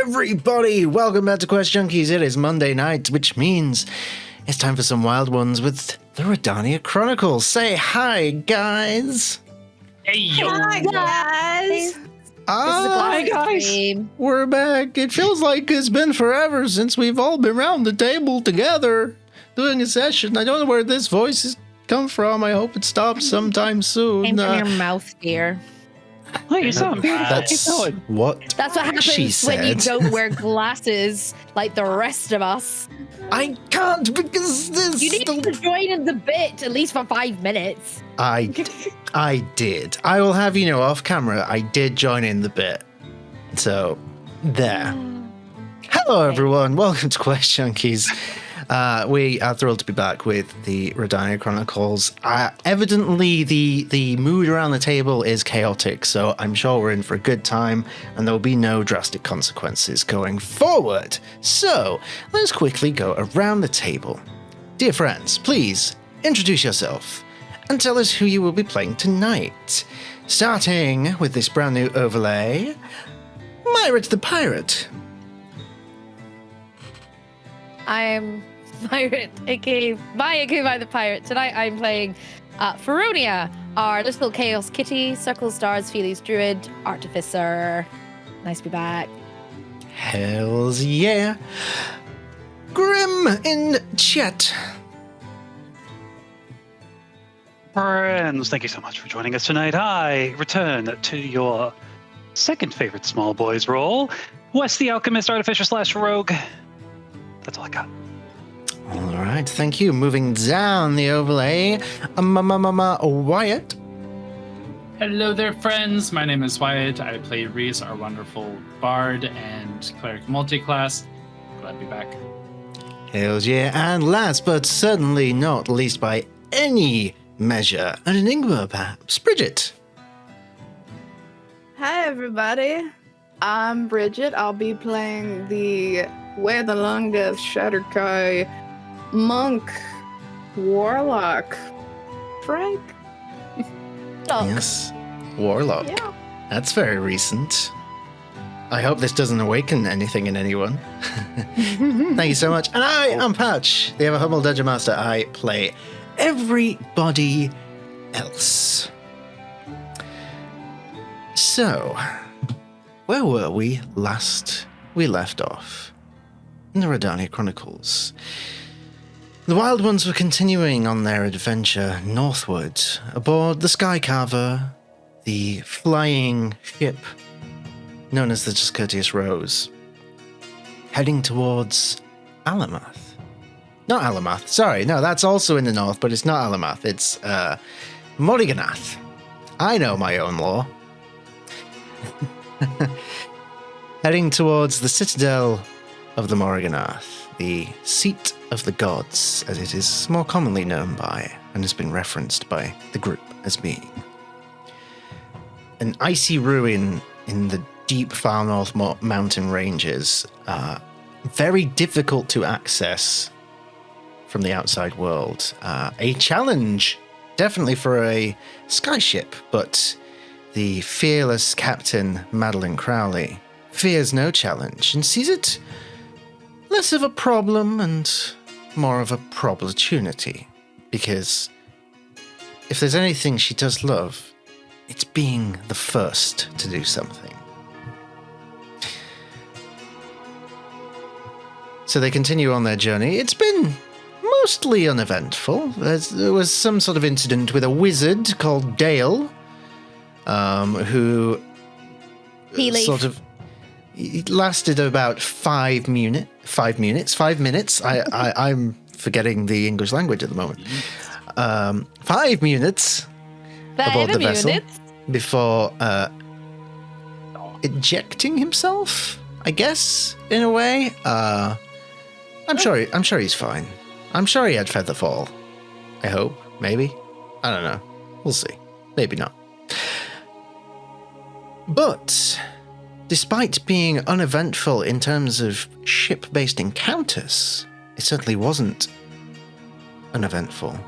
everybody! Welcome back to Quest Junkies. It is Monday night, which means it's time for some Wyld Ones with the Rhódania Chronicles. Say hi, guys! Hey, yo! Hi, guys! Hi, guys! We're back. It feels like it's been forever since we've all been around the table together doing a session. I don't know where this voice has come from. I hope it stops sometime soon. Came from your mouth, dear. Hey, you sound That's what That's what happens she when you said. don't wear glasses like the rest of us. I can't because this. You need to join in the bit at least for 5 minutes. I did. I will have you know, off camera, I did join in the bit. So, there. Hello, everyone. Welcome to Quest Junkies. We are thrilled to be back with the Rhódania Chronicles. Evidently, the mood around the table is chaotic, so I'm sure we're in for a good time, and there will be no drastic consequences going forward. So, let's quickly go around the table. Dear friends, please introduce yourself and tell us who you will be playing tonight. Starting with this brand new overlay, Myra the Pirate. I'm Pirate, aka by the Pirate. Tonight I'm playing Rhódania, our little Chaos Kitty, Circle Stars, Feelies Druid, Artificer. Nice to be back. Hells yeah. Grim in chat. Friends, thank you so much for joining us tonight. I return to your second favorite small boys role, Wes the Alchemist, Artificer / Rogue. That's all I got. All right, thank you. Moving down the overlay, Wyatt. Hello there, friends. My name is Wyatt. I play Reese, our wonderful bard and cleric multiclass. Glad to be back. Hells yeah. And last but certainly not least by any measure, an enigma perhaps, Bridget. Hi everybody, I'm Bridget. I'll be playing the Way the Longest Shatterkai Monk Warlock Frank. Yes, Warlock. Yeah. That's very recent. I hope this doesn't awaken anything in anyone. Thank you so much. And I am Patch, the ever humble Dungeon Master. I play everybody else. So, where were we last we left off? In the Rhódania Chronicles. The Wyld Ones were continuing on their adventure northward, aboard the Skycarver, the flying ship known as the Discourteous Rose, heading towards Alamath. Not Alamath, sorry, no, that's also in the north, but it's not Alamath, it's Morrigannath. I know my own lore. Heading towards the citadel of the Morrigannath, the seat of the gods, as it is more commonly known by, and has been referenced by the group as being. An icy ruin in the deep far north mountain ranges, very difficult to access from the outside world. A challenge, definitely for a skyship, but the fearless captain, Madeline Crowley, fears no challenge and sees it less of a problem and more of a opportunity. Because if there's anything she does love, it's being the first to do something. So they continue on their journey. It's been mostly uneventful. There was some sort of incident with a wizard called Dale, who sort of it lasted about 5 minutes. I'm forgetting the English language at the moment. 5 minutes aboard the vessel before ejecting himself, I guess, in a way. I'm sure he's fine. I'm sure he had featherfall. I hope, maybe. I don't know. We'll see. Maybe not. But despite being uneventful in terms of ship-based encounters, it certainly wasn't uneventful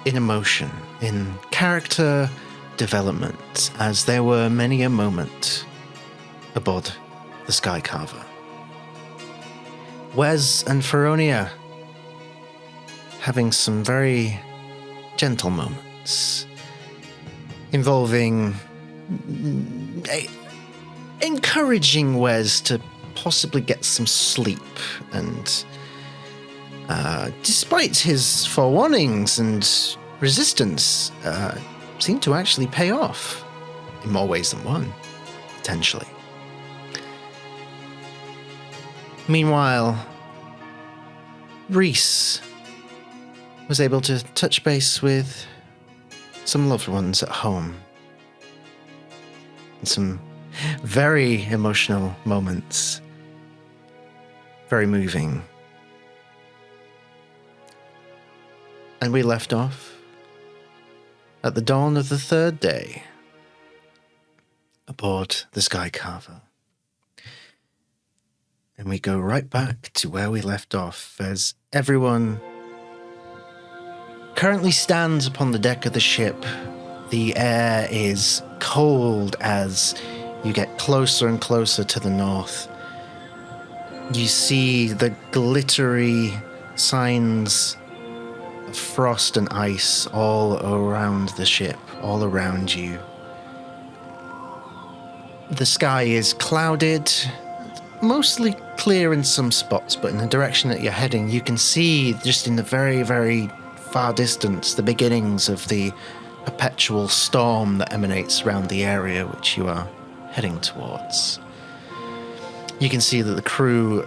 in emotion, in character development, as there were many a moment aboard the Sky Carver. Wes and Feronia having some very gentle moments involving encouraging Wes to possibly get some sleep, and despite his forewarnings and resistance, seemed to actually pay off in more ways than one, potentially. Meanwhile, Rhys was able to touch base with some loved ones at home. And some very emotional moments. Very moving. And we left off at the dawn of the third day aboard the Sky Carver. And we go right back to where we left off as everyone currently stands upon the deck of the ship. The air is cold as you get closer and closer to the north. You see the glittery signs of frost and ice all around the ship, all around you. The sky is clouded, mostly clear in some spots, but in the direction that you're heading, you can see just in the very, very far distance the beginnings of the perpetual storm that emanates around the area which you are heading towards. You can see that the crew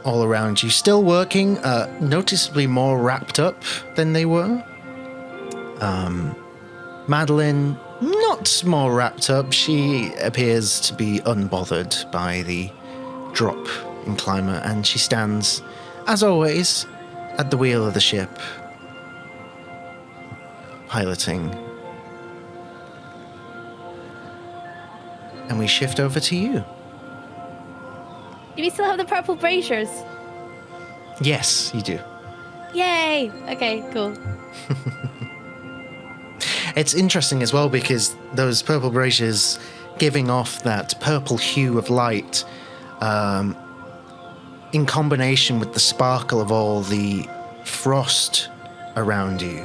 all around you still working, noticeably more wrapped up than they were. Madeline, not more wrapped up. She appears to be unbothered by the drop in climate, and she stands, as always, at the wheel of the ship, piloting. And we shift over to you. Do we still have the purple braziers? Yes, you do. Yay! Okay, cool. It's interesting as well because those purple braziers giving off that purple hue of light, in combination with the sparkle of all the frost around you.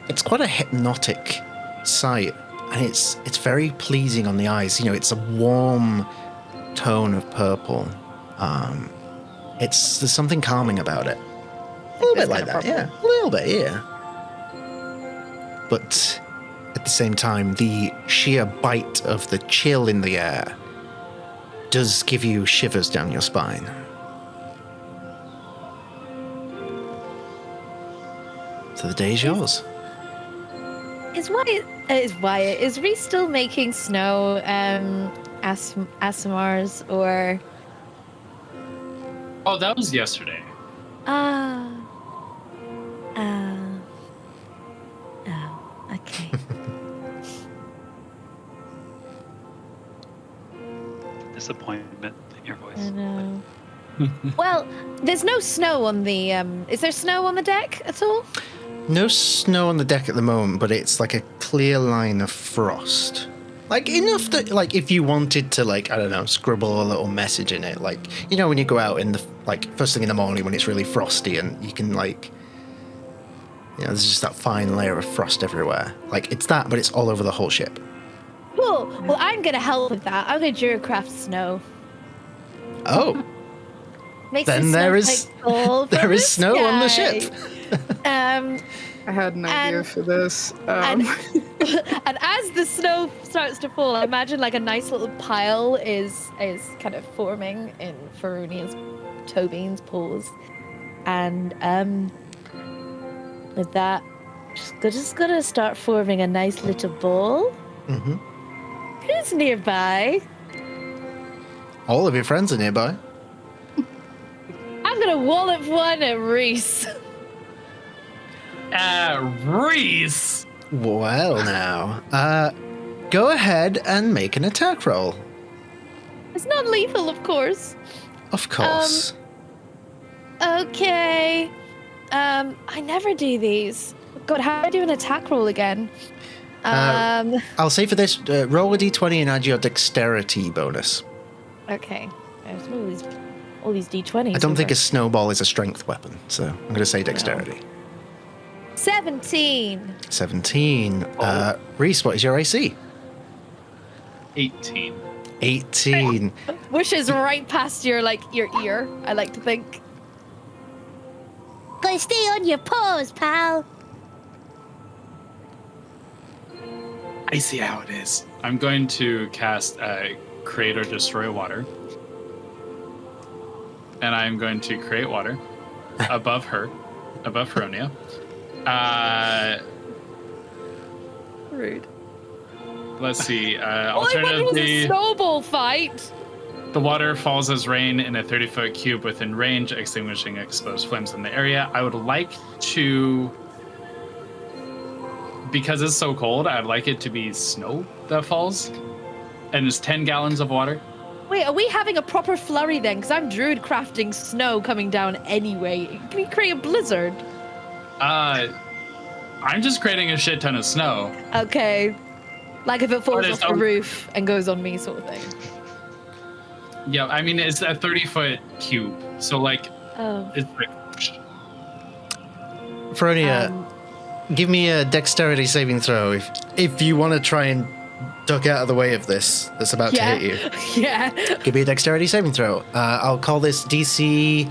It's quite a hypnotic sight, and it's very pleasing on the eyes. You know, it's a warm tone of purple. There's something calming about it. A little bit like that, yeah. A little bit, yeah. But at the same time, the sheer bite of the chill in the air does give you shivers down your spine. So the day is yours. Is Rhys still making snow ASMRs or? Oh, that was yesterday. Okay. Disappointment in your voice. I know. Well, there's no snow on the. Is there snow on the deck at all? No snow on the deck at the moment, but it's like a clear line of frost. Like enough that, like, if you wanted to, like, I don't know, scribble a little message in it, like, you know, when you go out in the, like, first thing in the morning when it's really frosty and you can, like, you know, there's just that fine layer of frost everywhere. Like, it's that, but it's all over the whole ship. Cool. Well, I'm gonna help with that. I'm gonna Duracraft snow. Oh. Make Then some there is snowflakes fall there from is the snow on the sky. ship. I had an idea for this. And as the snow starts to fall, I imagine like a nice little pile is kind of forming in Ferunia's Tobine's paws. And with that, just gonna start forming a nice little ball. Mm-hmm. Who's nearby? All of your friends are nearby. I'm gonna wallop one at Rhys. Rhys! Well, now, go ahead and make an attack roll. It's not lethal, of course. Of course. Okay. I never do these. God, how do I do an attack roll again? I'll say for this, roll a d20 and add your dexterity bonus. Okay. There's all these d20s. I don't think a snowball is a strength weapon, so I'm going to say dexterity. 17. 17. Reese, what is your AC? 18. 18. Wishes right past your ear, I like to think. Gotta stay on your paws, pal. I see how it is. I'm going to cast Create or Destroy Water. And I'm going to create water above her, above Rhódania. Rude. Let's see. All I wanted was a Alternatively, snowball fight. the water falls as rain in a 30-foot cube within range, extinguishing exposed flames in the area. I would like to, because it's so cold, I'd like it to be snow that falls. And it's 10 gallons of water. Wait, are we having a proper flurry then? Because I'm druid crafting snow coming down anyway. Can we create a blizzard? I'm just creating a shit ton of snow. Okay. Like if it falls it's off the roof and goes on me sort of thing. Yeah, I mean, it's a 30-foot cube. So, like, it's like... Fronia, give me a dexterity saving throw if you want to try and duck out of the way of this that's about to hit you. Yeah. Give me a dexterity saving throw. I'll call this DC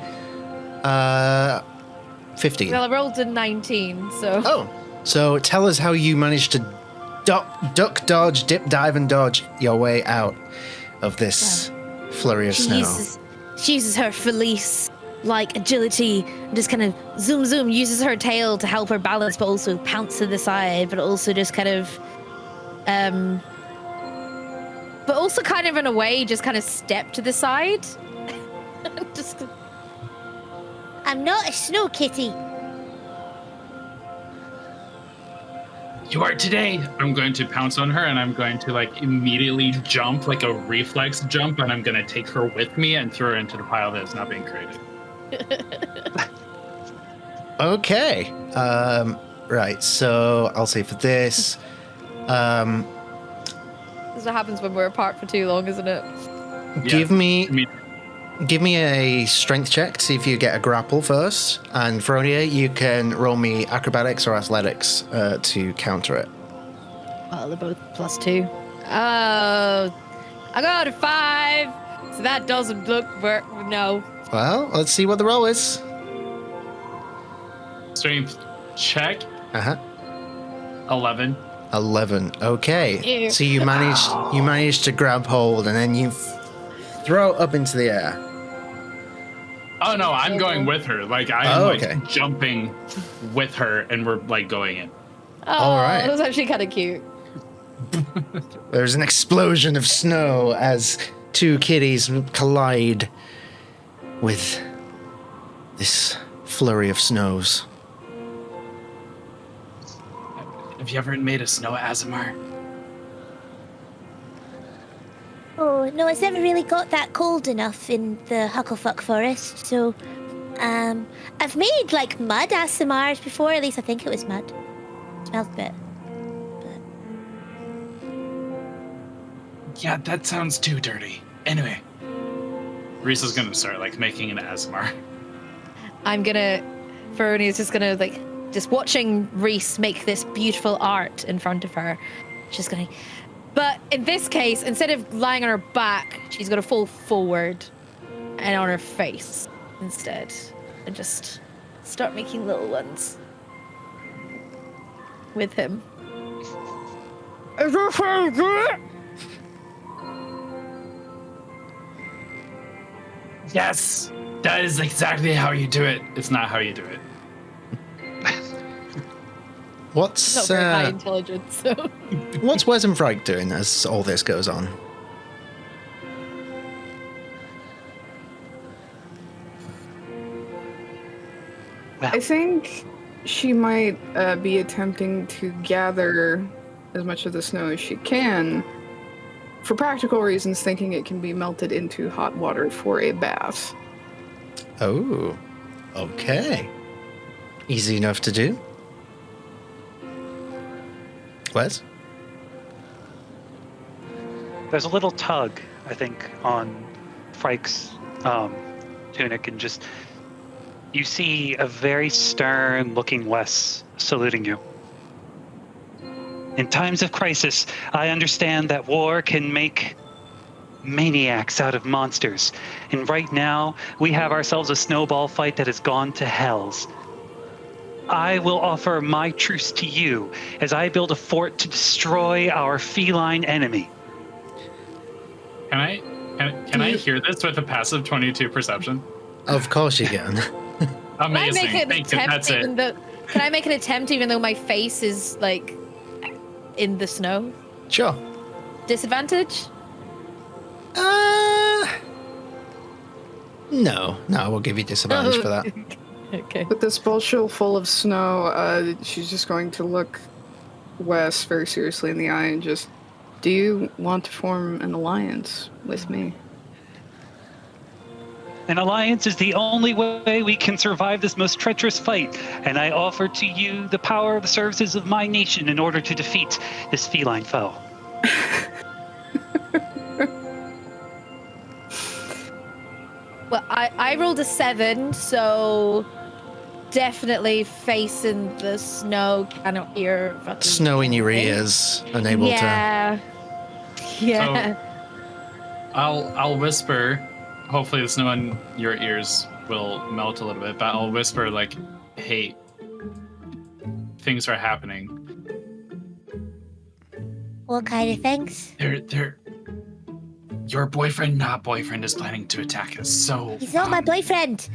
15. Well, I rolled a 19, so... Oh, so tell us how you managed to duck, dodge, dip, dive, and dodge your way out of this flurry of snow. She uses her Felice like agility and just kind of zoom, uses her tail to help her balance, but also pounce to the side, but also just kind of But also kind of in a way, just kind of step to the side. Just... I'm not a snow kitty. You are today. I'm going to pounce on her, and I'm going to like immediately jump, like a reflex jump, and I'm going to take her with me and throw her into the pile that is not being created. Okay. Right. So I'll say for this. This is what happens when we're apart for too long, isn't it? Give me a strength check to see if you get a grapple first. And Fronia, you can roll me acrobatics or athletics to counter it. Well, they're both +2. Oh, I got a 5. So that doesn't look no. Well, let's see what the roll is. Strength check. 11. 11. Okay. Ew. So you managed to grab hold and then you throw it up into the air. Oh no, I'm going with her. Like I'm jumping with her, and we're like going in. Oh, All right. That was actually kind of cute. There's an explosion of snow as two kitties collide with this flurry of snows. Have you ever made a snow ASMR? Oh, no, it's never really got that cold enough in the Hucklefuck Forest, so, I've made, like, mud ASMRs before, at least I think it was mud. Smells a bit. Yeah, that sounds too dirty. Anyway. Reese is gonna start, like, making an ASMR. Fernie is just gonna, like, just watching Reese make this beautiful art in front of her. She's gonna... But in this case, instead of lying on her back, she's going to fall forward and on her face instead. And just start making little ones with him. Is that how you do it? Yes! That is exactly how you do it. It's not how you do it. What's Not very high intelligence, so... What's Wesenfrike doing as all this goes on? I think she might be attempting to gather as much of the snow as she can, for practical reasons, thinking it can be melted into hot water for a bath. Oh, okay. Easy enough to do. Wes? There's a little tug, I think, on Frike's tunic and just you see a very stern-looking Wes saluting you. In times of crisis, I understand that war can make maniacs out of monsters. And right now, we have ourselves a snowball fight that has gone to hells. I will offer my truce to you as I build a fort to destroy our feline enemy. Can I hear this with a passive 22 perception? Of course you can. Amazing. Thank you. That's it. Can I make an attempt even though my face is like in the snow? Sure. Disadvantage? No, we'll give you disadvantage for that. Okay. With this bushel full of snow, she's just going to look Wes very seriously in the eye and just, do you want to form an alliance with me? An alliance is the only way we can survive this most treacherous fight, and I offer to you the power of the services of my nation in order to defeat this feline foe. Well, I rolled a 7, so definitely facing the snow, cannot hear. Snow in your ears, unable to. Yeah. So, I'll whisper. Hopefully, the snow in your ears will melt a little bit. But I'll whisper like, "Hey, things are happening." What kind of things? Your boyfriend is planning to attack us. So He's not my boyfriend.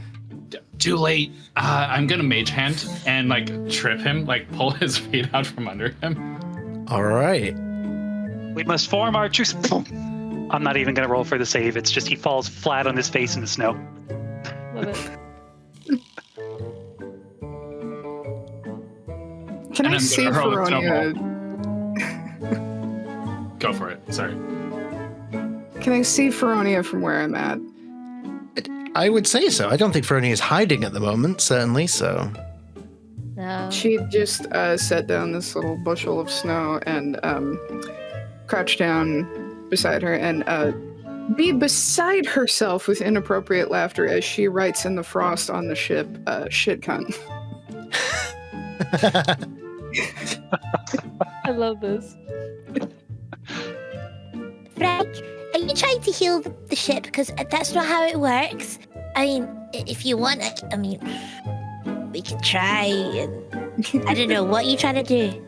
Too late. I'm gonna mage hand and like trip him, like pull his feet out from under him. All right. We must form our truce. I'm not even going to roll for the save. It's just he falls flat on his face in the snow. Love it. Can I I'm see gonna hurl a Feronia? Go for it. Sorry. Can I see Feronia from where I'm at? I would say so. I don't think Fernie is hiding at the moment, certainly, so. No. She just set down this little bushel of snow and crouched down beside her and be beside herself with inappropriate laughter as she writes in the frost on the ship, shit cunt. I love this. Frank, are you trying to heal the ship? Because that's not how it works. I mean, if you want, I mean, we could try. And I don't know, what are you trying to do?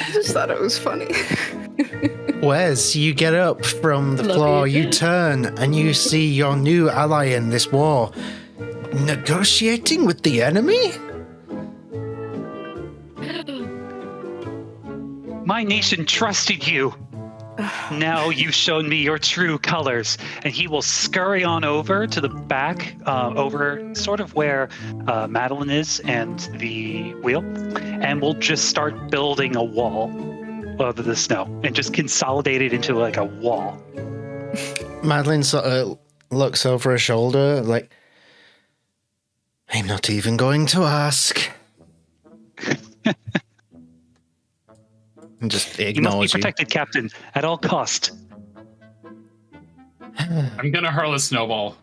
I just thought it was funny. Wes, you get up from the floor, you turn, and you see your new ally in this war negotiating with the enemy? My nation trusted you. Now you've shown me your true colors. And he will scurry on over to the back, over sort of where Madeline is and the wheel, and we'll just start building a wall over the snow and just consolidate it into like a wall. Madeline sort of looks over her shoulder like, I'm not even going to ask. And just You must be ignores you. protected, Captain, at all cost. I'm gonna hurl a snowball.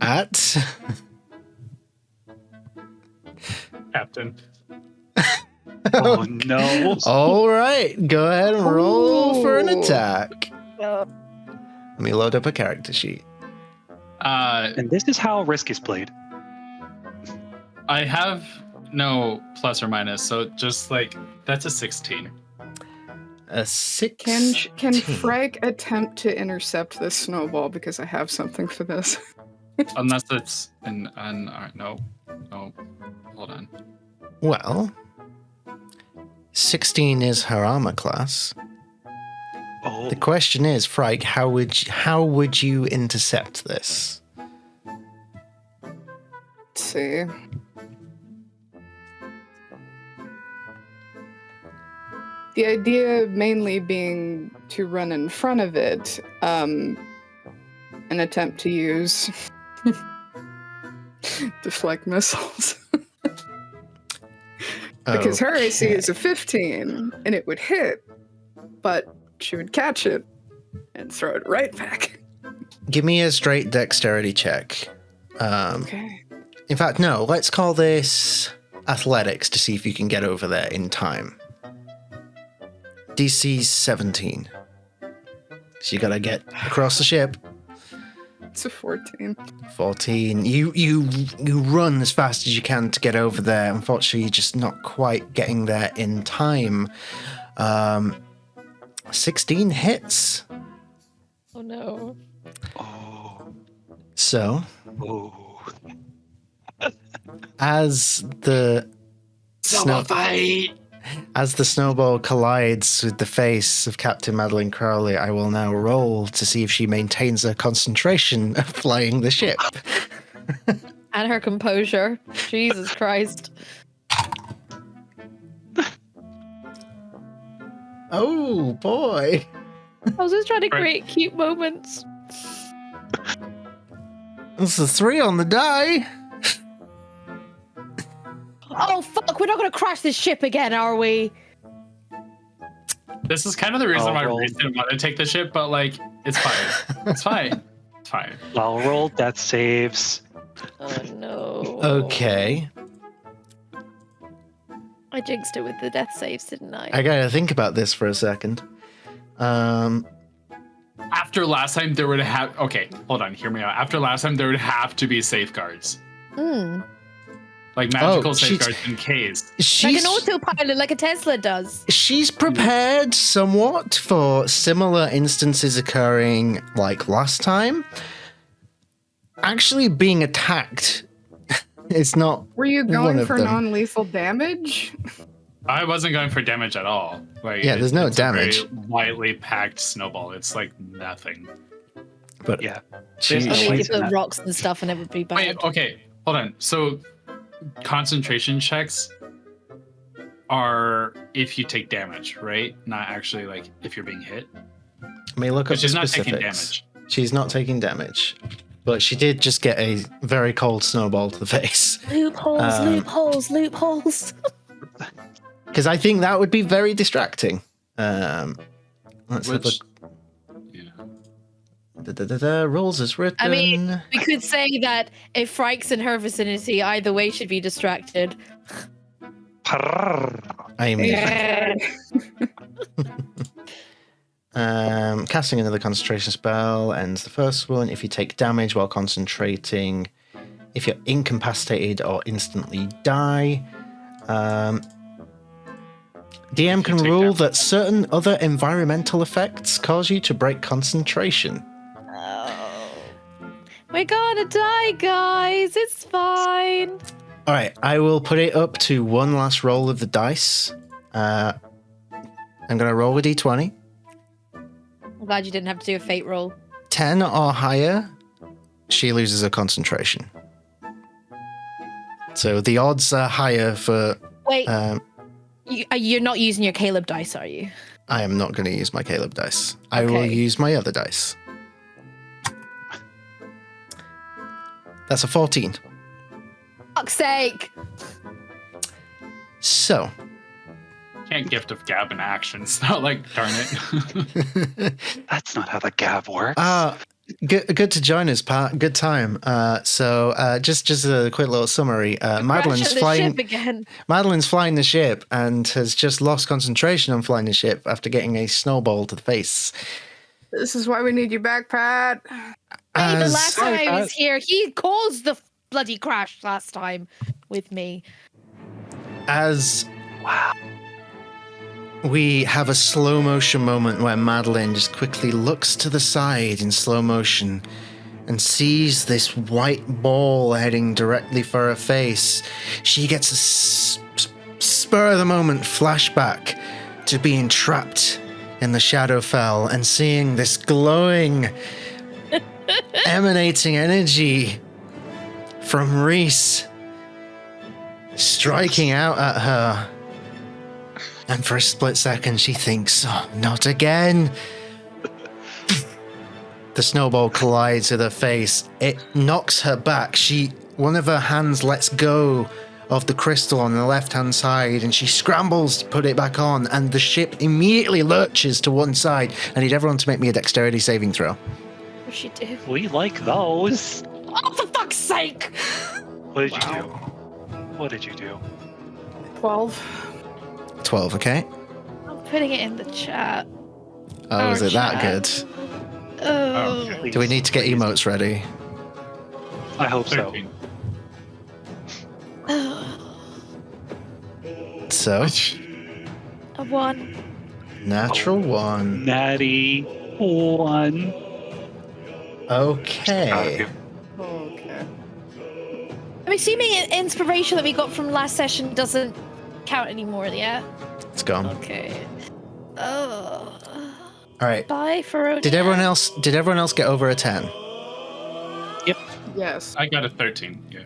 At? Captain. Oh no. All right, go ahead and roll for an Ooh. attack. Let me load up a character sheet. And this is how Risk is played. I have no plus or minus, so just like that's a 16. A 16. Can Frank attempt to intercept this snowball because I have something for this? Unless it's no, hold on. Well, 16 is her armor class. Oh, The question is, Frike, how would you intercept this? Let's see. The idea mainly being to run in front of it, and attempt to use deflect missiles. Because her AC is a 15, and it would hit, but she would catch it and throw it right back. Give me a straight dexterity check. Okay. In fact, no, let's call this athletics to see if you can get over there in time. DC 17. So you gotta get across the ship. It's a 14. 14. You run as fast as you can to get over there. Unfortunately, you're just not quite getting there in time. 16 hits. Oh no. Oh. So, Oh. as the as the snowball collides with the face of Captain Madeline Crowley, I will now roll to see if she maintains her concentration of flying the ship. And her composure. Jesus Christ. Oh boy. I was just trying to Right. create cute moments. That's a 3 on the die. Oh fuck, we're not gonna crash this ship again, are we? This is kind of the reason I'll why roll. Reese didn't want to take the ship, but like, it's fine. It's fine. It's fine. I'll roll death saves. Oh no. Okay. I jinxed it with the death saves, didn't I? I gotta think about this for a second. After last time, there would have. Okay, hold on. Hear me out. After last time, there would have to be safeguards, Mm. like magical Oh, she's- safeguards in case. Like She's an autopilot, like a Tesla does. she's prepared somewhat for similar instances occurring like last time. Actually being attacked is not Were you one going of for them. non-lethal damage? I wasn't going for damage at all. Like, Yeah, there's no it's a very damage. lightly packed snowball. It's like nothing. But Yeah. she, There's no Only point give she, in the that. rocks and stuff and it would be bad. Wait, okay, hold on. So, concentration checks are if you take damage, right? Not actually like if you're being hit. may look up Which the is not taking specifics. damage. She's not taking damage. But she did just get a very cold snowball to the face. Loopholes, Um, loopholes. Because I think that would be very distracting. Let's have a Which, yeah. rules as written. I mean, we could say that if Frike's in her vicinity, either way should be distracted. I mean, casting another concentration spell ends the first one. If you take damage while concentrating, if you're incapacitated or instantly die, DM can take rule damage. that certain other environmental effects cause you to break concentration. Oh. We're gonna die, guys. It's fine. All right, I will put it up to one last roll of the dice. I'm going to roll a d20. I'm glad you didn't have to do a fate roll. 10 or higher, she loses her concentration. So the odds are higher for... Wait, you're not using your Caleb dice, are you? I am not going to use my Caleb dice. I will Okay. use my other dice. That's a 14. Fuck's sake. So, Can't gift of gab in action. It's not like, darn it. That's not how the gab works. good to join us, Pat. Good time. Just a quick little summary. Madeline's Crash the flying. ship again. Madeline's flying the ship and has just lost concentration on flying the ship after getting a snowball to the face. This is why we need you back, Pat. Hey, the As- last time I was here, he caused the bloody crash last time with me. As Wow. we have a slow motion moment where Madeline just quickly looks to the side in slow motion and sees this white ball heading directly for her face, she gets a spur of the moment flashback to being trapped in the Shadowfell and seeing this glowing, emanating energy from Reese striking out at her. And for a split second, she thinks, oh, not again. The snowball collides with her face. It knocks her back. One of her hands lets go of the crystal on the left-hand side, and she scrambles to put it back on, and the ship immediately lurches to one side. I need everyone to make me a dexterity saving throw. What'd she do? We like those. Oh, for fuck's sake! What did you do? What did you do? 12. 12, okay. I'm putting it in the chat. Oh, is it that chat. good? Oh. Okay. Do we need to get emotes ready? I hope so. 13. So, A 1. natural 1. Natty 1. Okay. Okay. I'm assuming inspiration that we got from last session doesn't count anymore, yeah? It's gone. Okay. Oh. All right. Bye, Rhódania. Did everyone else get over a 10? Yep. Yes. I got a 13. Yeah.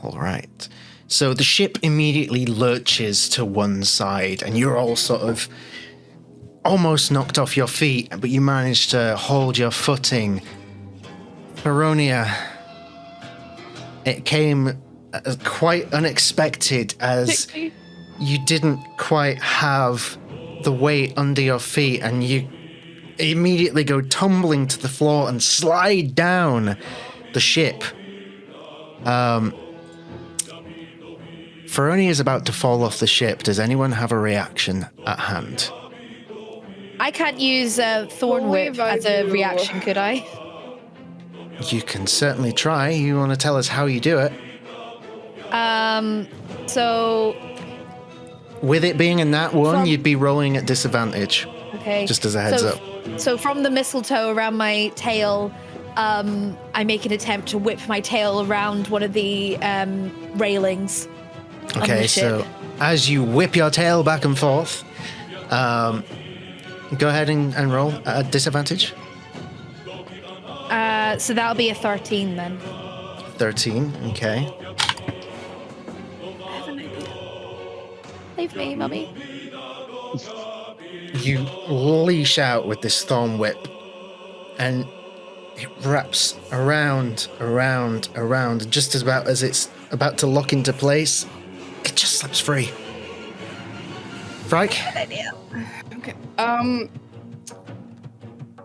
All right. So the ship immediately lurches to one side, and you're all sort of almost knocked off your feet, but you manage to hold your footing. Rhódania, it came quite unexpected as you didn't quite have the weight under your feet, and you immediately go tumbling to the floor and slide down the ship. Rhódania is about to fall off the ship. Does anyone have a reaction at hand? I can't use Thorn Well, Whip I as a do. reaction, could I? You can certainly try. You want to tell us how you do it? So, With it being a nat 1, From- you'd be rolling at disadvantage. okay. Just as a heads up. So from the mistletoe around my tail, I make an attempt to whip my tail around one of the railings. on Okay, the so ship. as you whip your tail back and forth, go ahead and roll at disadvantage. So that'll be a 13 then. 13, okay. Leave me, mummy. You leash out with this thorn whip, and it wraps around, and just about as it's about to lock into place, it just slips free. Frike? Okay.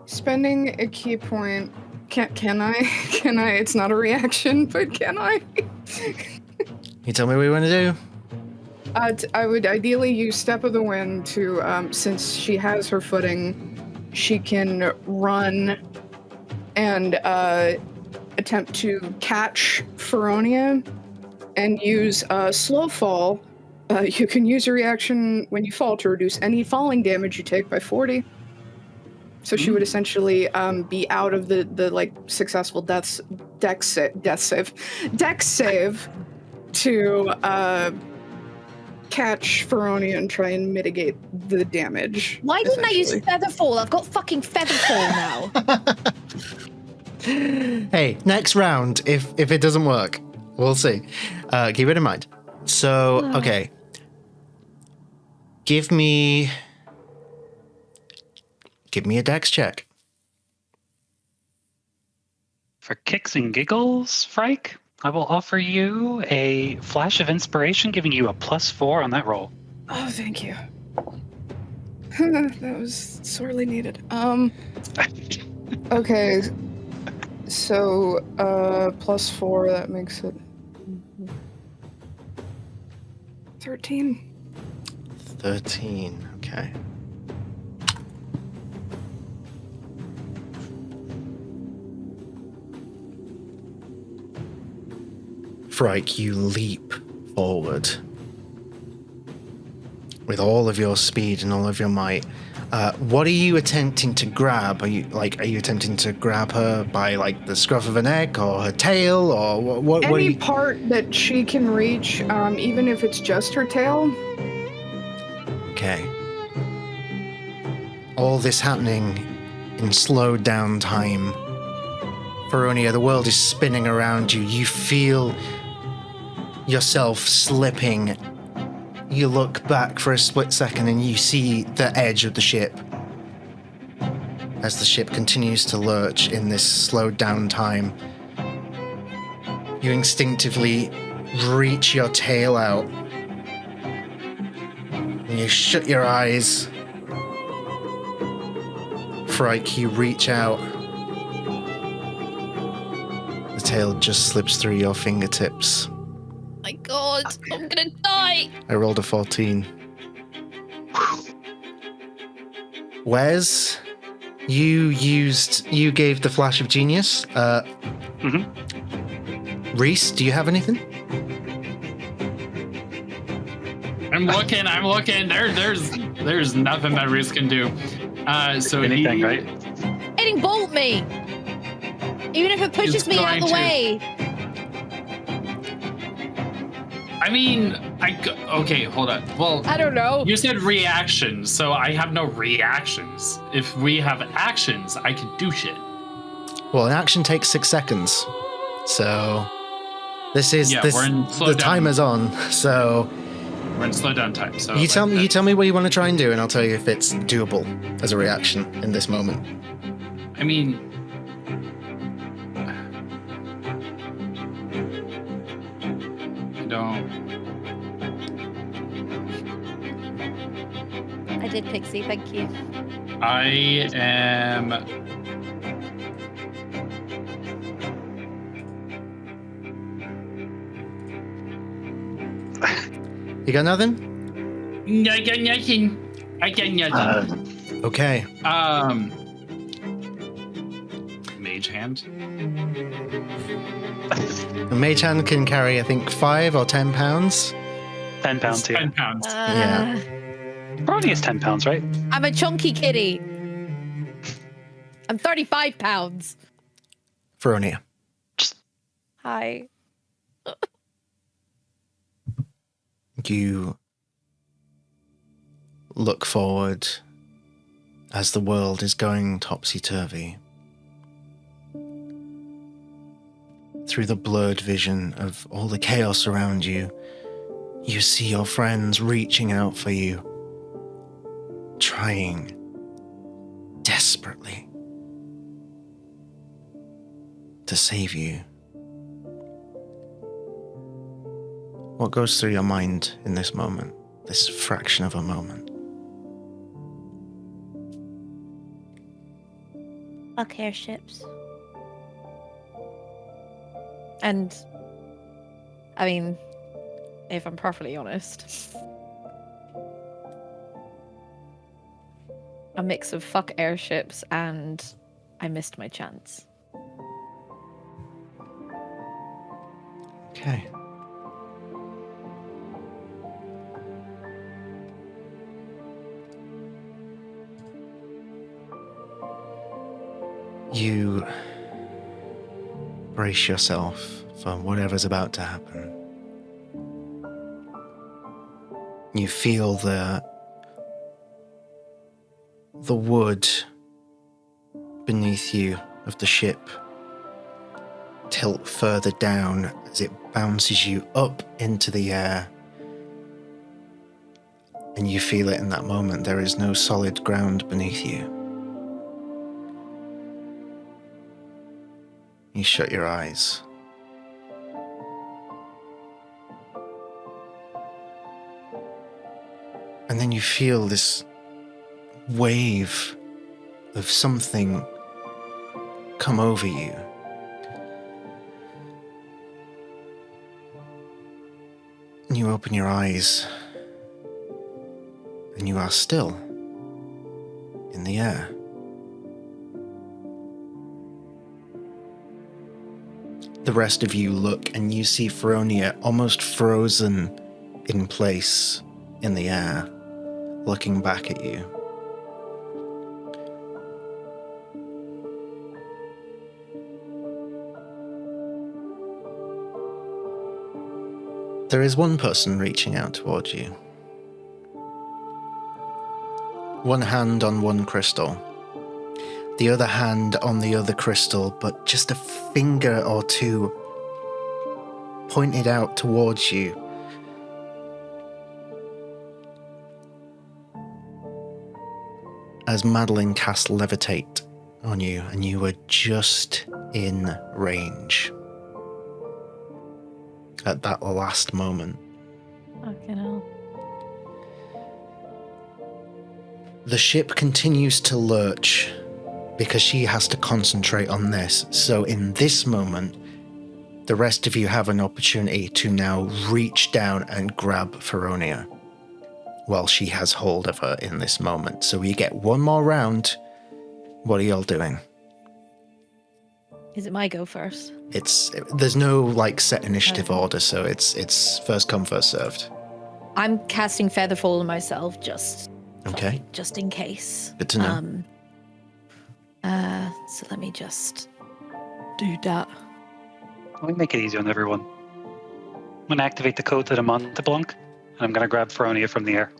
Spending a key point. Can I? Can I? It's not a reaction, but can I? You tell me what you want to do. I would ideally use Step of the Wind to, since she has her footing, she can run and attempt to catch Rhódania and use Slow Fall. You can use a reaction when you fall to reduce any falling damage you take by 40. So she would essentially be out of the like successful deck save to catch Rhódania and try and mitigate the damage. Why didn't I use essentially. Featherfall? I've got fucking Featherfall now. Hey, next round, if it doesn't work, we'll see. Keep it in mind. So, okay. Give me a dex check. For kicks and giggles, Frike, I will offer you a flash of inspiration, giving you a +4 on that roll. Oh, thank you. That was sorely needed. Okay. So, +4, that makes it 13. 13, okay. Frike, you leap forward with all of your speed and all of your might. What are you attempting to grab? Are you attempting to grab her by like the scruff of a neck or her tail or what? What are Any you? part that she can reach, even if it's just her tail. Okay. All this happening in slowed down time. Rhódania, the world is spinning around you. You feel yourself slipping. You look back for a split second and you see the edge of the ship. As the ship continues to lurch in this slowed down time, you instinctively reach your tail out. And you shut your eyes. Frike, you reach out. The tail just slips through your fingertips. My God, I'm gonna die. I rolled a 14. Wes, you gave the flash of genius. Reese, do you have anything? I'm looking. There's nothing that Reese can do. So Anything, right? Hitting bolt me. Even if it pushes me out of the way. I mean, okay, hold on. Well, I don't know. You said reactions, so I have no reactions. If we have actions, I can do shit. Well, an action takes 6 seconds. So this is we're in slow the down. timer's on. So We're in slow down time. So you tell me what you want to try and do, and I'll tell you if it's doable as a reaction in this moment. I mean, I don't. I did, Pixie. Thank you. I am. You got nothing? I got nothing. Okay. Mage hand. A mage hand can carry, I think, 5 or 10 pounds. 10 pounds here. 10 pounds. Yeah. Brony is 10 pounds, right? I'm a chunky kitty. I'm 35 pounds. Veronia. Hi. You look forward as the world is going topsy-turvy. Through the blurred vision of all the chaos around you, you see your friends reaching out for you, trying desperately to save you. What goes through your mind in this moment, this fraction of a moment? Fuck airships. And, I mean, if I'm perfectly honest, a mix of fuck airships and I missed my chance. Okay. You brace yourself for whatever's about to happen. You feel the wood beneath you of the ship tilt further down as it bounces you up into the air. And you feel it in that moment. There is no solid ground beneath you. You shut your eyes. And then you feel this wave of something come over you. And you open your eyes, and you are still in the air. The rest of you look and you see Veronia almost frozen in place in the air, looking back at you. There is one person reaching out towards you. One hand on one crystal. The other hand on the other crystal, but just a finger or two pointed out towards you. As Madeline cast Levitate on you, and you were just in range. at that last moment. Fucking hell. The ship continues to lurch because she has to concentrate on this. So in this moment, the rest of you have an opportunity to now reach down and grab Feronia while she has hold of her in this moment. So we get one more round. What are y'all doing? Is it my go first? There's no like set initiative order, so it's first come, first served. I'm casting Featherfall on myself just in case. Good to know. So let me just do that. Let me make it easy on everyone. I'm going to activate the code to the Monteblanc, and I'm going to grab Feronia from the air.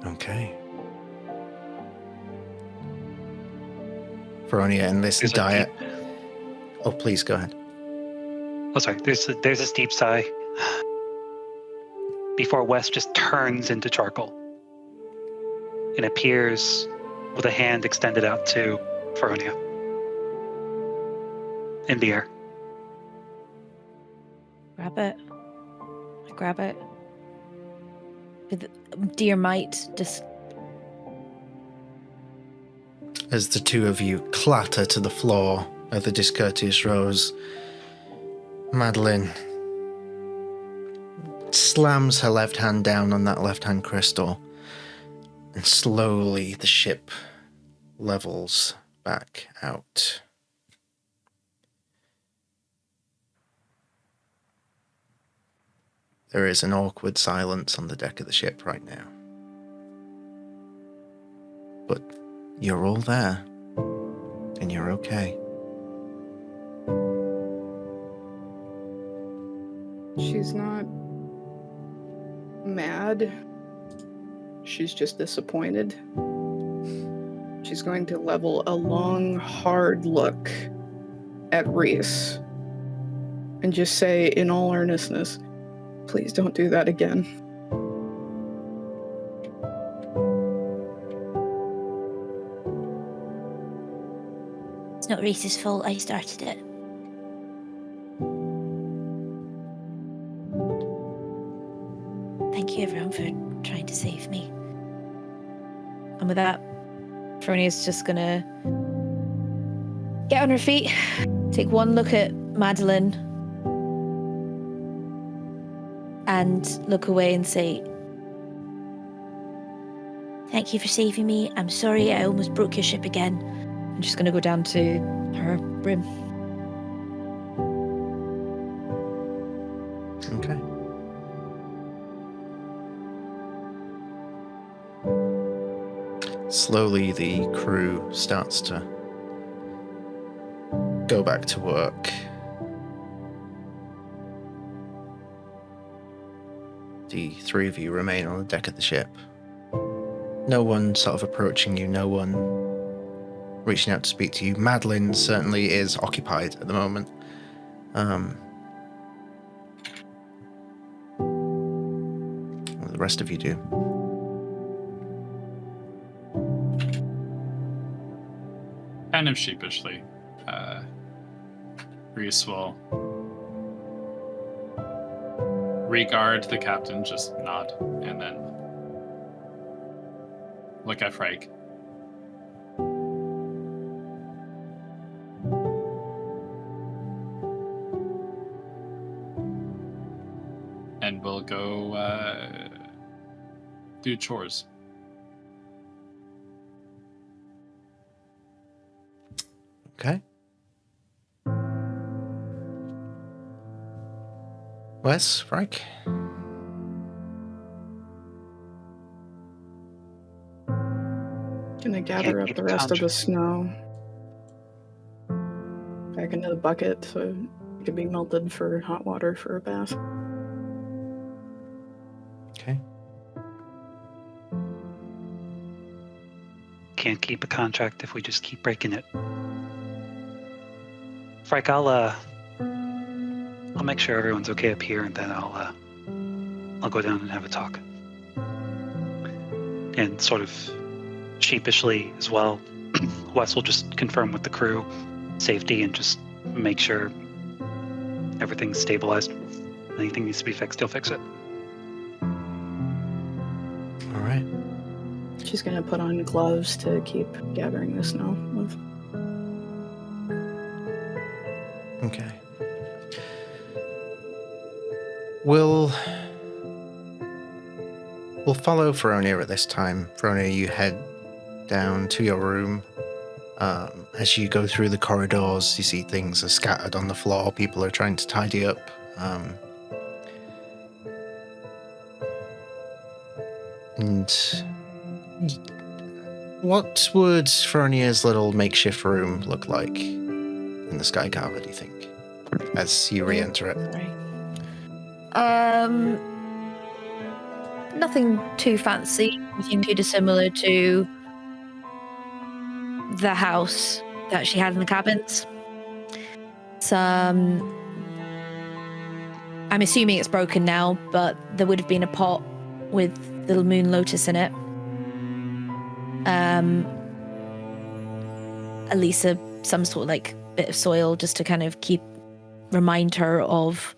Okay. Feronia in this diet. Oh, please go ahead. Oh, sorry. There's this deep sigh before Wes just turns into charcoal and appears with a hand extended out to Feronia in the air. Grab it. I grab it. With dear might, just... As the two of you clatter to the floor of the Discourteous Rose, Madeline slams her left hand down on that left hand crystal, and slowly the ship levels back out. There is an awkward silence on the deck of the ship right now. But you're all there, and you're okay. She's not mad. She's just disappointed. She's going to level a long, hard look at Reese and just say in all earnestness, please don't do that again. It's not Reese's fault. I started it. Thank you, everyone, for trying to save me. And with that, Feronia's just gonna get on her feet, take one look at Madeline, and look away and say, Thank you for saving me. I'm sorry I almost broke your ship again. I'm just gonna go down to her room. Okay. Slowly, the crew starts to go back to work. The three of you remain on the deck of the ship. No one sort of approaching you, no one reaching out to speak to you. Madeline certainly is occupied at the moment. What the rest of you do? Kind of sheepishly, Reese will regard the captain, just nod, and then look at Frank. And we'll go do chores. Okay. Wes, Frank? Gonna gather up the rest of the snow back into the bucket so it can be melted for hot water for a bath. Okay. Can't keep a contract if we just keep breaking it. Frank, I'll make sure everyone's okay up here, and then I'll go down and have a talk. And sort of sheepishly as well, Wes will just confirm with the crew safety and just make sure everything's stabilized. Anything needs to be fixed, you'll fix it. All right. She's gonna put on gloves to keep gathering the snow with. Okay. We'll follow Feronia at this time. Feronia, you head down to your room. As you go through the corridors, you see things are scattered on the floor. People are trying to tidy up. And what would Feronia's little makeshift room look like in the Sky Carver, do you think, as you re-enter it? Nothing too fancy. Nothing too dissimilar to the house that she had in the cabins. I'm assuming it's broken now, but there would have been a pot with little moon lotus in it. At least some sort of like bit of soil just to kind of remind her of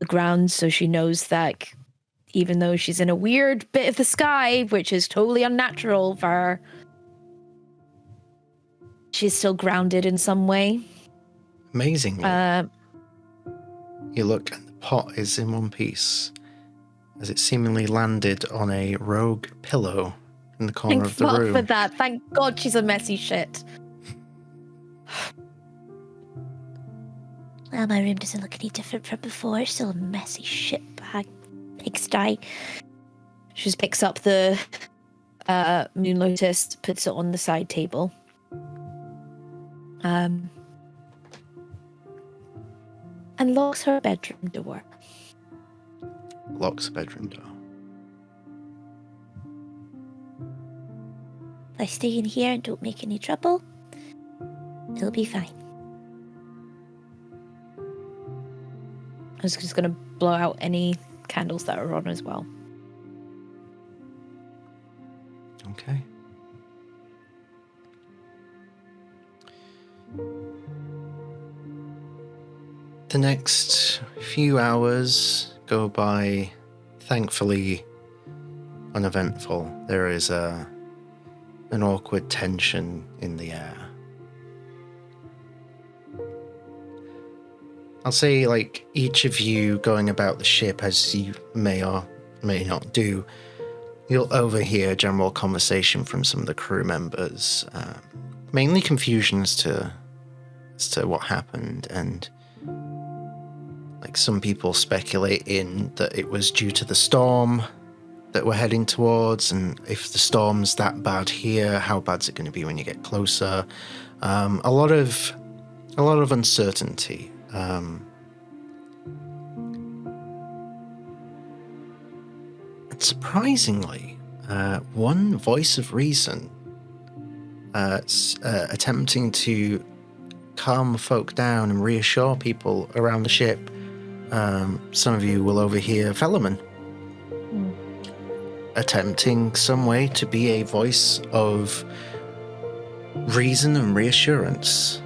the ground, so she knows that even though she's in a weird bit of the sky, which is totally unnatural for her, she's still grounded in some way. Amazingly. You look, and the pot is in one piece, as it seemingly landed on a rogue pillow in the corner of the room. Thank God for that. Thank God she's a messy shit. Well, my room doesn't look any different from before. It's still a messy shit bag. Pigsty. She just picks up the moon lotus, puts it on the side table. And locks her bedroom door. Locks the bedroom door. If I stay in here and don't make any trouble, it'll be fine. I was just going to blow out any candles that are on as well. Okay. The next few hours go by, thankfully uneventful. There is an awkward tension in the air. I'll say, like, each of you going about the ship, as you may or may not do, you'll overhear general conversation from some of the crew members. Mainly confusion as to what happened, and like some people speculate in that it was due to the storm that we're heading towards, and if the storm's that bad here, how bad's it going to be when you get closer? A lot of uncertainty. And surprisingly, one voice of reason attempting to calm folk down and reassure people around the ship. Some of you will overhear Fellerman attempting some way to be a voice of reason and reassurance,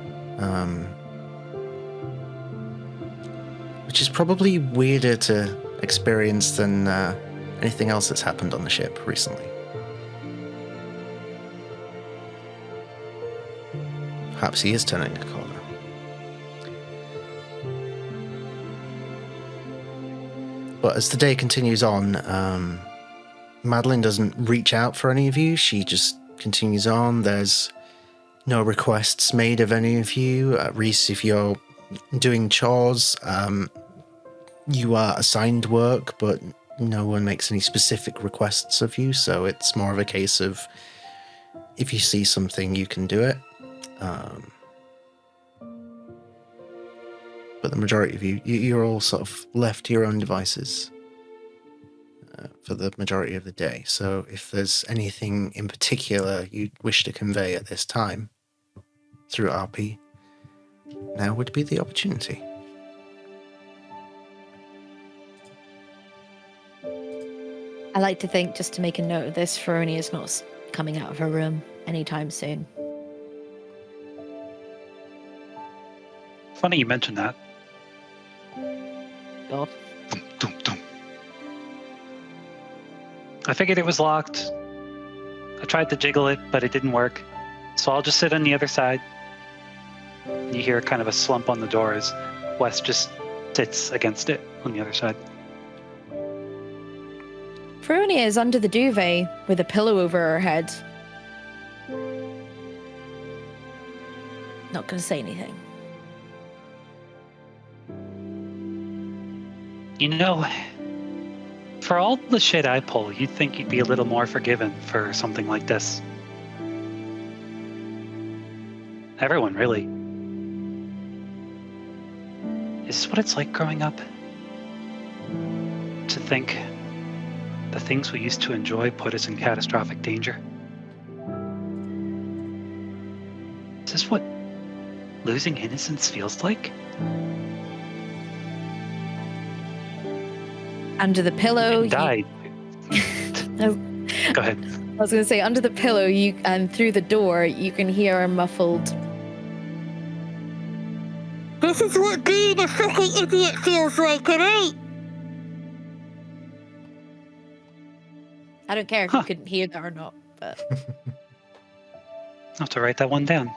which is probably weirder to experience than anything else that's happened on the ship recently. Perhaps he is turning a corner. But as the day continues on, Madeline doesn't reach out for any of you. She just continues on. There's no requests made of any of you. Reese, if you're doing chores, you are assigned work, but no one makes any specific requests of you. So it's more of a case of if you see something, you can do it. But the majority of you're all sort of left to your own devices for the majority of the day. So if there's anything in particular you wish to convey at this time through RP, now would be the opportunity. I like to think, just to make a note of this, Feronia is not coming out of her room anytime soon. Funny you mentioned that. Dum, dum. I figured it was locked. I tried to jiggle it, but it didn't work. So I'll just sit on the other side. You hear kind of a slump on the door as Wes just sits against it on the other side. Feronia is under the duvet with a pillow over her head. Not going to say anything. You know, for all the shit I pull, you'd think you'd be a little more forgiven for something like this. Everyone, really. Is this what it's like growing up? To think the things we used to enjoy put us in catastrophic danger? Is this what losing innocence feels like? Under the pillow, Died. Go ahead. I was going to say, under the pillow, and through the door, you can hear a muffled. This is what being a fucking idiot feels like, alright? I don't care if you couldn't hear that or not, but I'll have to write that one down.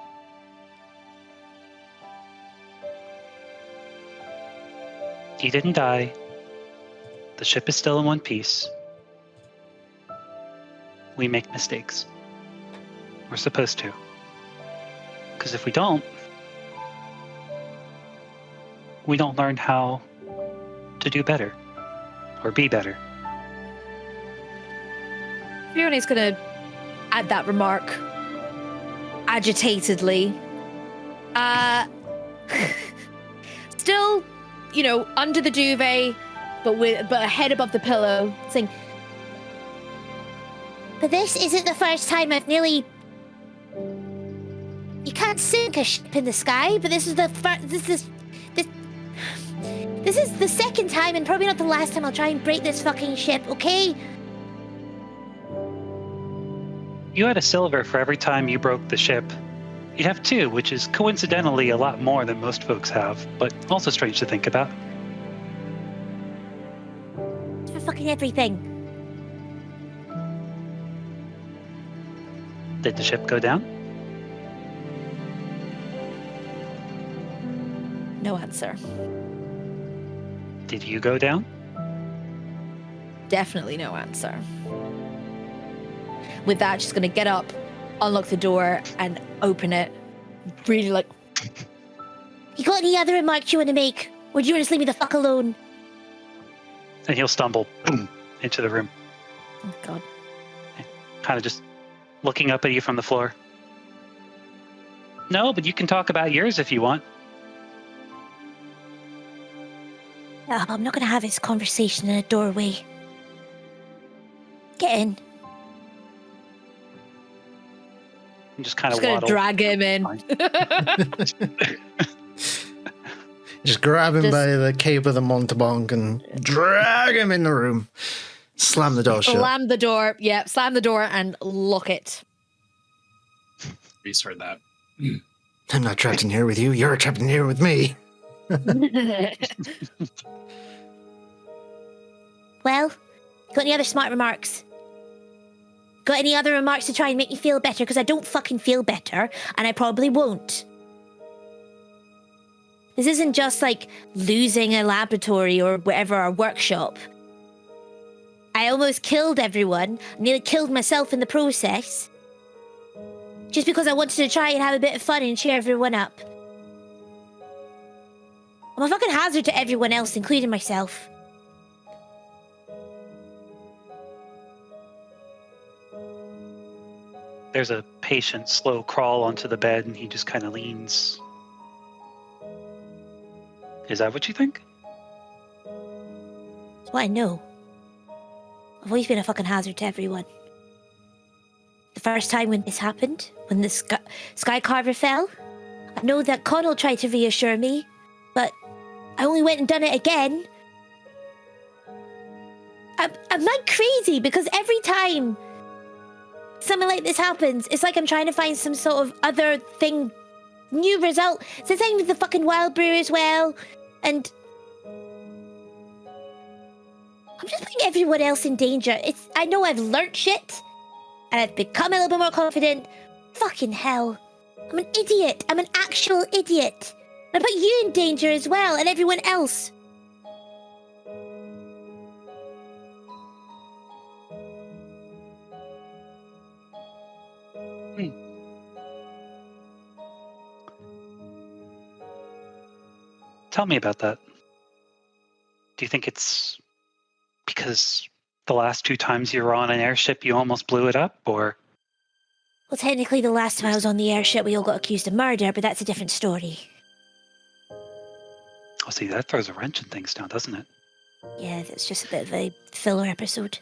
He didn't die. The ship is still in one piece. We make mistakes. We're supposed to. Because if we don't learn how to do better or be better. Fiona's going to add that remark agitatedly. Still, under the duvet, but a head above the pillow, saying, But this isn't the first time I've nearly... You can't sink a ship in the sky, but this is the This is the second time and probably not the last time I'll try and break this fucking ship, okay? You had a silver for every time you broke the ship. You'd have 2, which is coincidentally a lot more than most folks have, but also strange to think about. It's for fucking everything. Did the ship go down? no answer. Did you go down? Definitely no answer. With that, she's gonna get up, unlock the door, and open it. Really like. You got any other remarks you want to make? Or do you want to just leave me the fuck alone? And he'll stumble, boom, into the room. Oh God. Kind of just looking up at you from the floor. No, but you can talk about yours if you want. No, I'm not going to have this conversation in a doorway. Get in. And just kind of Just gonna waddle. drag him in. Just grab him Just- by the cape of the Montabonk and drag him in the room. Slam the door shut. Slam the door. Yeah, slam the door and lock it. Reese heard that. I'm not trapped in here with you. You're trapped in here with me. Well, got any other smart remarks? Got any other remarks to try and make me feel better? Because I don't fucking feel better, and I probably won't. This isn't just like losing a laboratory or whatever, a workshop. I almost killed everyone, nearly killed myself in the process. Just because I wanted to try and have a bit of fun and cheer everyone up. I'm a fucking hazard to everyone else, including myself. There's a patient slow crawl onto the bed and he just kind of leans. Is that what you think? That's what I know. I've always been a fucking hazard to everyone. The first time when this happened, when the sky carver fell, I know that Connell tried to reassure me, but I only went and done it again. I'm not crazy because every time something like this happens, it's like I'm trying to find some sort of other thing, new result. It's the same with the fucking wild brew as well. And I'm just putting everyone else in danger. I know I've learnt shit, and I've become a little bit more confident. Fucking hell. I'm an idiot. I'm an actual idiot. I put you in danger as well, and everyone else. Tell me about that. Do you think it's because the last 2 times you were on an airship you almost blew it up, or? Well, technically the last time I was on the airship we all got accused of murder, but that's a different story. Oh, see, that throws a wrench in things now, doesn't it? Yeah, that's just a bit of a filler episode.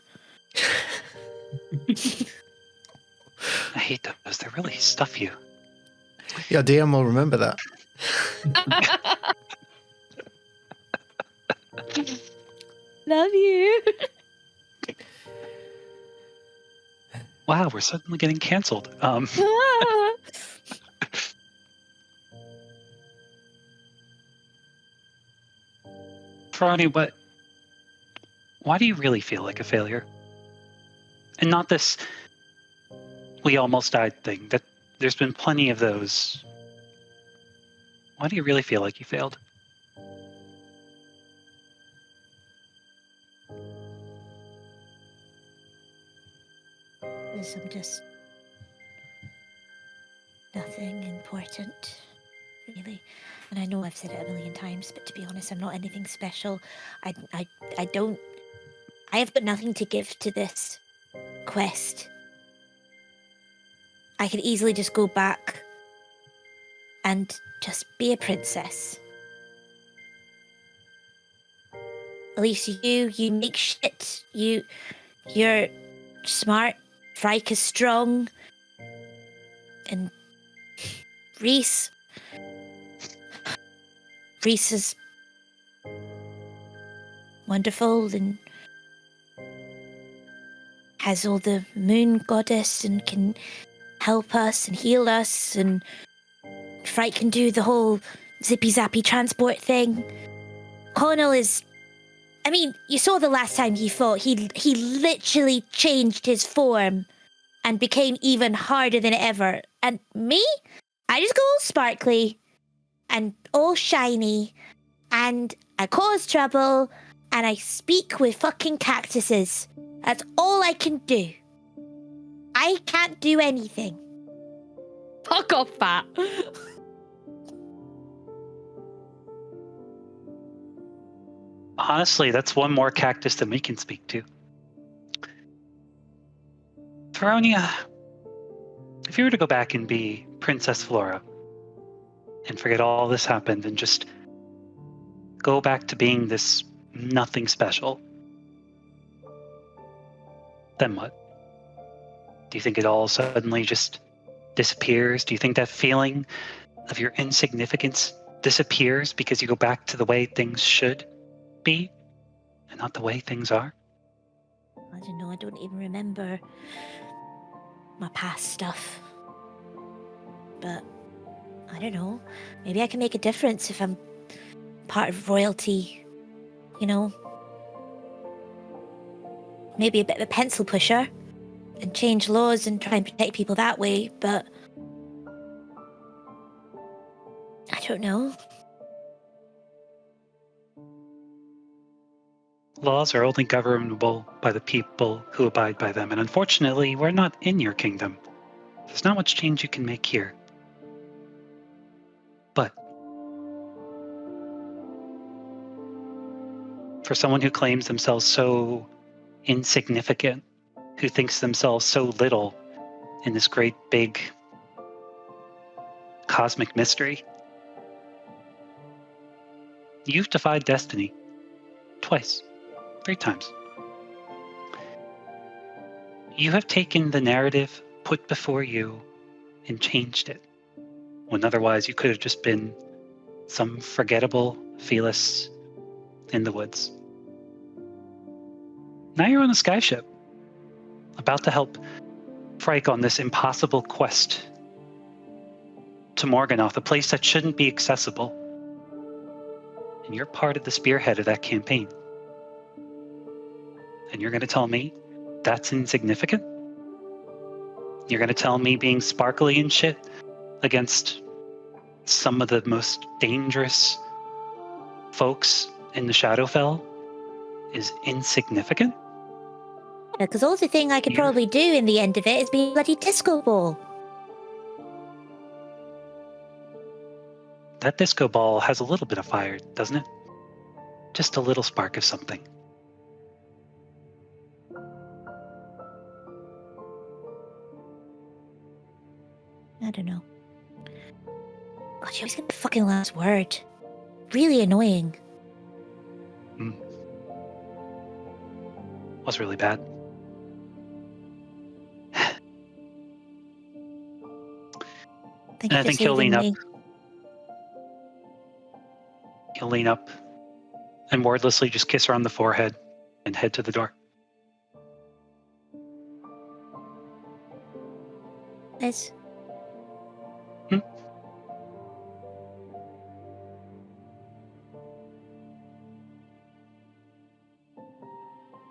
I hate those. They really stuff you. Your DM will remember that. Love you. Wow, we're suddenly getting canceled. Ferroni, why do you really feel like a failure? And not this we almost died thing. That there's been plenty of those. Why do you really feel like you failed? Because I'm just nothing important, really. And I know I've said it a million times, but to be honest, I'm not anything special. I have got nothing to give to this quest. I could easily just go back and just be a princess. At least you make shit. You're smart. Frike is strong. And Reese is wonderful and has all the moon goddess and can help us and heal us, and Frike can do the whole zippy zappy transport thing. Connell is, I mean, you saw the last time he fought, he literally changed his form and became even harder than ever. And me? I just go all sparkly and all shiny, and I cause trouble, and I speak with fucking cactuses. That's all I can do. I can't do anything. Fuck off, Fat. Honestly, that's one more cactus than we can speak to. Feronia, if you were to go back and be Princess Flora and forget all this happened and just go back to being this nothing special, then what? Do you think it all suddenly just disappears? Do you think that feeling of your insignificance disappears because you go back to the way things should be and not the way things are? I don't know, I don't even remember my past stuff. But I don't know, maybe I can make a difference if I'm part of royalty, you know? Maybe a bit of a pencil pusher and change laws and try and protect people that way, but I don't know. Laws are only governable by the people who abide by them, and unfortunately, we're not in your kingdom. There's not much change you can make here. But for someone who claims themselves so insignificant, who thinks themselves so little in this great big cosmic mystery, you've defied destiny twice. 3 times. You have taken the narrative put before you and changed it, when otherwise you could have just been some forgettable Felis in the woods. Now you're on a skyship, about to help Frike on this impossible quest to Morganoth, a place that shouldn't be accessible. And you're part of the spearhead of that campaign. And you're going to tell me that's insignificant? You're going to tell me being sparkly and shit against some of the most dangerous folks in the Shadowfell is insignificant? Yeah, because all the thing I could probably do in the end of it is be a bloody disco ball. That disco ball has a little bit of fire, doesn't it? Just a little spark of something. I don't know. God, she always get the fucking last word. Really annoying. Was really bad. Thank And you I for think he'll lean saving up. me. He'll lean up and wordlessly just kiss her on the forehead and head to the door. Liz.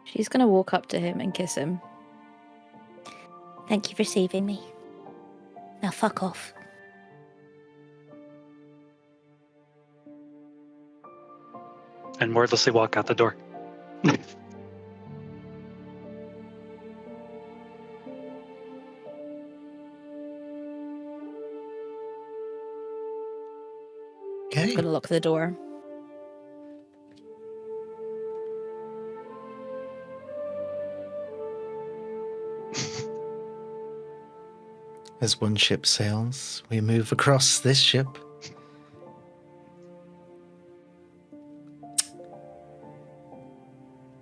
She's gonna walk up to him and kiss him. Thank you for saving me. Now fuck off. And wordlessly walk out the door. I'm Okay. gonna lock the door. As one ship sails, we move across this ship.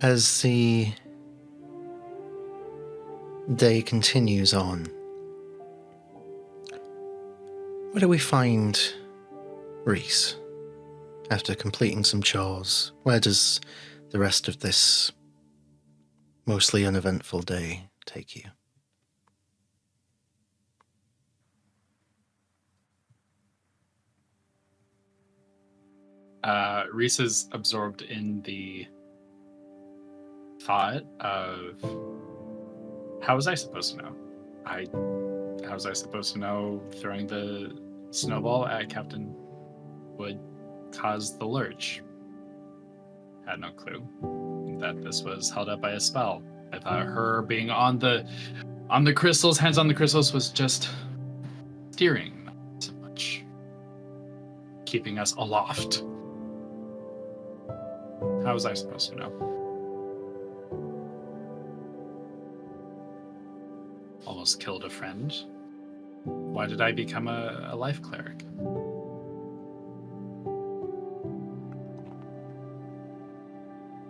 As the day continues on, where do we find Reese after completing some chores? Where does the rest of this mostly uneventful day take you? Reese is absorbed in the thought of how was I supposed to know? How was I supposed to know throwing the snowball at Captain would cause the lurch? Had no clue that this was held up by a spell. I thought her being on the crystals, hands on the crystals, was just steering, not so much keeping us aloft. How was I supposed to know? Almost killed a friend. Why did I become a life cleric?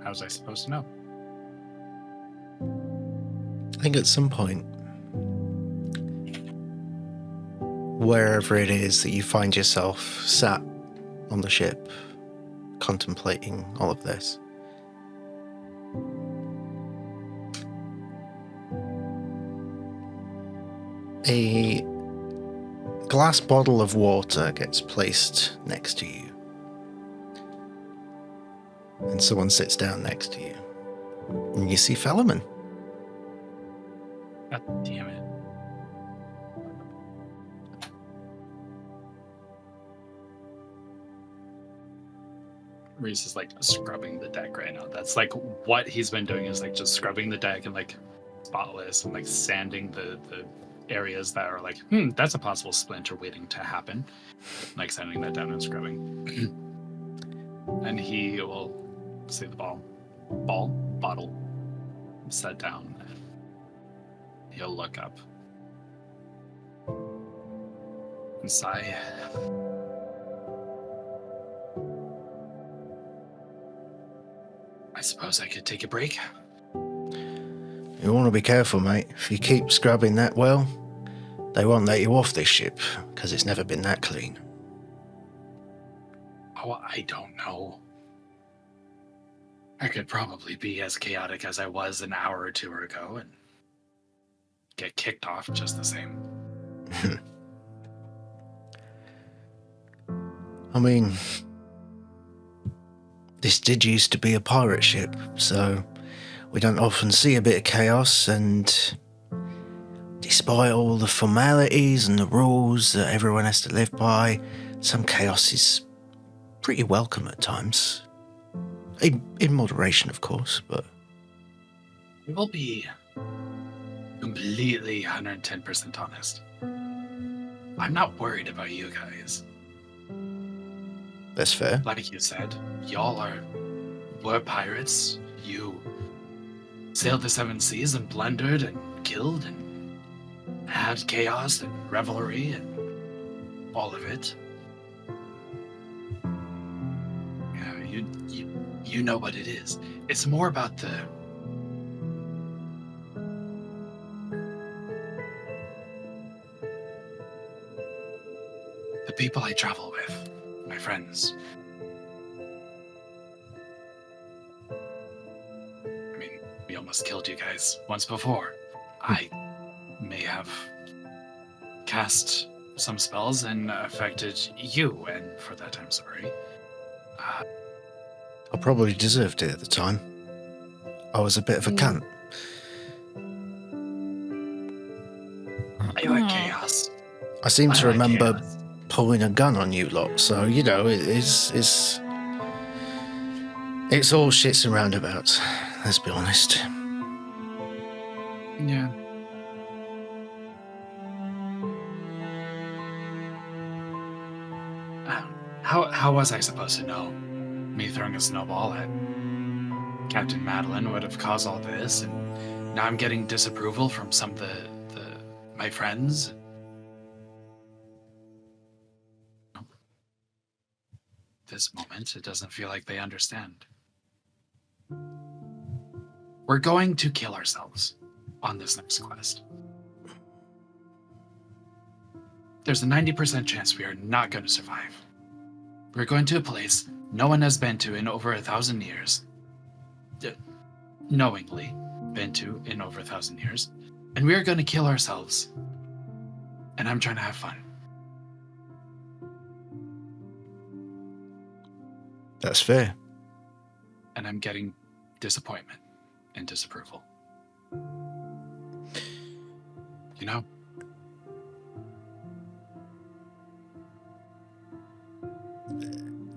How was I supposed to know? I think at some point, wherever it is that you find yourself sat on the ship, contemplating all of this, a glass bottle of water gets placed next to you, and someone sits down next to you, and you see Fellman. God damn it. Reese is like scrubbing the deck right now. That's like what he's been doing, is like just scrubbing the deck and like spotless and like sanding the areas that are like, that's a possible splinter waiting to happen. Like sanding that down and scrubbing. And he will see the bottle set down. He'll look up and sigh. I suppose I could take a break. You want to be careful, mate. If you keep scrubbing that well, they won't let you off this ship, because it's never been that clean. Oh, I don't know. I could probably be as chaotic as I was an hour or two ago and get kicked off just the same. I mean, this did used to be a pirate ship, so we don't often see a bit of chaos, and despite all the formalities and the rules that everyone has to live by, some chaos is pretty welcome at times. In moderation, of course, but... We will be completely 110% honest. I'm not worried about you guys. That's fair. Like you said, y'all were pirates. You sailed the seven seas and plundered and killed and had chaos and revelry and all of it. Yeah, you know what it is. It's more about the people I travel with, my friends. I mean, we almost killed you guys once before. I may have cast some spells and affected you, and for that I'm sorry. I probably deserved it at the time. I was a bit of a cunt. You had chaos. I seem to remember chaos. pulling a gun on you lot, so, you know, it's all shits and roundabouts, let's be honest. Yeah. How was I supposed to know? Me throwing a snowball at Captain Madeline would have caused all this, and now I'm getting disapproval from some of my friends. This moment, it doesn't feel like they understand. We're going to kill ourselves on this next quest. There's a 90% chance we are not going to survive. We're going to a place no one has been to in over 1,000 years. Knowingly been to in over 1,000 years. And we are going to kill ourselves. And I'm trying to have fun. That's fair. And I'm getting disappointment and disapproval. You know?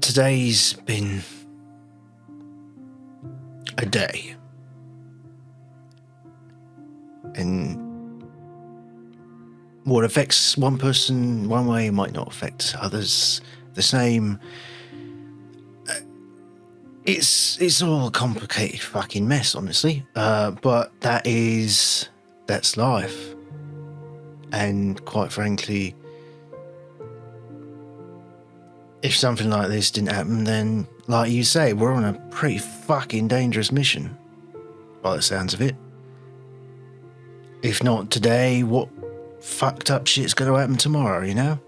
Today's been a day. And what affects one person one way might not affect others the same. It's all a complicated fucking mess, honestly. But that's life. And quite frankly, if something like this didn't happen, then, like you say, we're on a pretty fucking dangerous mission, by the sounds of it. If not today, what fucked up shit's going to happen tomorrow, you know?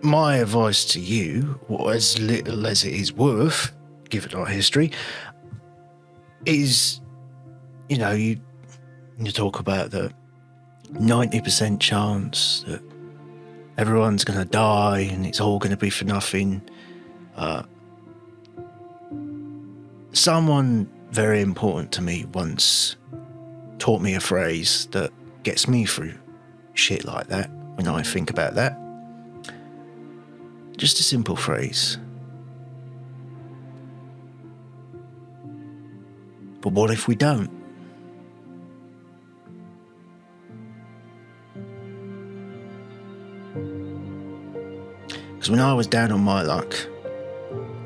My advice to you, as little as it is worth, given our history, is, you know, you talk about the 90% chance that everyone's going to die and it's all going to be for nothing. Someone very important to me once taught me a phrase that gets me through shit like that when I think about that. Just a simple phrase. But what if we don't? Because when I was down on my luck,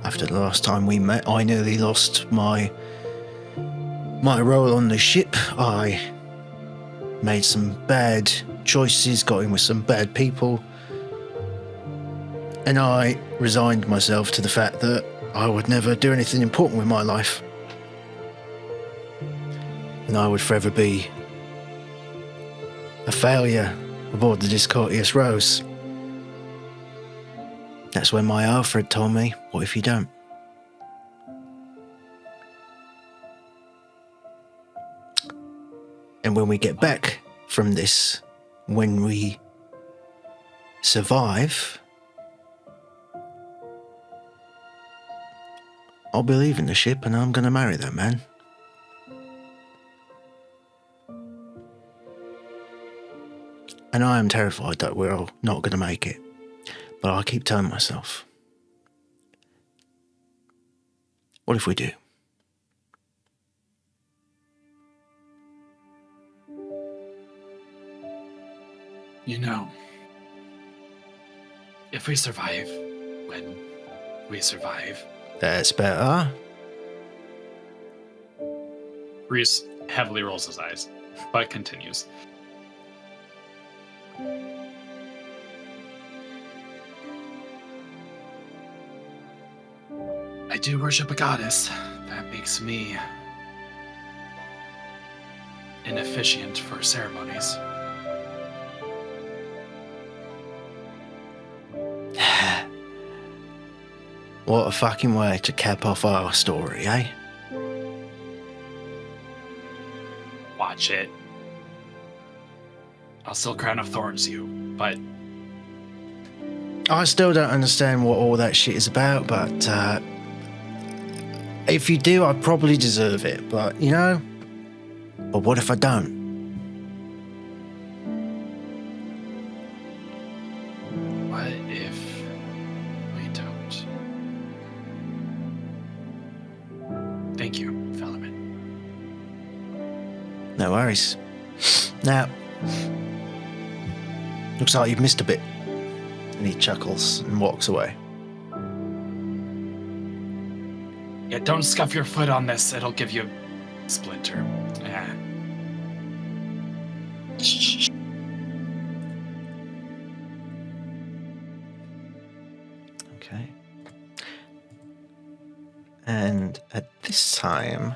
after the last time we met, I nearly lost my role on the ship. I made some bad choices, got in with some bad people, and I resigned myself to the fact that I would never do anything important with my life. And I would forever be a failure aboard the Discourteous Rose. That's when my Alfred told me, what if you don't? And when we get back from this, when we survive, I'll be leaving the ship and I'm going to marry that man. And I am terrified that we're all not going to make it. But I keep telling myself, what if we do? You know, if we survive, when we survive, That's better. Reese heavily rolls his eyes, but continues. I do worship a goddess. That makes me inefficient for ceremonies. What a fucking way to cap off our story, eh? Watch it. I'll still crown of thorns you, but I still don't understand what all that shit is about, but if you do, I probably deserve it. But, you know, but what if I don't? what if we don't? Thank you, Fellowman. No worries. Now, looks like you've missed a bit. And he chuckles and walks away. Yeah, don't scuff your foot on this. It'll give you a splinter. Yeah. Okay. And at this time,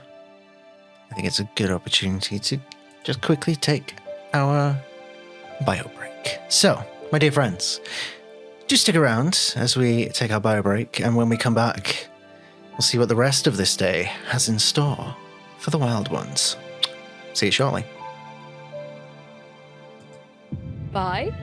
I think it's a good opportunity to just quickly take our bio break. So, my dear friends, do stick around as we take our bio break, and when we come back, we'll see what the rest of this day has in store for the Wyld Ones. See you shortly. Bye.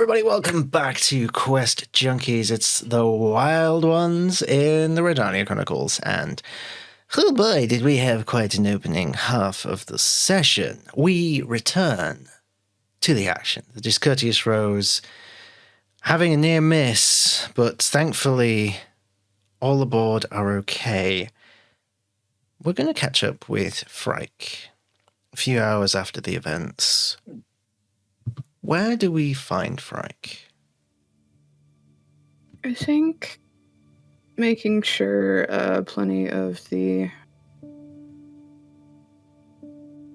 everybody, welcome back to Quest Junkies. It's the Wyld Ones in the Rhódania Chronicles, and oh boy, did we have quite an opening half of the session. We return to the action. The Discourteous Rose having a near miss, but thankfully all aboard are okay. We're going to catch up with Frike a few hours after the events. Where do we find Frike? I think making sure plenty of the...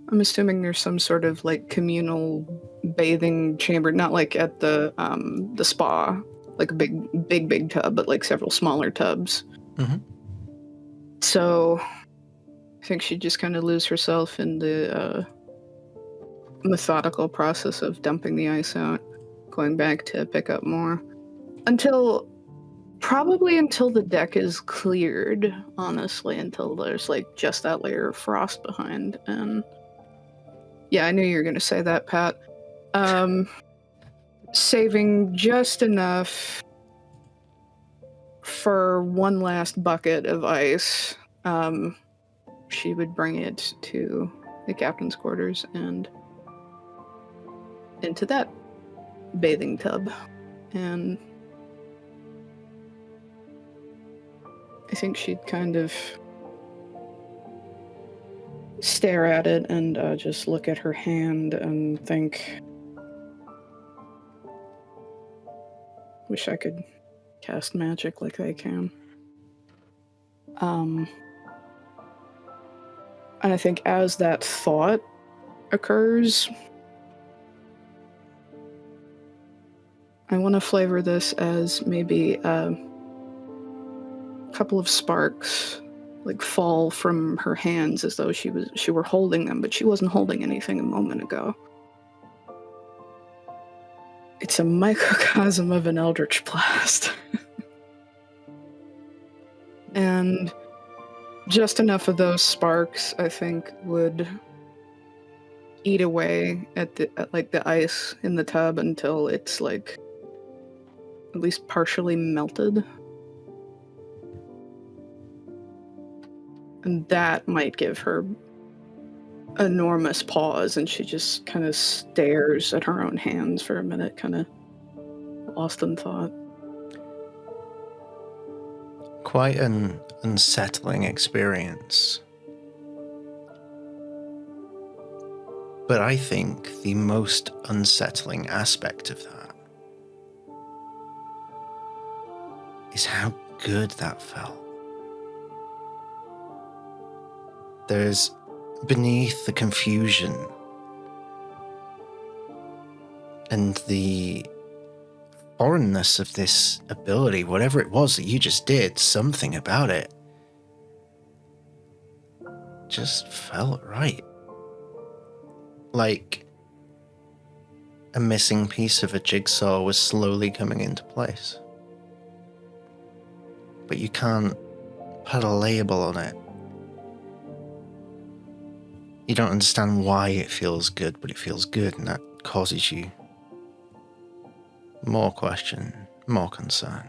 I'm assuming there's some sort of like communal bathing chamber, not like at the spa, like a big tub, but like several smaller tubs. Mm-hmm. So I think she'd just kind of lose herself in the methodical process of dumping the ice out, going back to pick up more. Probably until the deck is cleared, honestly, until there's like just that layer of frost behind. And yeah, I knew you were going to say that, Pat. Saving just enough for one last bucket of ice. She would bring it to the captain's quarters and into that bathing tub. And I think she'd kind of stare at it and just look at her hand and think, wish I could cast magic like they can. And I think as that thought occurs, I want to flavor this as maybe a couple of sparks like fall from her hands as though she were holding them, but she wasn't holding anything a moment ago. It's a microcosm of an eldritch blast. And just enough of those sparks, I think, would eat away at the ice in the tub until it's like at least partially melted. And that might give her enormous pause, and she just kind of stares at her own hands for a minute, kind of lost in thought. Quite an unsettling experience. But I think the most unsettling aspect of that is how good that felt. There's, beneath the confusion and the foreignness of this ability, whatever it was that you just did, something about it just felt right. Like a missing piece of a jigsaw was slowly coming into place. But you can't put a label on it. You don't understand why it feels good, but it feels good, and that causes you more question, more concern.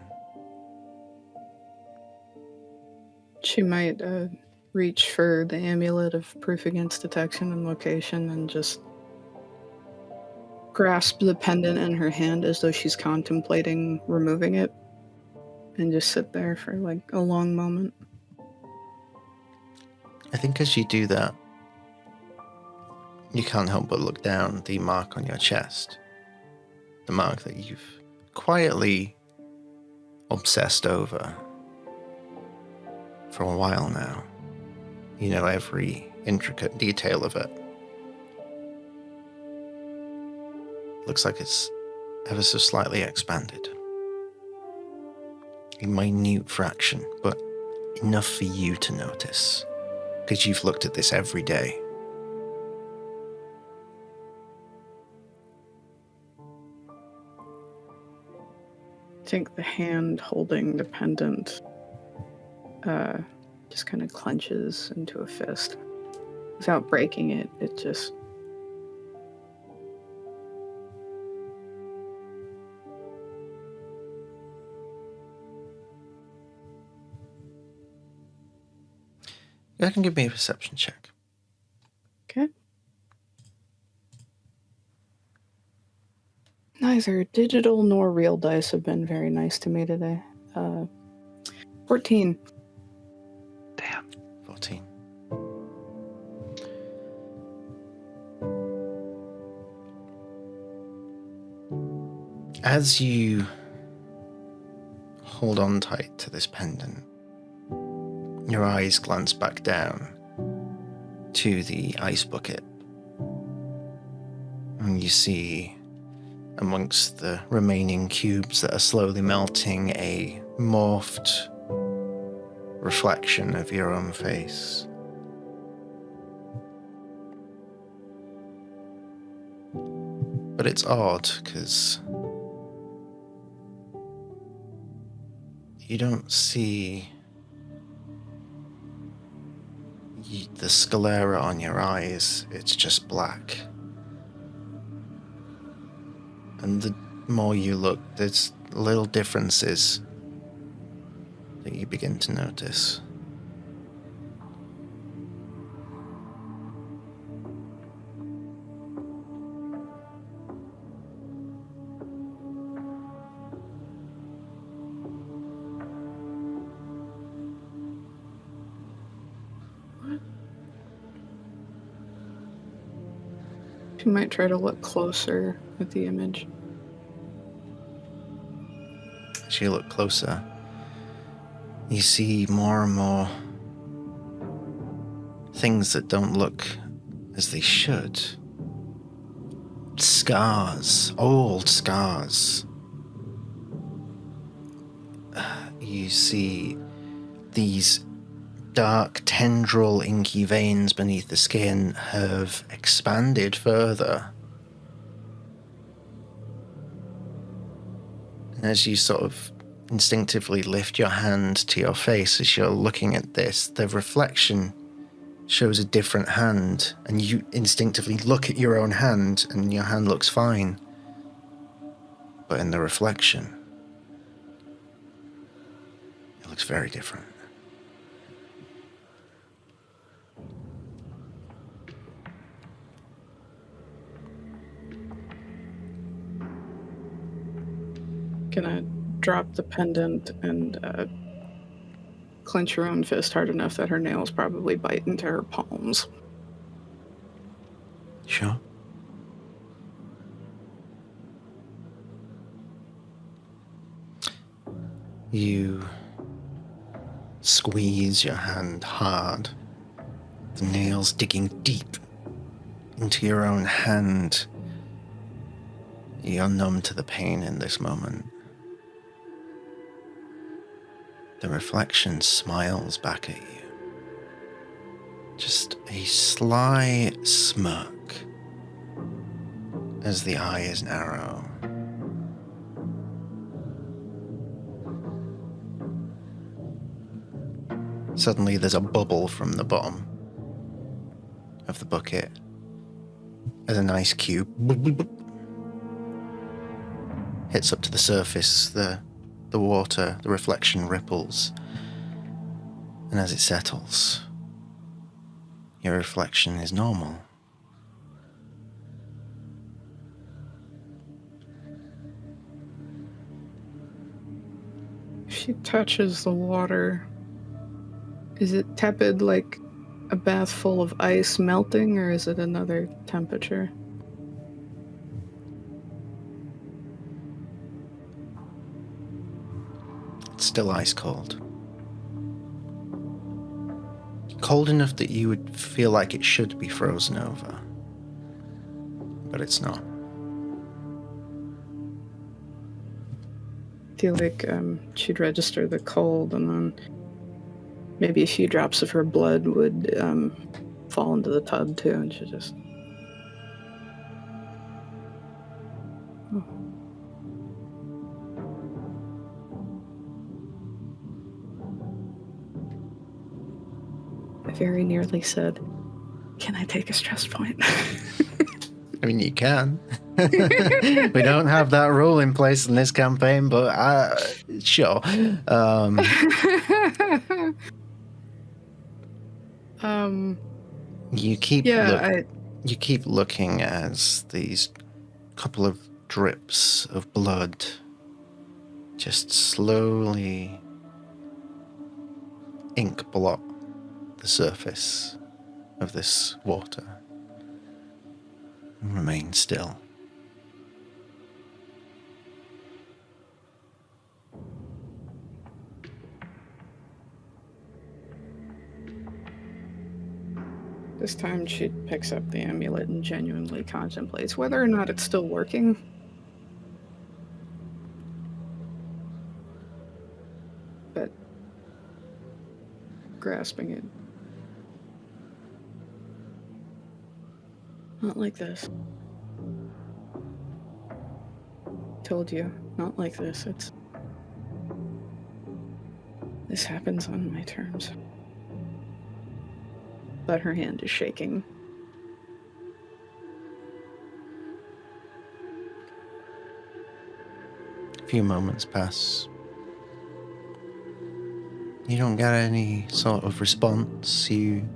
She might reach for the amulet of proof against detection and location and just grasp the pendant in her hand as though she's contemplating removing it, and just sit there for like a long moment. I think as you do that, you can't help but look down the mark on your chest. The mark that you've quietly obsessed over for a while now. You know every intricate detail of it. Looks like it's ever so slightly expanded. A minute fraction, but enough for you to notice, because you've looked at this every day. I think the hand holding the pendant just kind of clenches into a fist. Without breaking it, it just Go ahead and give me a perception check. Okay. Neither digital nor real dice have been very nice to me today. 14. Damn. 14. As you hold on tight to this pendant, your eyes glance back down to the ice bucket, and you see amongst the remaining cubes that are slowly melting a morphed reflection of your own face. But it's odd, because you don't see the sclera on your eyes. It's just black. And the more you look, there's little differences that you begin to notice. You might try to look closer at the image. As you look closer, you see more and more things that don't look as they should. Scars, old scars. You see these dark tendril inky veins beneath the skin have expanded further. And as you sort of instinctively lift your hand to your face as you're looking at this, the reflection shows a different hand, and you instinctively look at your own hand and your hand looks fine. But in the reflection, it looks very different. Gonna drop the pendant and clench her own fist hard enough that her nails probably bite into her palms. Sure. You squeeze your hand hard, the nails digging deep into your own hand. You're numb to the pain in this moment. The reflection smiles back at you. Just a sly smirk as the eye is narrow. Suddenly there's a bubble from the bottom of the bucket as an ice cube hits up to the surface. The water, the reflection ripples, and as it settles, your reflection is normal. If she touches the water, is it tepid like a bath full of ice melting, or is it another temperature? It's still ice cold. Cold enough that you would feel like it should be frozen over. But it's not. I feel like she'd register the cold, and then maybe a few drops of her blood would fall into the tub too, and she just... Oh. I very nearly said, "Can I take a stress point?" I mean, you can. We don't have that rule in place in this campaign, but sure. You keep Yeah, you keep looking as these couple of drips of blood just slowly ink blot the surface of this water and remain still. This time she picks up the amulet and genuinely contemplates whether or not it's still working. But grasping it. Not like this. Told you, not like this. This happens on my terms. But her hand is shaking. A few moments pass. You don't get any sort of response. You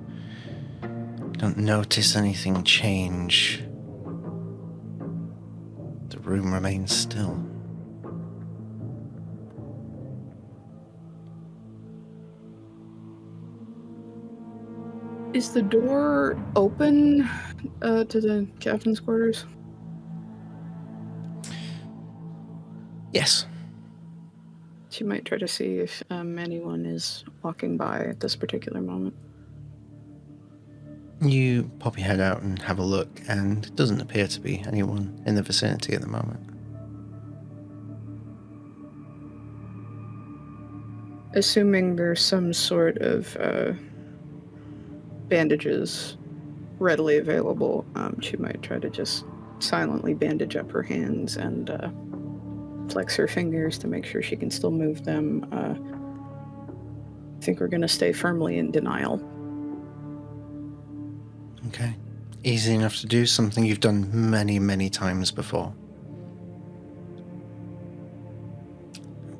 don't notice anything change. The room remains still. Is the door open to the captain's quarters? Yes. She might try to see if anyone is walking by at this particular moment. You pop your head out and have a look, and it doesn't appear to be anyone in the vicinity at the moment. Assuming there's some sort of bandages readily available, she might try to just silently bandage up her hands and flex her fingers to make sure she can still move them. I think we're going to stay firmly in denial. Okay. Easy enough to do, something you've done many, many times before.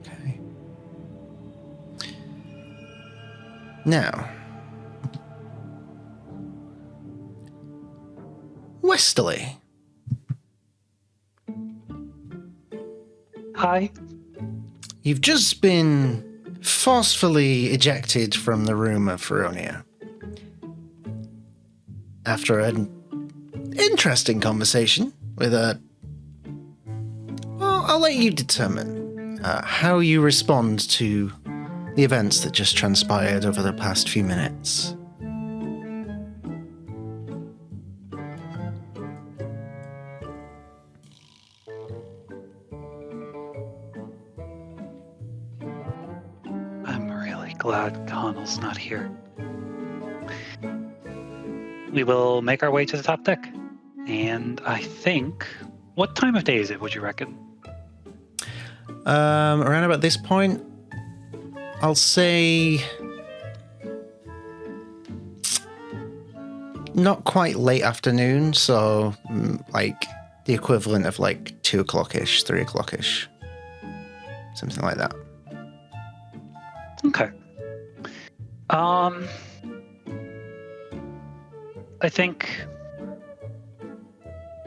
Okay. Now, Westerly. Hi. You've just been forcefully ejected from the room of Rhódania. After an interesting conversation with a... Well, I'll let you determine how you respond to the events that just transpired over the past few minutes. I'm really glad Connell's not here. We will make our way to the top deck. And I think... What time of day is it, would you reckon? Around about this point, I'll say... Not quite late afternoon, so like the equivalent of like 2 o'clock-ish, 3 o'clock-ish. Something like that. Okay. I think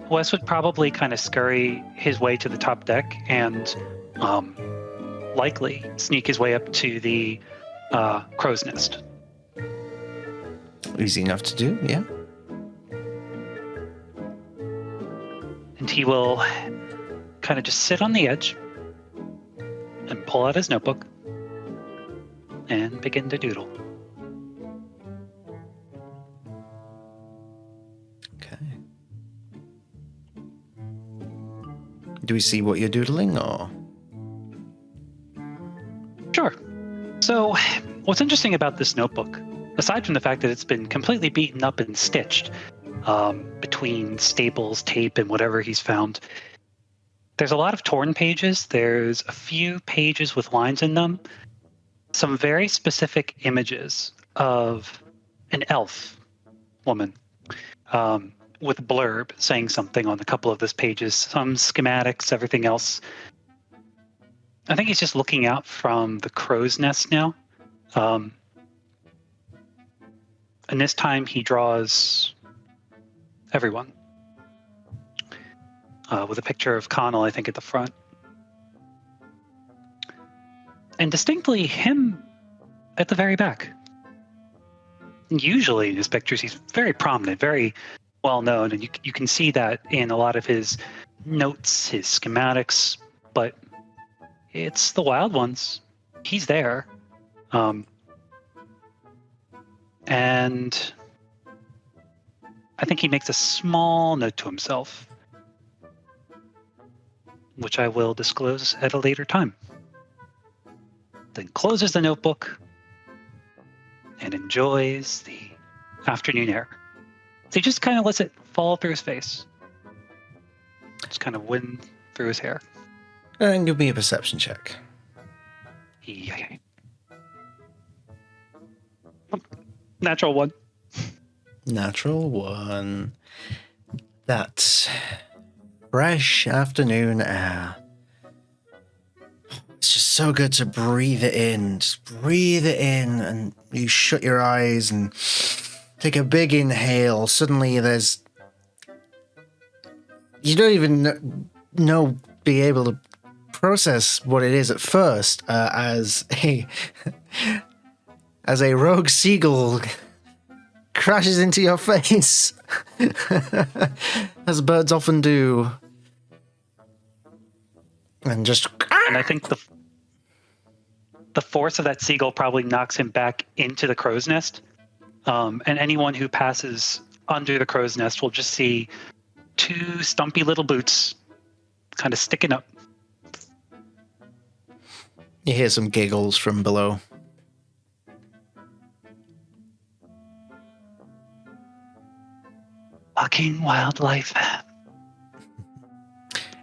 Wes would probably kind of scurry his way to the top deck and likely sneak his way up to the crow's nest. Easy enough to do, yeah. And he will kind of just sit on the edge and pull out his notebook and begin to doodle. Okay. Do we see what you're doodling, or? Sure. So, what's interesting about this notebook, aside from the fact that it's been completely beaten up and stitched between staples, tape, and whatever he's found, there's a lot of torn pages. There's a few pages with lines in them. Some very specific images of an elf woman with a blurb saying something on a couple of those pages, some schematics, everything else. I think he's just looking out from the crow's nest now. And And this time he draws everyone. With a picture of Connell, I think, at the front. And distinctly him at the very back. And usually in his pictures, he's very prominent, very well known. And you can see that in a lot of his notes, his schematics. But it's the Wyld Ones. He's there. And I think he makes a small note to himself, which I will disclose at a later time. Then closes the notebook and enjoys the afternoon air. So he just kind of lets it fall through his face. Just kind of wind through his hair. And give me a perception check. Yeah. Natural one. Natural one. That fresh afternoon air. It's just so good to breathe it in. Just breathe it in, and you shut your eyes and take a big inhale. Suddenly there's... You don't even be able to process what it is at first, as a rogue seagull crashes into your face, as birds often do, and just... And I think the force of that seagull probably knocks him back into the crow's nest. And anyone who passes under the crow's nest will just see two stumpy little boots kind of sticking up. You hear some giggles from below. Fucking wildlife.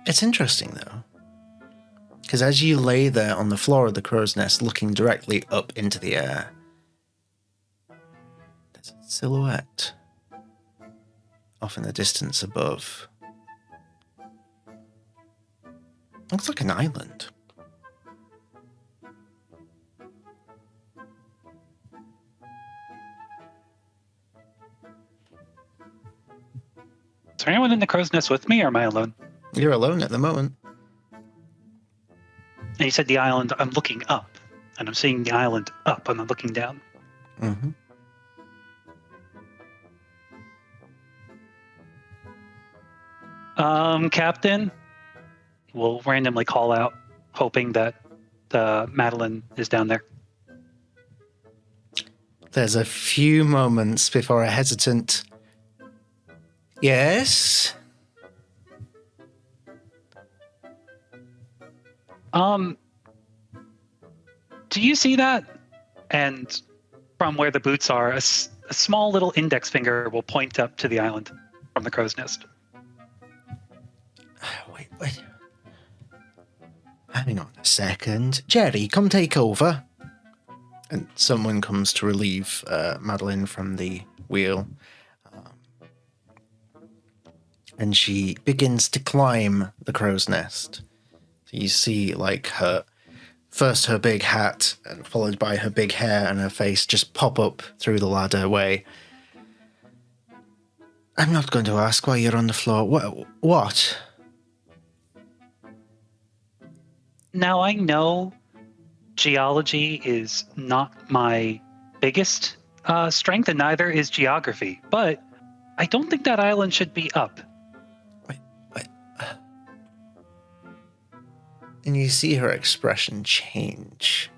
It's interesting, though, because as you lay there on the floor of the crow's nest looking directly up into the air, there's a silhouette off in the distance above. Looks like an island. Is there anyone in the crow's nest with me, or am I alone? You're alone at the moment. And you said the island, I'm looking up. And I'm seeing the island up, and I'm looking down. Mm-hmm. Captain, we'll randomly call out, hoping that Madeline is down there. There's a few moments before a hesitant... Yes? Do you see that? And from where the boots are, a small little index finger will point up to the island from the crow's nest. Wait. Hang on a second. Jerry, come take over. And someone comes to relieve Madeline from the wheel. And she begins to climb the crow's nest. So you see, like, her big hat, and followed by her big hair and her face just pop up through the ladder way. I'm not going to ask why you're on the floor. What? Now, I know geology is not my biggest strength, and neither is geography, but I don't think that island should be up. Wait. And you see her expression change.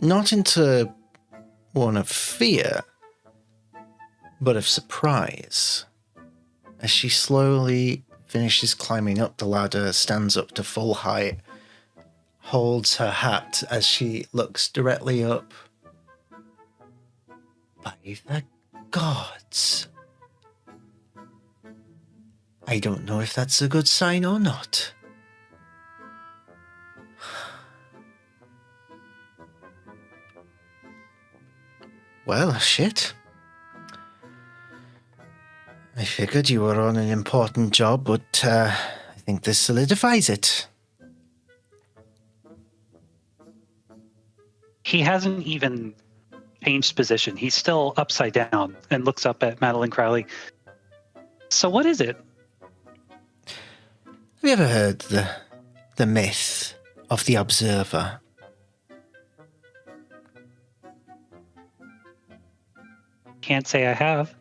Not into one of fear, but of surprise. As she slowly finishes climbing up the ladder, stands up to full height, holds her hat as she looks directly up. By the gods. I don't know if that's a good sign or not. Well, shit. I figured you were on an important job, but I think this solidifies it. He hasn't even changed position. He's still upside down and looks up at Madeline Crowley. So what is it? Have you ever heard the myth of the observer? Can't say I have.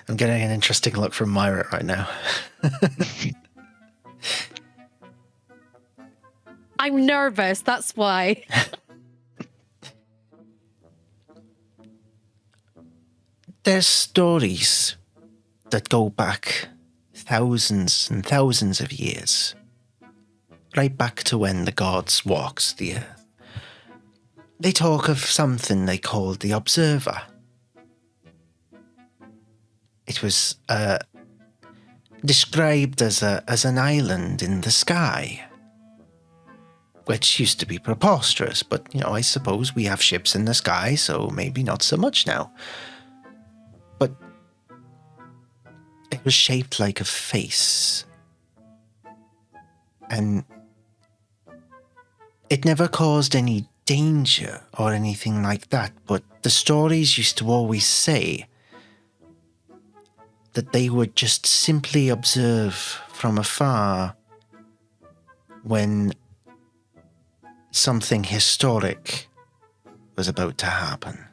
I'm getting an interesting look from Myra right now. I'm nervous, that's why. There's stories that go back thousands and thousands of years, right back to when the gods walked the earth. They talk of something they called the observer. It was described as an island in the sky, which used to be preposterous, but, I suppose we have ships in the sky, so maybe not so much now. But it was shaped like a face. And it never caused any danger or anything like that, but the stories used to always say that they would just simply observe from afar when something historic was about to happen.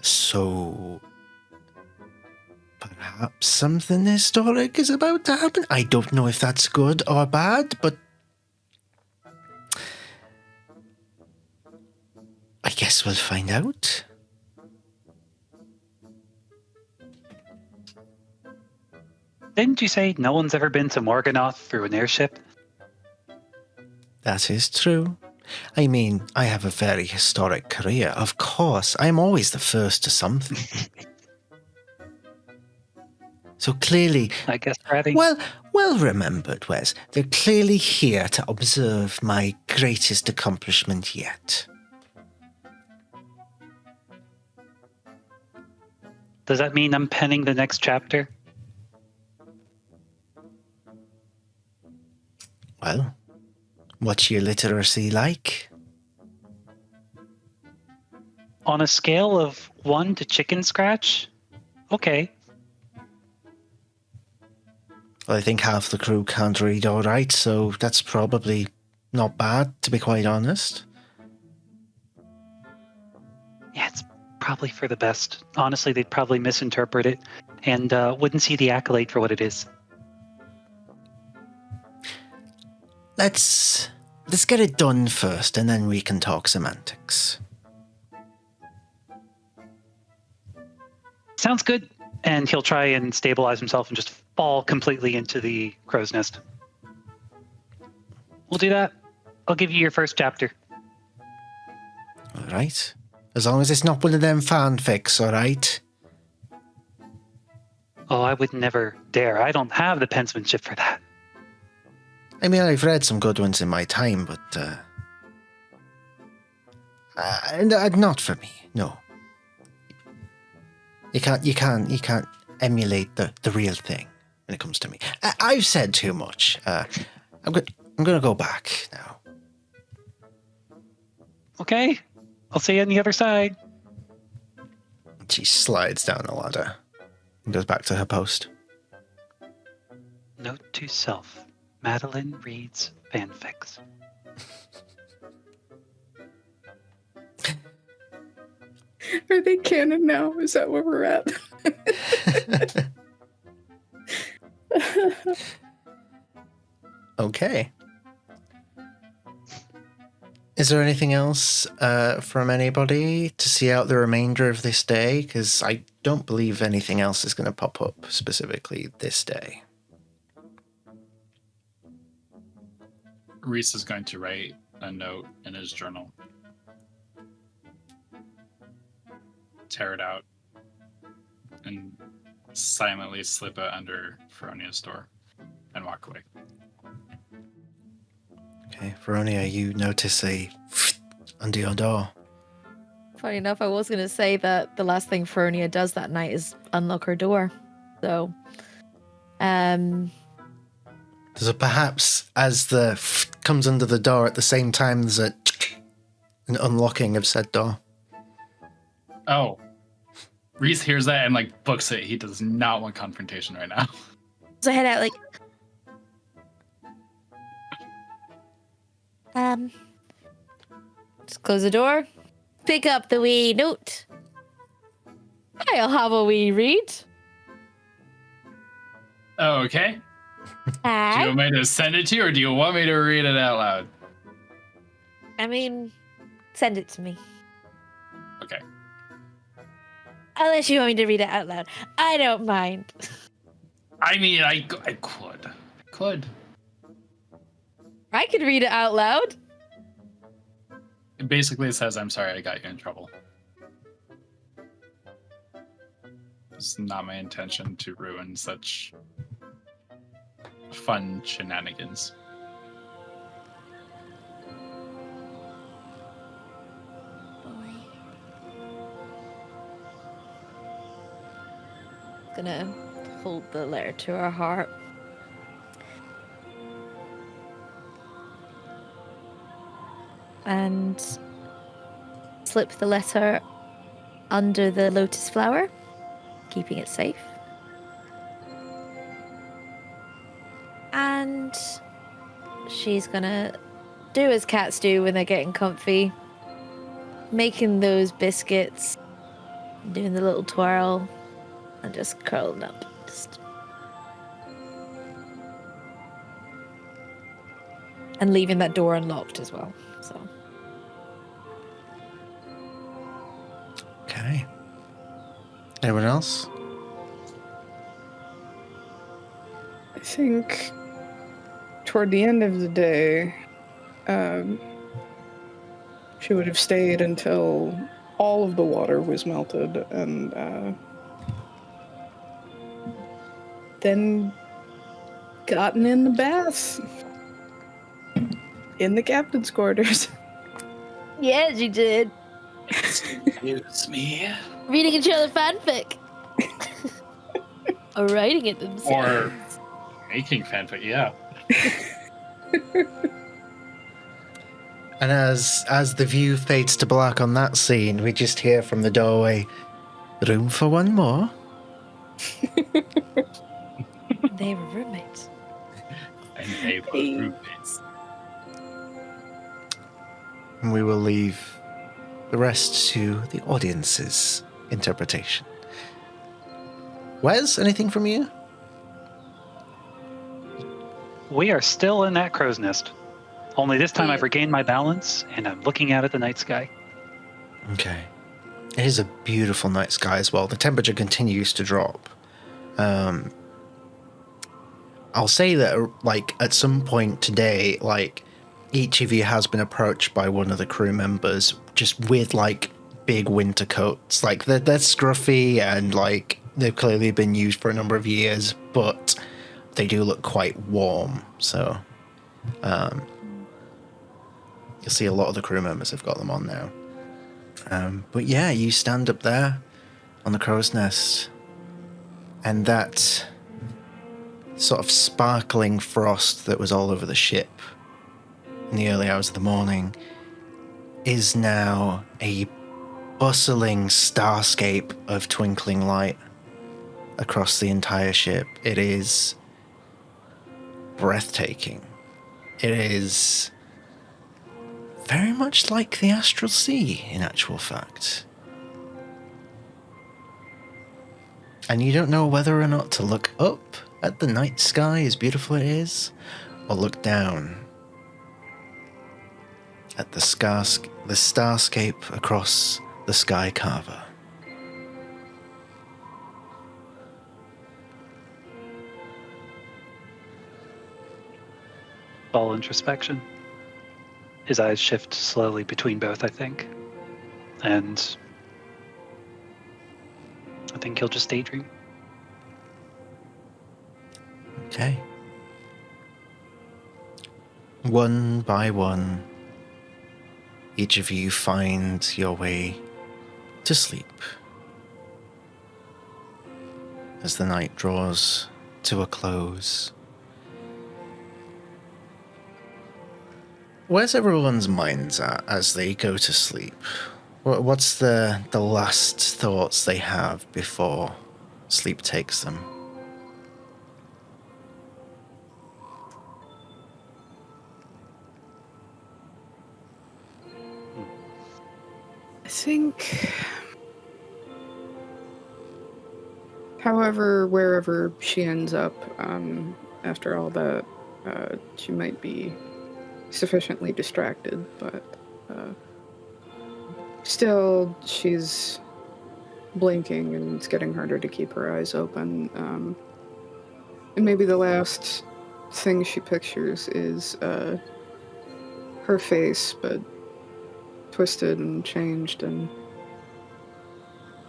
So perhaps something historic is about to happen. I don't know if that's good or bad, but I guess we'll find out. Didn't you say no one's ever been to Morganoth through an airship? That is true. I mean, I have a very historic career. Of course, I'm always the first to something. So clearly... I guess, Ratty. Well remembered, Wes. They're clearly here to observe my greatest accomplishment yet. Does that mean I'm penning the next chapter? Well, what's your literacy like? On a scale of 1 to chicken scratch? Okay. Well, I think half the crew can't read all right, so that's probably not bad, to be quite honest. Yeah, it's probably for the best. Honestly, they'd probably misinterpret it and wouldn't see the accolade for what it is. Let's get it done first, and then we can talk semantics. Sounds good. And he'll try and stabilize himself and just fall completely into the crow's nest. We'll do that. I'll give you your first chapter. All right. As long as it's not one of them fanfics, all right? Oh, I would never dare. I don't have the penmanship for that. I mean, I've read some good ones in my time, but not for me. No. You can't emulate the real thing when it comes to me. I've said too much. I'm gonna go back now. Okay. I'll see you on the other side. She slides down the ladder and goes back to her post. Note to self. Madeline reads fanfics. Are they canon now? Is that where we're at? Okay. Is there anything else from anybody to see out the remainder of this day? Because I don't believe anything else is going to pop up specifically this day. Reese is going to write a note in his journal. Tear it out and silently slip it under Feronia's door and walk away. Okay, Rhódania, you notice a under your door. Funny enough, I was going to say that the last thing Feronia does that night is unlock her door. So, There's a perhaps as the comes under the door at the same time there's an unlocking of said door. Oh. Reese hears that and like books it. He does not want confrontation right now. So I head out like, Just close the door. pick up the wee note. I'll have a wee read. Oh, okay. Do you Hi. want me to send it to you or do you want me to read it out loud? I mean, send it to me. Okay. Unless you want me to read it out loud. I don't mind. I mean, I could. I could read it out loud. It basically says, I'm sorry I got you in trouble. It's not my intention to ruin such fun shenanigans. Gonna hold the letter to her heart. And slip the letter under the lotus flower, keeping it safe. And she's gonna do as cats do when they're getting comfy, making those biscuits, doing the little twirl, and just curling up. And leaving that door unlocked as well. So Okay. Anyone else? I think toward the end of the day, she would have stayed until all of the water was melted and then gotten in the bath in the captain's quarters. yeah, she did. Excuse me. Reading each other fanfic. Or writing it themselves. Or making fanfic, yeah. And as the view fades to black on that scene, we just hear from the doorway, "Room for one more?" They were roommates. And they were roommates. And we will leave the rest to the audience's interpretation. Wes, anything from you? We are still in that crow's nest. Only this time I've regained my balance and I'm looking out at the night sky. Okay. It is a beautiful night sky as well. The temperature continues to drop. I'll say that, like, at some point today, like, each of you has been approached by one of the crew members just with, like, big winter coats. Like, they're scruffy and, like, they've clearly been used for a number of years, but they do look quite warm. So, you'll see a lot of the crew members have got them on now. But yeah, you stand up there on the crow's nest, and that sort of sparkling frost that was all over the ship in the early hours of the morning is now a bustling starscape of twinkling light across the entire ship. It is breathtaking. It is very much like the Astral Sea, in actual fact. And you don't know whether or not to look up at the night sky, as beautiful it is, or look down at the starscape across the sky carver. All introspection. His eyes shift slowly between both, I think. And I think he'll just daydream. Okay. One by one, each of you find your way to sleep. As the night draws to a close, Where's everyone's minds at as they go to sleep? What's the last thoughts they have before sleep takes them? I think, however, wherever she ends up, after all that, she might be sufficiently distracted, but still, she's blinking and it's getting harder to keep her eyes open. And maybe the last thing she pictures is her face, but twisted and changed and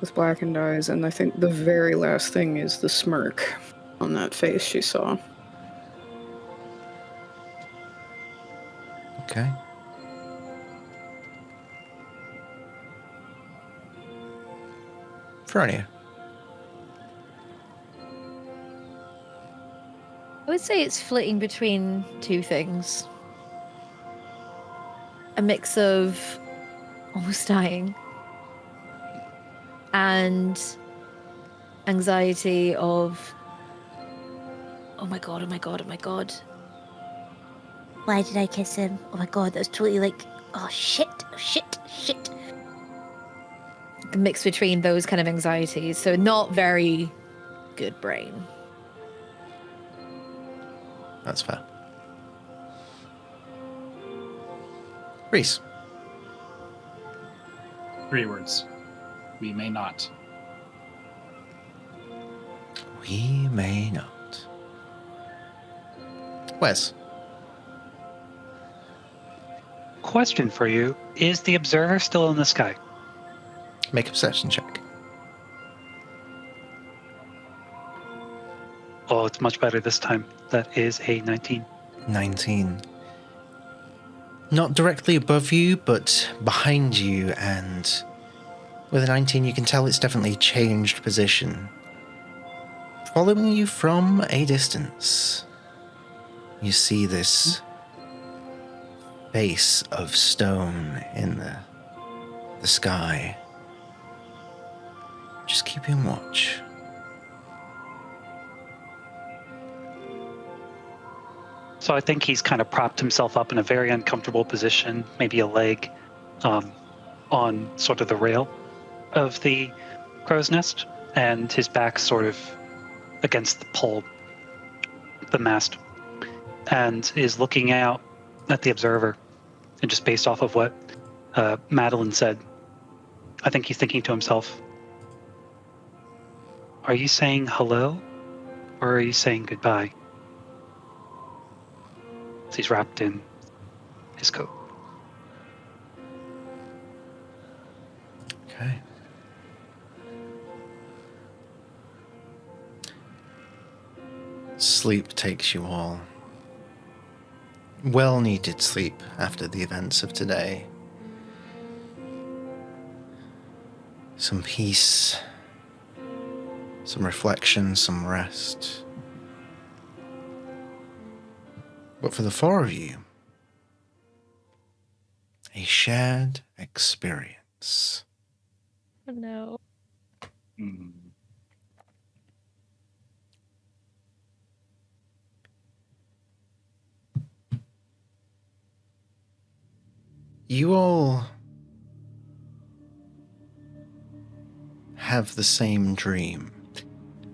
with blackened eyes. And I think the very last thing is the smirk on that face she saw. Okay. Fronia. I would say it's flitting between two things. A mix of almost dying and anxiety of, oh my god, oh my god, oh my god. Why did I kiss him? Oh my god, that was totally like, oh shit, shit, shit. A mix between those kind of anxieties. So not very good brain. That's fair. Reese. 3 words. We may not. We may not. Wes. Question for you. Is the observer still in the sky? Make a perception check. Oh, it's much better this time. That is a 19. 19. Not directly above you, but behind you, and with a 19 you can tell it's definitely changed position. Following you from a distance, you see this face of stone in the sky. Just keeping watch. So I think he's kind of propped himself up in a very uncomfortable position, maybe a leg on sort of the rail of the crow's nest, and his back sort of against the pole, the mast, and is looking out at the observer. And just based off of what Madeline said, I think he's thinking to himself, are you saying hello, or are you saying goodbye? As he's wrapped in his coat. Okay. Sleep takes you all. Well-needed sleep after the events of today. Some peace, some reflection, some rest. But for the 4 of you, a shared experience. Oh no. Mm. You all have the same dream.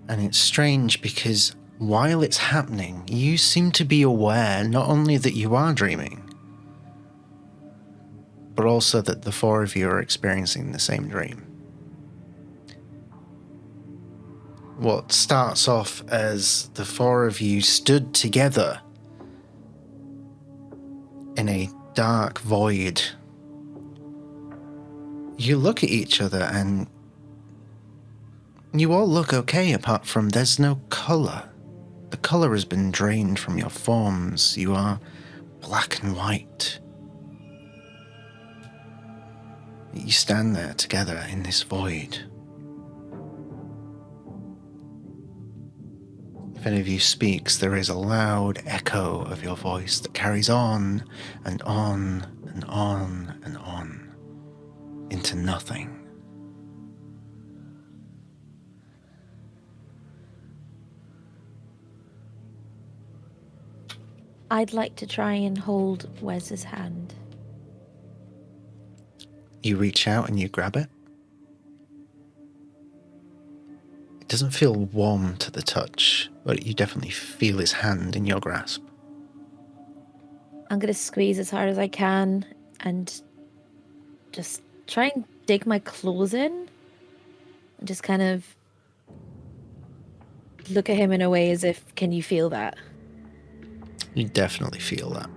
And it's strange because while it's happening, you seem to be aware not only that you are dreaming, but also that the 4 of you are experiencing the same dream. What starts off as the 4 of you stood together in a dark void. You look at each other and you all look okay apart from there's no colour. The colour has been drained from your forms. You are black and white. You stand there together in this void. if any of you speaks, there is a loud echo of your voice that carries on and on and on and on into nothing. I'd like to try and hold Wes's hand. You reach out and you grab it. It doesn't feel warm to the touch, but you definitely feel his hand in your grasp. I'm going to squeeze as hard as I can and just try and dig my claws in and just kind of look at him in a way as if, can you feel that? You definitely feel that.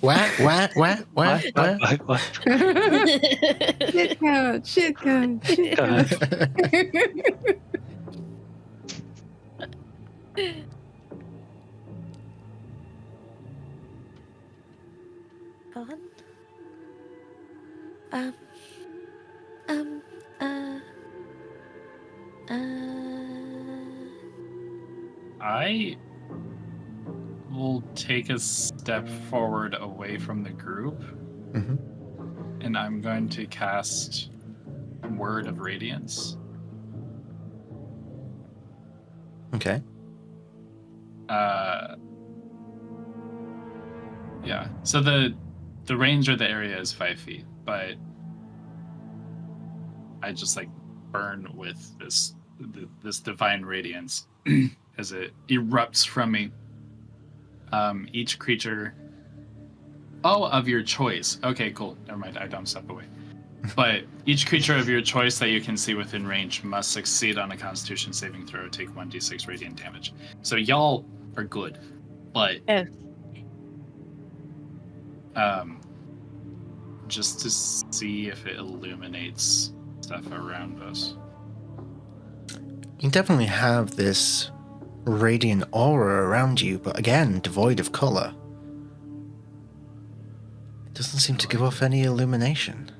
What? What? Shit count, shit count, shit count. On. uh, I will take a step forward away from the group, Mhm. and I'm going to cast Word of Radiance. Okay. Yeah. So the range or the area is 5 feet, but I just like burn with this divine radiance as it erupts from me. Each creature, of your choice. Okay, cool. Never mind. I don't step away. But each creature of your choice that you can see within range must succeed on a Constitution saving throw, take 1d6 radiant damage. So y'all are good, but just to see if it illuminates stuff around us. You definitely have this radiant aura around you, but again, devoid of color. It doesn't seem to give off any illumination.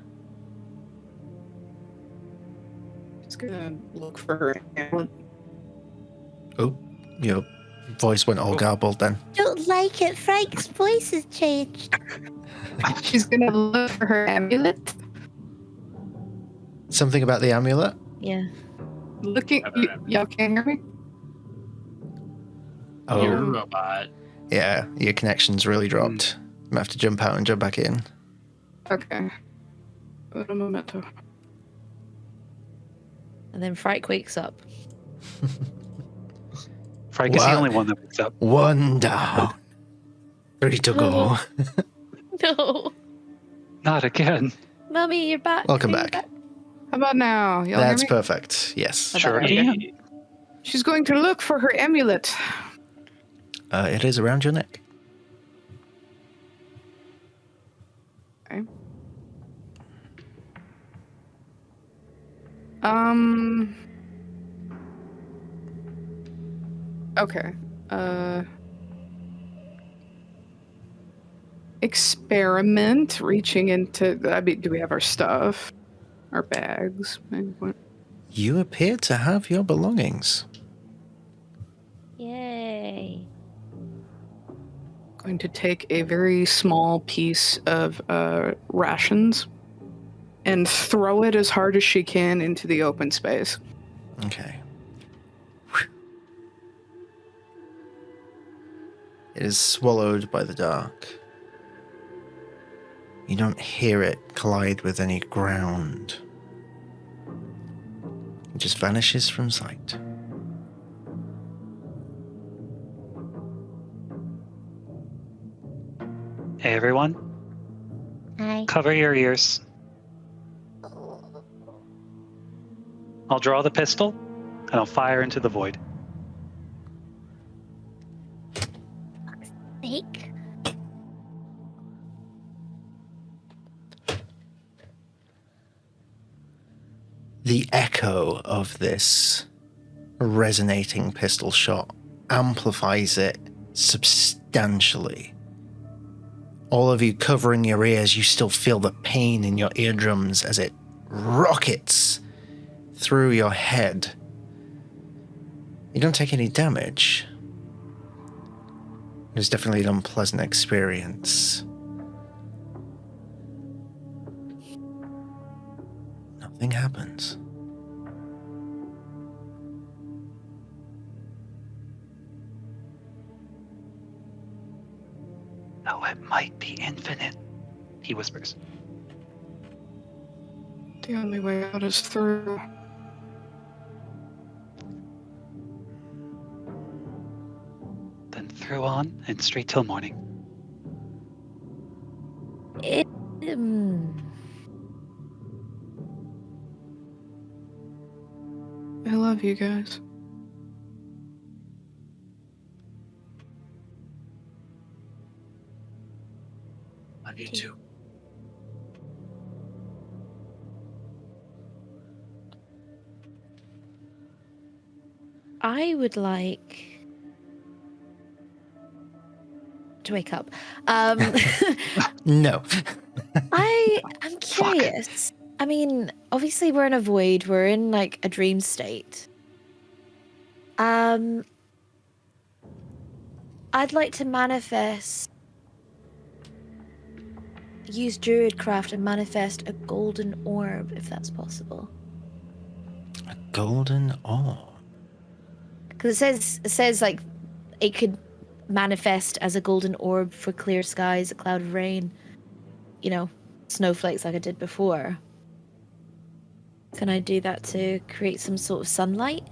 Just gonna look for her amulet. Oh, your voice went all garbled then. Don't like it. Frank's voice has changed. She's gonna look for her amulet. Something about the amulet? yeah. Looking, y'all can't hear me? You're a Oh, robot. yeah, your connection's really dropped. You might have to jump out and jump back in. Okay. Wait a momento. And then Frike wakes up. Frank is the What? only one that wakes up. One down. 3 to go. No. Not again. Mummy, you're back. Welcome Are you back. How about now? Y'all That's hear me? perfect. Yes. Sure. Hey, She's going to look for her amulet. It is around your neck. Okay. Okay. Experiment reaching into. I mean, do we have our stuff? Our bags? Maybe what- You appear to have your belongings. Yay. Going to take a very small piece of rations and throw it as hard as she can into the open space. Okay. It is swallowed by the dark. You don't hear it collide with any ground. It just vanishes from sight. Hey, everyone. Hi. Cover your ears. I'll draw the pistol, and I'll fire into the void. Snake. The echo of this resonating pistol shot amplifies it substantially. All of you covering your ears, you still feel the pain in your eardrums as it rockets through your head. You don't take any damage. It was definitely an unpleasant experience. Nothing happens. Oh, it might be infinite, he whispers. The only way out is through. Then through on and straight till morning. I love you guys. Love you too. I would like to wake up. No. I'm curious. I mean, obviously we're in a void. We're in like a dream state. I'd like to use Druidcraft and manifest a golden orb, if that's possible. A golden orb. Because it says like it could manifest as a golden orb for clear skies, a cloud of rain, snowflakes like I did before. Can I do that to create some sort of sunlight?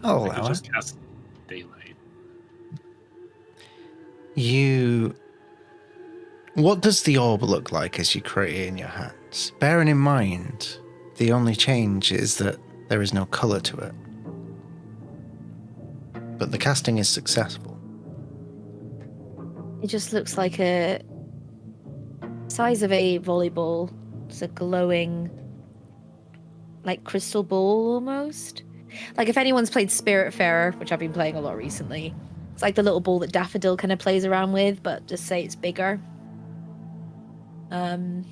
I'll I could allow just it. cast daylight. What does the orb look like as you create it in your hands? Bearing in mind, the only change is that there is no colour to it. But the casting is successful. It just looks like a size of a volleyball. It's a glowing, like crystal ball almost. Like if anyone's played Spiritfarer, which I've been playing a lot recently, it's like the little ball that Daffodil kind of plays around with, but just say it's bigger. And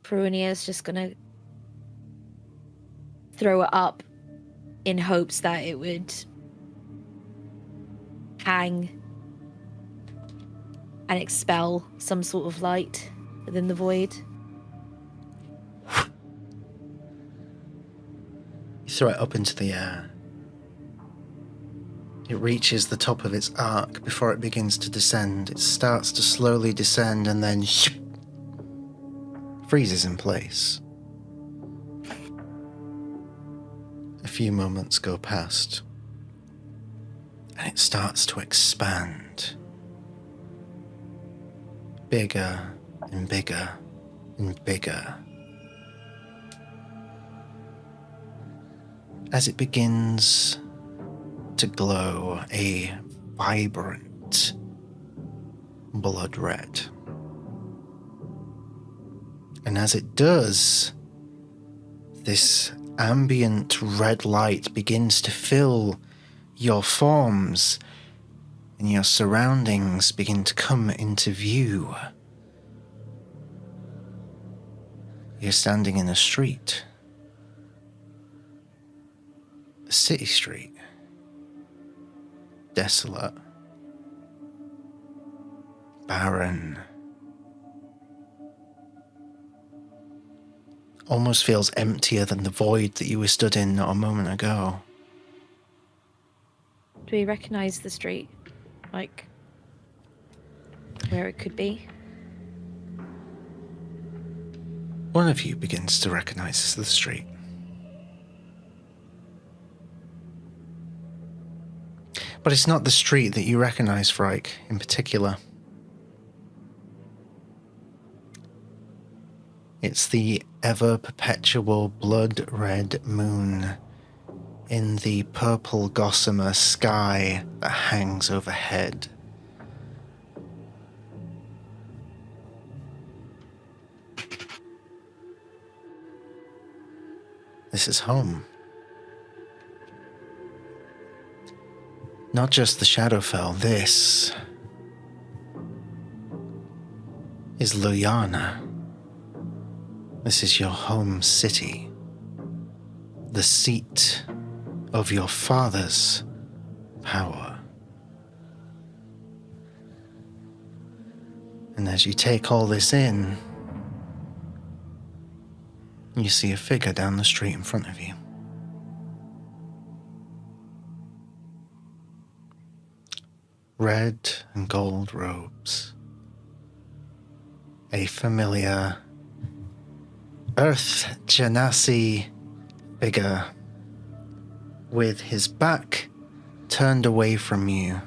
Perunia is just gonna throw it up in hopes that it would hang and expel some sort of light within the void. You throw it up into the air. It reaches the top of its arc before it begins to descend. It starts to slowly descend and then freezes in place. A few moments go past, and it starts to expand. Bigger and bigger and bigger. As it begins to glow a vibrant blood red. And as it does, this ambient red light begins to fill your forms, and your surroundings begin to come into view. You're standing in a street. A city street. Desolate. Barren. Almost feels emptier than the void that you were stood in not a moment ago. Do we recognize the street? Like, where it could be? One of you begins to recognize the street. But it's not the street that you recognize, Frike, in particular. It's the ever-perpetual blood-red moon in the purple gossamer sky that hangs overhead. This is home. Not just the Shadowfell, this is Luyana. This is your home city. The seat of your father's power. And as you take all this in, you see a figure down the street in front of you. Red and gold robes. A familiar Earth Genasi figure with his back turned away from you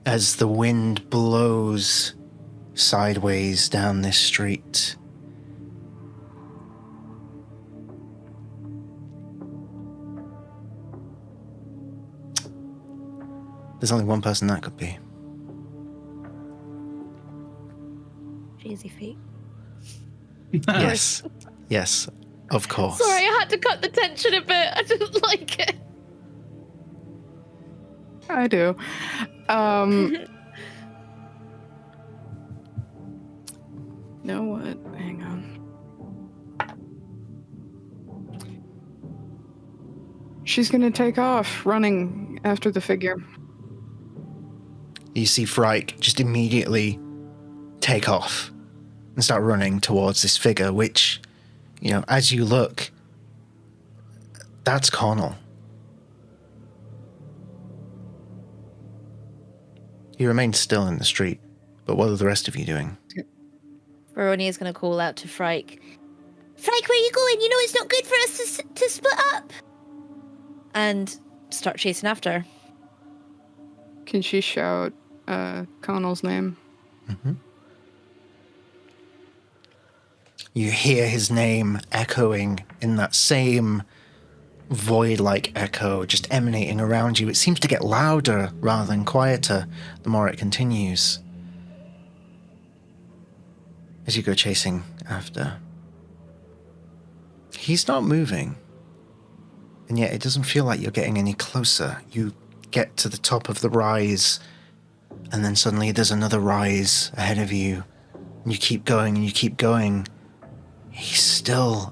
as the wind blows sideways down this street. There's only one person that could be. Easy feet. Yes. Yes, of course. Sorry, I had to cut the tension a bit. I didn't like it. I do. Know what? Hang on. She's gonna take off, running after the figure. You see Frike just immediately take off and start running towards this figure, which, you know, as you look, that's Connell. He remains still in the street, but what are the rest of you doing? Rhódania is going to call out to Frike. Frank, where are you going? You know it's not good for us to split up. And start chasing after. Can she shout Connell's name? Mm-hmm. You hear his name echoing in that same void-like echo, just emanating around you. It seems to get louder rather than quieter the more it continues. As you go chasing after. He's not moving. And yet it doesn't feel like you're getting any closer. You get to the top of the rise, and then suddenly there's another rise ahead of you. And you keep going and you keep going. He's still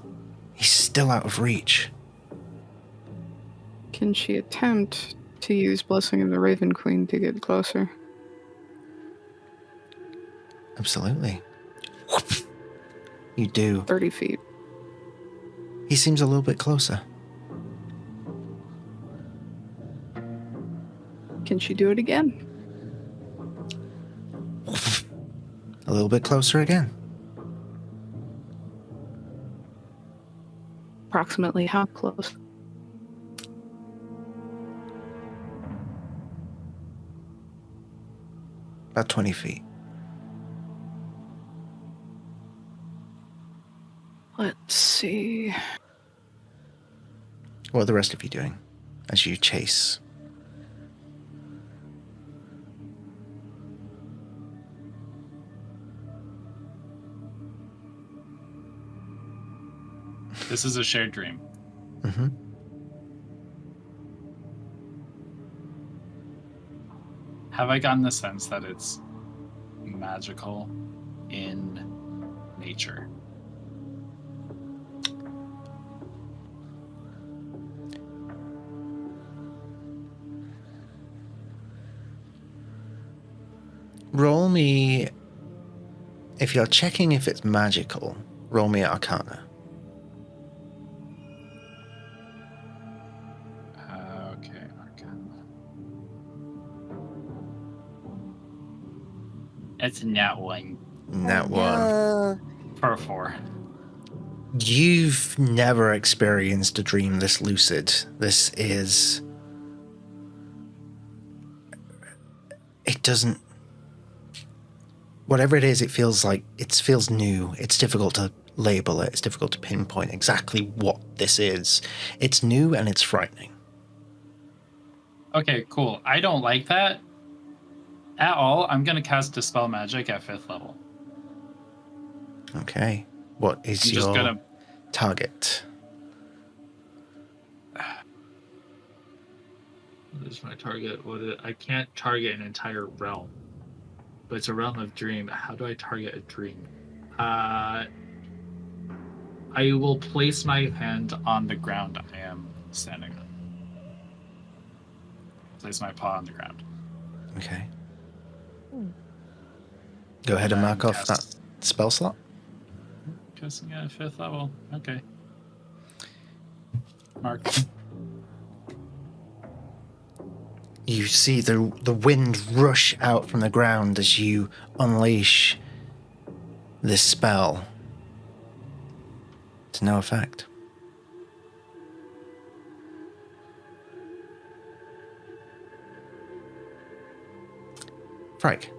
out of reach. Can she attempt to use Blessing of the Raven Queen to get closer? Absolutely. You do. 30 feet. He seems a little bit closer. Can she do it again? A little bit closer again. Approximately how close? About 20 feet. Let's see. What are the rest of you doing as you chase? This is a shared dream. Mm-hmm. Have I gotten the sense that it's magical in nature? Roll me... If you're checking if it's magical, roll me Arcana. Okay, Arcana. It's a nat one. That one. For a 4. You've never experienced a dream this lucid. This is... It doesn't... Whatever it is, it feels like... It feels new. It's difficult to label it. It's difficult to pinpoint exactly what this is. It's new and it's frightening. Okay, cool. I don't like that at all. I'm going to cast Dispel Magic at 5th level. Okay. What is I'm your... just going to target. What is my target? I can't target an entire realm, but it's a realm of dream. How do I target a dream? I will place my hand on the ground I am standing on. Place my paw on the ground. Okay. Go ahead and mark off that spell slot. Casting at 5th level. Okay. Mark. You see the wind rush out from the ground as you unleash this spell. To no effect. Frank.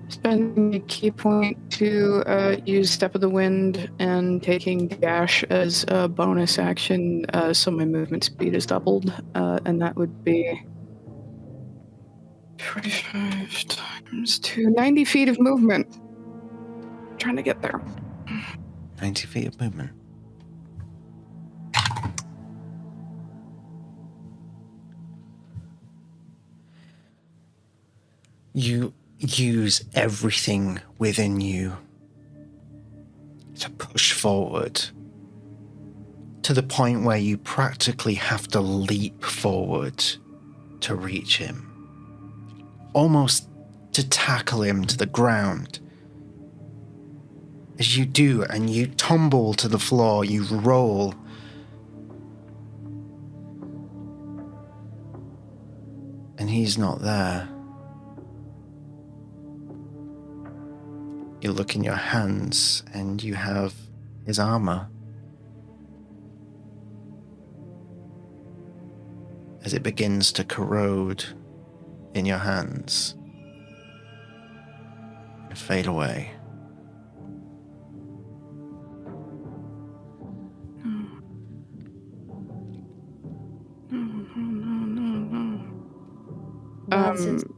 Spending a key point to use Step of the Wind and taking Dash as a bonus action, so my movement speed is doubled, and that would be 45 times 2, 90 feet of movement. Trying to get there. 90 feet of movement. You use everything within you to push forward to the point where you practically have to leap forward to reach him. Almost to tackle him to the ground. As you do, and you tumble to the floor, you roll. And he's not there. You look in your hands, and you have his armor. As it begins to corrode in your hands and fade away.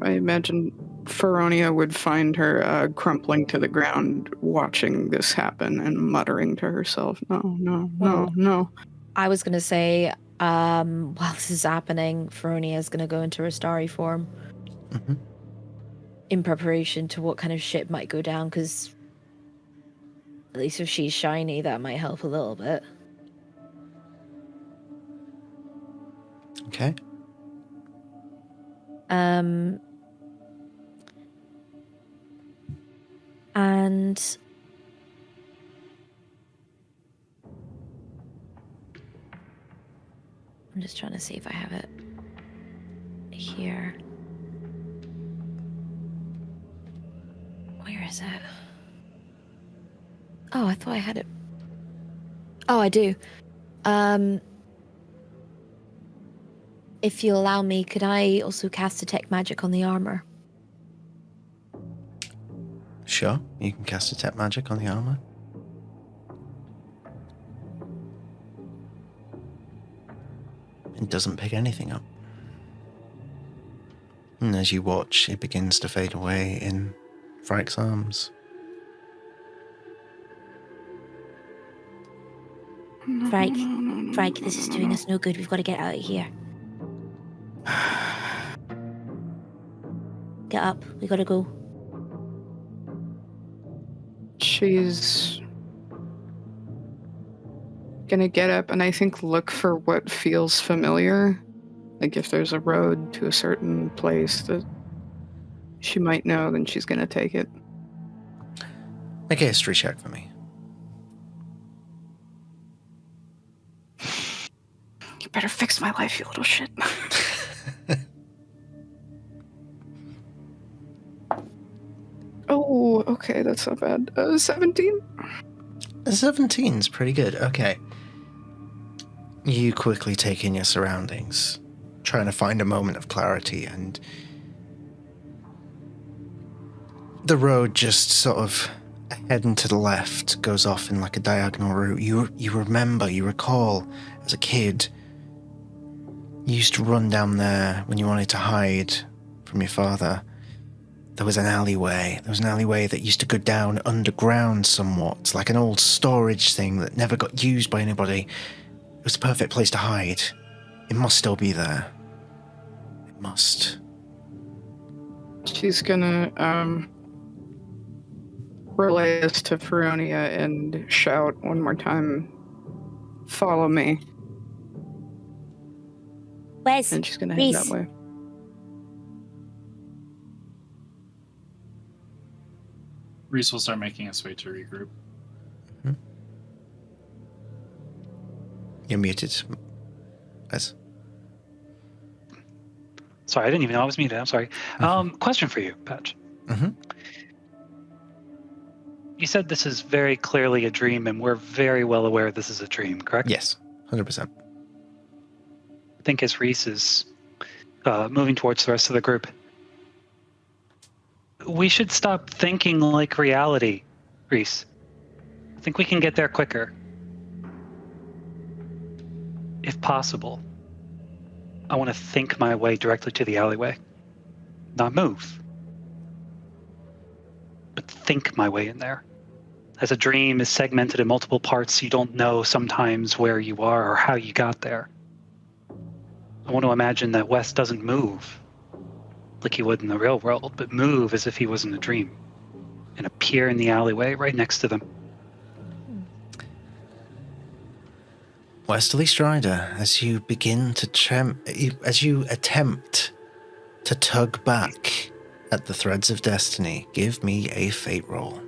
I imagine Feronia would find her crumpling to the ground, watching this happen and muttering to herself, no. I was going to say, while this is happening, Feronia is going to go into her starry form. Mm-hmm. In preparation to what kind of shit might go down, because at least if she's shiny, that might help a little bit. Okay. And I'm just trying to see if I have it here. Where is it? Oh, I thought I had it. Oh, I do. If you allow me, could I also cast Detect Magic on the armor? Sure, you can cast Detect Magic on the armor. It doesn't pick anything up. And as you watch, it begins to fade away in Frank's arms. Frank, this is doing us no good. We've got to get out of here. Get up. We gotta go. She's gonna get up and I think look for what feels familiar. Like if there's a road to a certain place that she might know, then she's gonna take it. Make a history check for me. You better fix my life, you little shit. Oh, okay, that's not bad. 17? 17's pretty good, okay. You quickly take in your surroundings, trying to find a moment of clarity, and the road just sort of ahead and to the left goes off in like a diagonal route. You recall as a kid, you used to run down there when you wanted to hide from your father. there was an alleyway. There was an alleyway that used to go down underground somewhat, like an old storage thing that never got used by anybody. It was the perfect place to hide. It must still be there. It must. She's gonna relay this to Rhódania and shout one more time, "Follow me." Where's And she's gonna head Reese? that way. Reese will start making his way to regroup. You're muted. Yes. Sorry, I didn't even know I was muted. I'm sorry. Question for you, Patch. Mm-hmm. You said this is very clearly a dream, and we're very well aware this is a dream, correct? Yes, 100%. I think as Reese is moving towards the rest of the group, we should stop thinking like reality, Reese. I think we can get there quicker. If possible, I want to think my way directly to the alleyway. Not move, but think my way in there. As a dream is segmented in multiple parts, you don't know sometimes where you are or how you got there. I want to imagine that Wes doesn't move like he would in the real world, but move as if he was in a dream and appear in the alleyway right next to them. Westerly Strider, as you begin to as you attempt to tug back at the threads of destiny, give me a fate roll.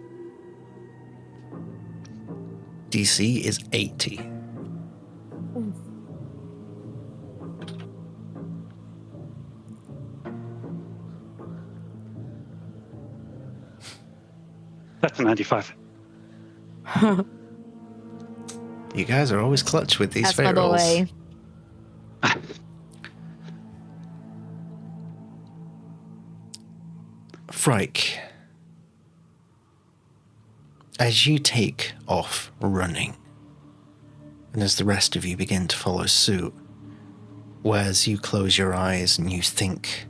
DC is 80. That's a 95. You guys are always clutch with these That's my fate rolls. boy. Frike, as you take off running, and as the rest of you begin to follow suit, whereas you close your eyes and you think,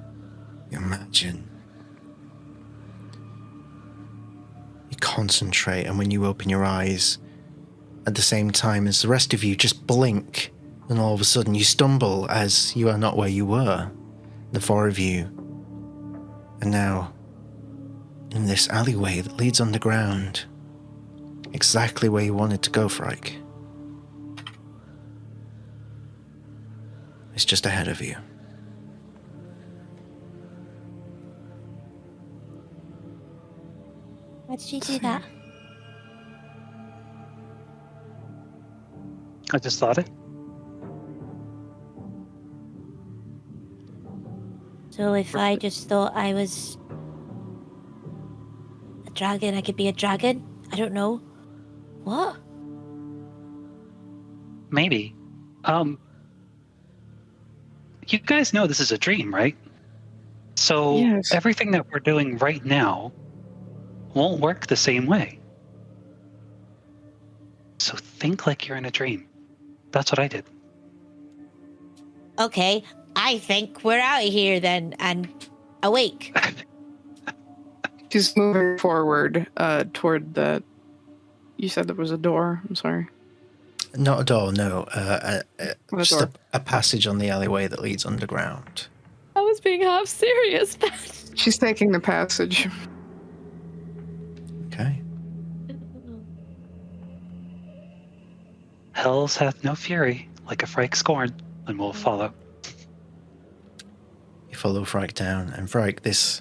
you imagine, you concentrate, and when you open your eyes, at the same time as the rest of you just blink, and all of a sudden you stumble as you are not where you were. The four of you are now in this alleyway that leads underground, exactly where you wanted to go, Frike. It's just ahead of you. Why did you do that? I just thought it. So if I just thought I was a dragon, I could be a dragon? I don't know. What? Maybe. You guys know this is a dream, right? So Yes. everything that we're doing right now won't work the same way. So think like you're in a dream. That's what I did. Okay, I think we're out of here then and awake. She's moving forward toward the. You said there was a door. I'm sorry. Not a door, no. What a Just door. a passage on the alleyway that leads underground. I was being half serious. She's taking the passage. Okay. Hells hath no fury, like a Frike scorn, and will follow. You follow Frike down, and Frike, this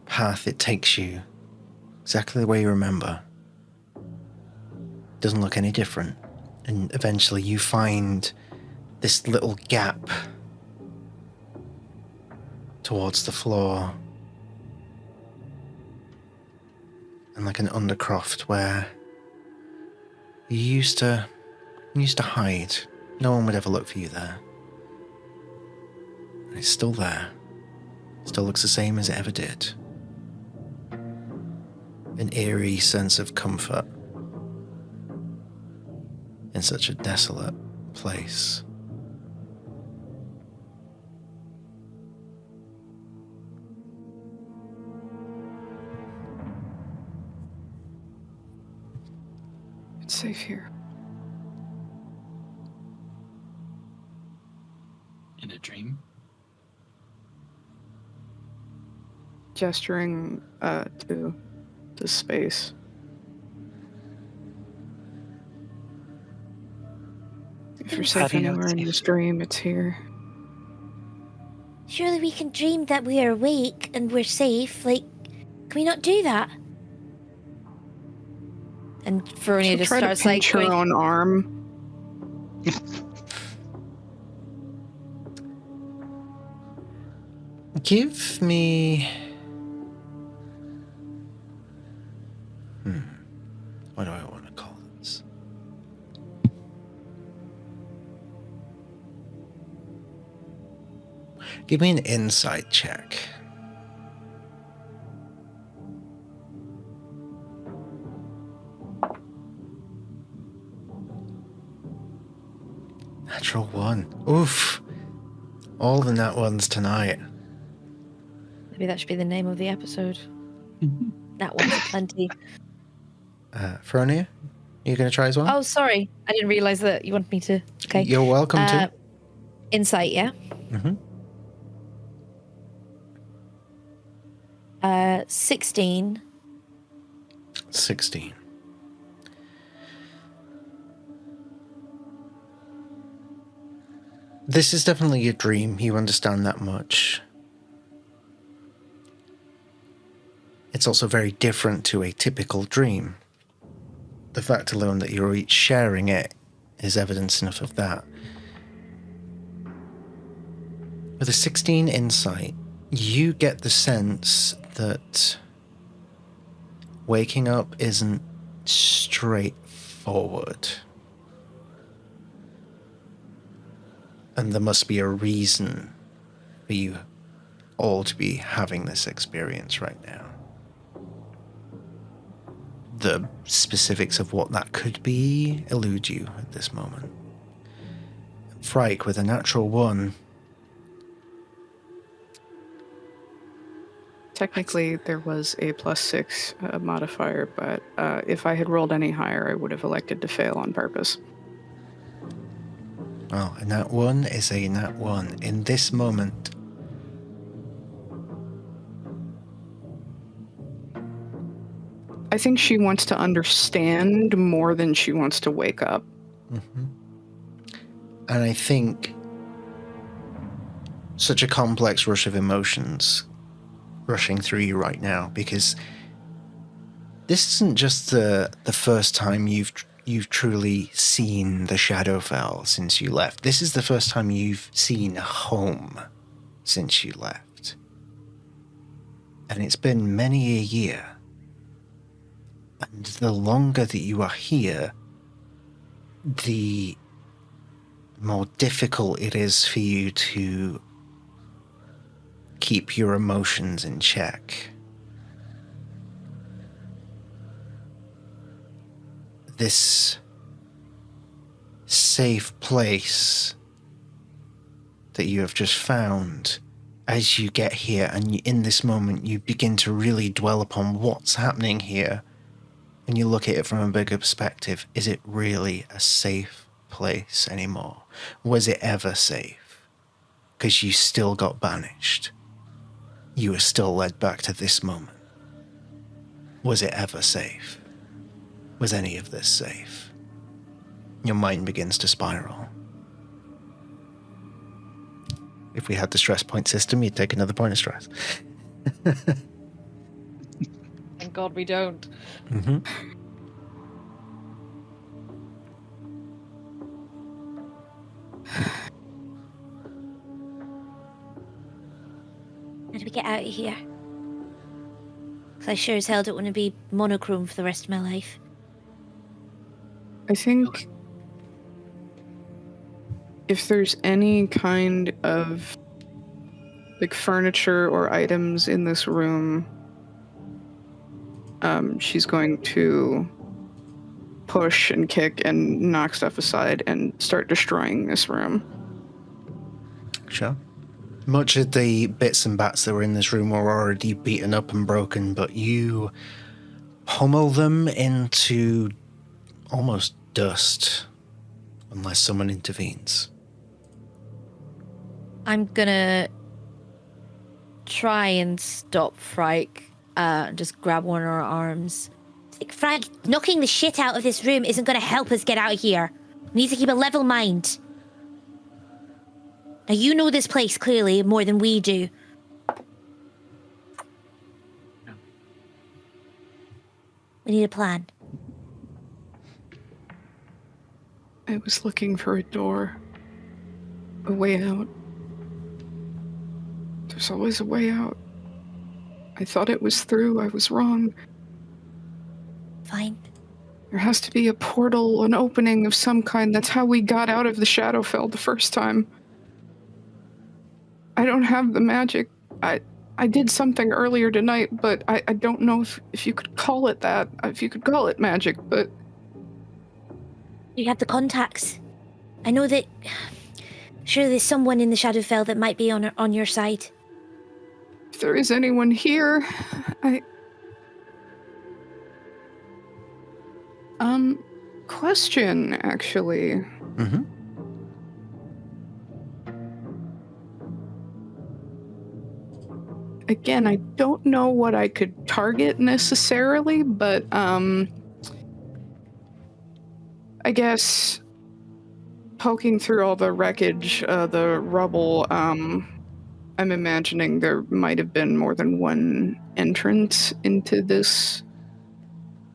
path, it takes you exactly the way you remember. Doesn't look any different. And eventually you find this little gap towards the floor. And like an undercroft where you used to hide. No one would ever look for you there. And it's still there. Still looks the same as it ever did. An eerie sense of comfort in such a desolate place. safe here. In a dream? Gesturing to the space. If you're How safe do you know anywhere it's in safe? this dream, it's here. Surely we can dream that we are awake and we're safe. Like, can we not do that? And Veronia She'll just try to starts like pinch her going, own arm. Give me... What do I want to call this? Give me an insight check. Natural 1. Oof. All the nat ones tonight. maybe that should be the name of the episode. That one's plenty. Fronia, you going to try as well? Oh, sorry. I didn't realize that you wanted me to. Okay. You're welcome to. Insight, yeah? Mm-hmm. 16. 16. This is definitely a dream. You understand that much. It's also very different to a typical dream. The fact alone that you're each sharing it is evidence enough of that. With a 16 insight, you get the sense that waking up isn't straightforward. And there must be a reason for you all to be having this experience right now. The specifics of what that could be elude you at this moment. Frike, with a natural 1. Technically, there was a +6 modifier, but if I had rolled any higher, I would have elected to fail on purpose. Well, a nat 1 is a nat 1. In this moment, I think she wants to understand more than she wants to wake up. mm-hmm. And I think such a complex rush of emotions rushing through you right now, because this isn't just the first time you've truly seen the Shadowfell since you left. This is the first time you've seen home since you left. And it's been many a year. And the longer that you are here, the more difficult it is for you to keep your emotions in check. This safe place that you have just found, as you get here and in this moment you begin to really dwell upon what's happening here, and you look at it from a bigger perspective, is it really a safe place anymore? Was it ever safe? Because you still got banished. You were still led back to this moment. Was it ever safe? Was any of this safe? Your mind begins to spiral. If we had the stress point system, you'd take another point of stress. Thank God we don't. Mm-hmm. How do we get out of here? Because I sure as hell don't want to be monochrome for the rest of my life. I think if there's any kind of like furniture or items in this room, she's going to push and kick and knock stuff aside and start destroying this room. Sure. Much of the bits and bats that were in this room were already beaten up and broken, but you pummel them into almost dust unless someone intervenes. I'm gonna try and stop Frike. Just grab one of her arms. Frank, knocking the shit out of this room isn't going to help us get out of here. We need to keep a level mind. Now, you know this place clearly more than we do. We need a plan. I was looking for a door. A way out. There's always a way out. I thought it was through. I was wrong. Fine. There has to be a portal, an opening of some kind. That's how we got out of the Shadowfell the first time. I don't have the magic. I did something earlier tonight, but I don't know if you could call it that. If you could call it magic, but... You have the contacts. I know that... Sure, there's someone in the Shadowfell that might be on your side. If there is anyone here, question, actually. Mm-hmm. Again, I don't know what I could target necessarily, but, I guess poking through all the wreckage, the rubble, I'm imagining there might have been more than one entrance into this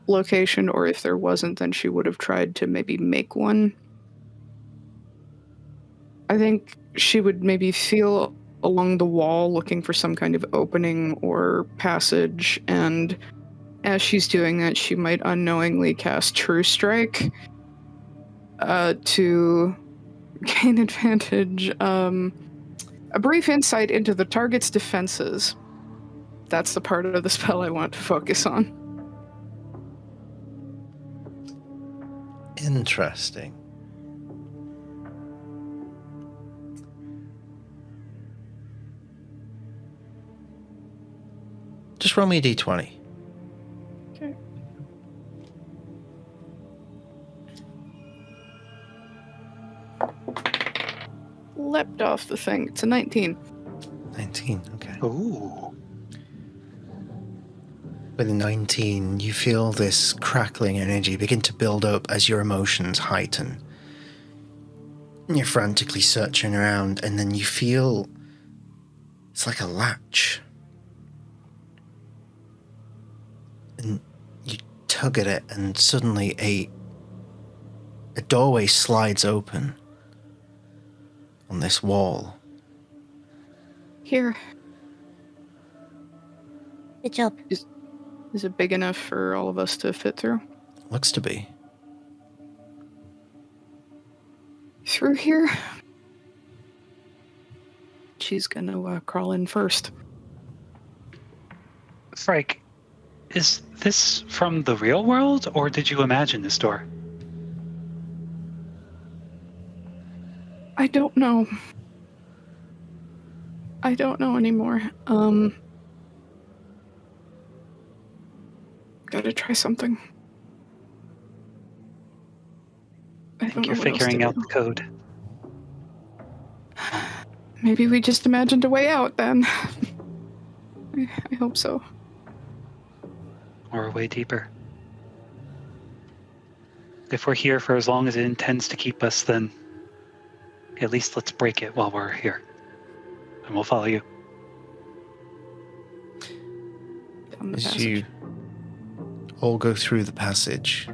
location, or if there wasn't, then she would have tried to maybe make one. I think she would maybe feel along the wall looking for some kind of opening or passage, and as she's doing that, she might unknowingly cast True Strike to gain advantage. A brief insight into the target's defenses. That's the part of the spell I want to focus on. Interesting. Just roll me a d20. Okay. Leapt off the thing. It's a 19. 19, okay. Ooh. With a 19, you feel this crackling energy begin to build up as your emotions heighten. You're frantically searching around, and then you feel it's like a latch. And you tug at it, and suddenly a doorway slides open on this wall. Here. Good job. Is it big enough for all of us to fit through? Looks to be. Through here? She's gonna crawl in first. Frike, is this from the real world, or did you imagine this door? I don't know. I don't know anymore. Gotta try something. I think you're figuring out the code. Maybe we just imagined a way out then. I hope so. Or a way deeper. If we're here for as long as it intends to keep us, then at least let's break it while we're here. And we'll follow you. Down the As passage. you all go through the passage,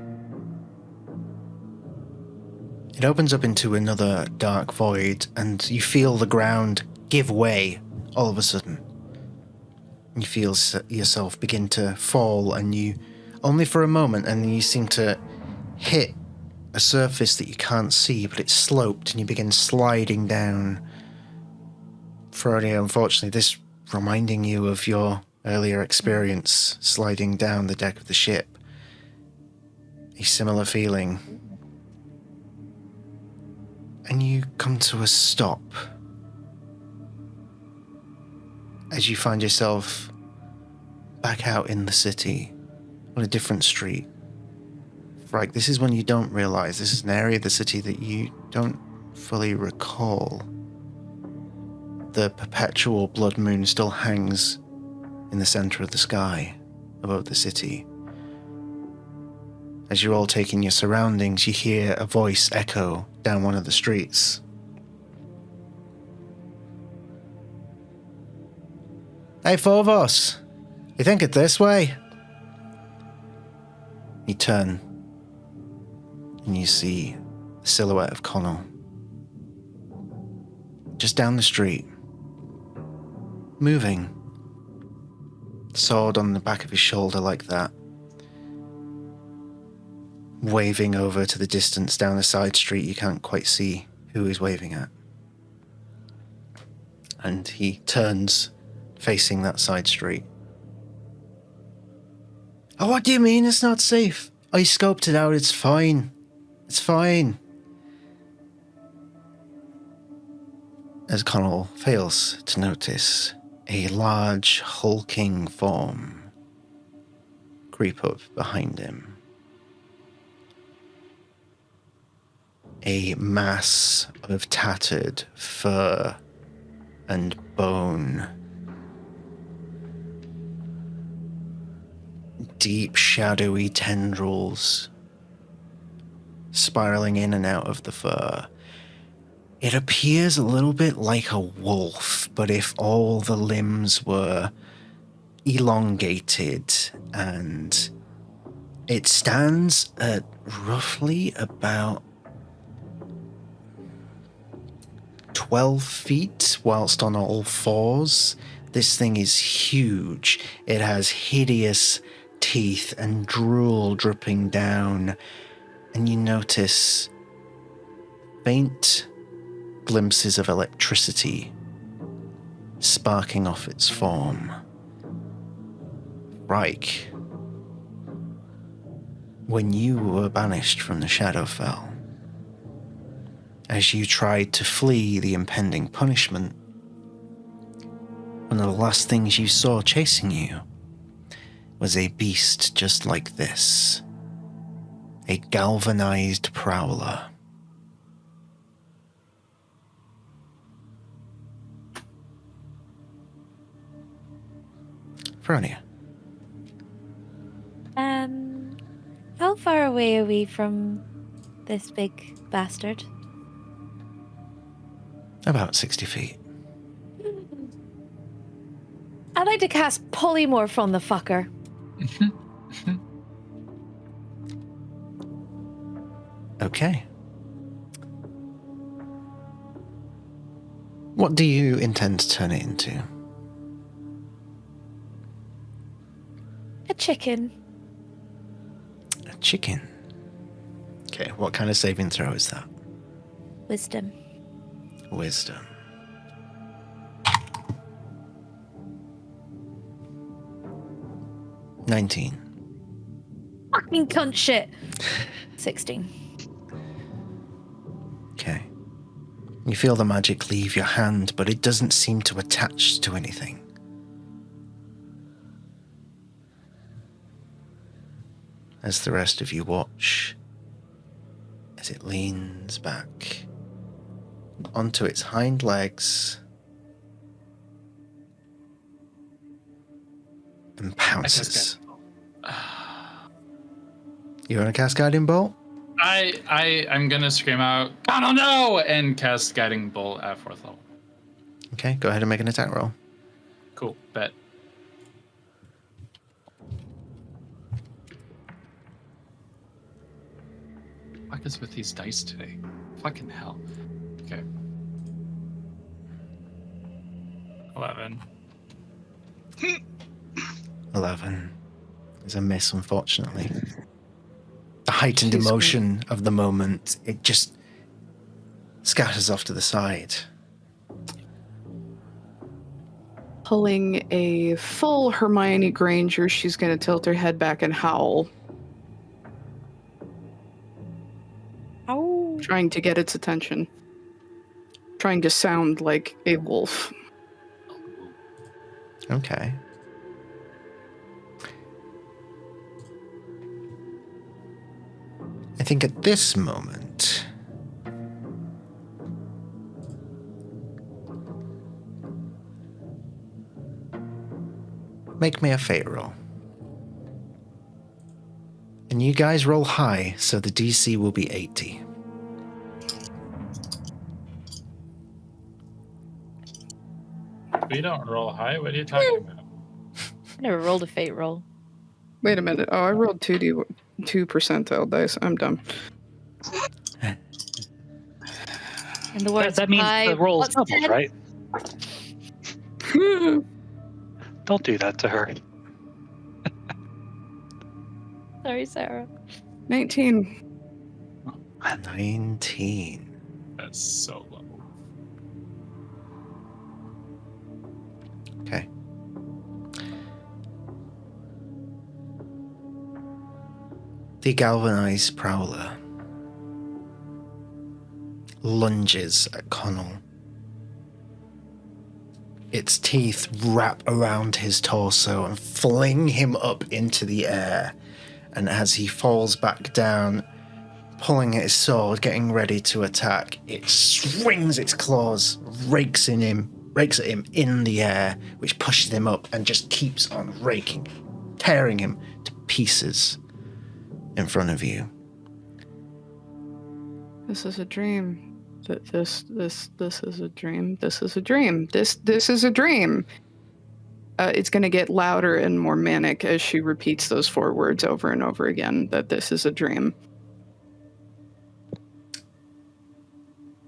it opens up into another dark void, and you feel the ground give way all of a sudden. You feel yourself begin to fall, and you, only for a moment, and then you seem to hit a surface that you can't see, but it's sloped, and you begin sliding down. Rhódania, unfortunately, this reminding you of your earlier experience sliding down the deck of the ship. A similar feeling. And you come to a stop as you find yourself back out in the city on a different street. Right, this is one you don't realize. This is an area of the city that you don't fully recall. The perpetual blood moon still hangs in the center of the sky above the city. As you're all taking your surroundings, you hear a voice echo down one of the streets. Hey, Phobos, you think it this way? You turn, and you see the silhouette of Connell. Just down the street, moving. Sword on the back of his shoulder like that. Waving over to the distance down a side street you can't quite see who he's waving at. And he turns, facing that side street. Oh, what do you mean it's not safe? I scoped it out, it's fine. It's fine. As Connell fails to notice a large, hulking form creep up behind him. A mass of tattered fur and bone. Deep, shadowy tendrils spiraling in and out of the fur. It appears a little bit like a wolf, but if all the limbs were elongated, and it stands at roughly about 12 feet whilst on all fours. This thing is huge. It has hideous teeth and drool dripping down, and you notice faint glimpses of electricity sparking off its form. Reich, when you were banished from the Shadowfell, as you tried to flee the impending punishment, one of the last things you saw chasing you was a beast just like this. A galvanized prowler. Rhódania. How far away are we from this big bastard? About 60 feet. I'd like to cast polymorph on the fucker. Okay. What do you intend to turn it into? A chicken. A chicken. Okay, what kind of saving throw is that? Wisdom. Wisdom. $19. Fucking cunt shit. 16. Okay. You feel the magic leave your hand, but it doesn't seem to attach to anything. As the rest of you watch, as it leans back onto its hind legs and pounces. You want to cast Guiding Bolt? I'm gonna scream out, "Oh no!" and cast Guiding Bolt at 4th level. Okay, go ahead and make an attack roll. Cool, bet. What is with these dice today? Fucking hell. Okay. 11. 11 is a miss, unfortunately. The heightened emotion of the moment, it just scatters off to the side. Pulling a full Hermione Granger, she's going to tilt her head back and howl. Oh. Trying to get its attention. Trying to sound like a wolf. Okay. think at this moment, make me a fate roll. And you guys roll high, so the DC will be 80. We don't roll high. What are you talking about? I never rolled a fate roll. Wait a minute. Oh, I rolled 2 percentile dice. I'm dumb. In the words That means I the roll's once doubled, said- right? Don't do that to her. Sorry, Sarah. 19. 19. That's so low. Okay. The galvanized prowler lunges at Connell. Its teeth wrap around his torso and fling him up into the air. And as he falls back down, pulling at his sword, getting ready to attack, it swings its claws, rakes at him in the air, which pushes him up and just keeps on raking, tearing him to pieces in front of you. This is a dream. This is a dream. This is a dream. This is a dream. It's going to get louder and more manic as she repeats those 4 words over and over again, that this is a dream.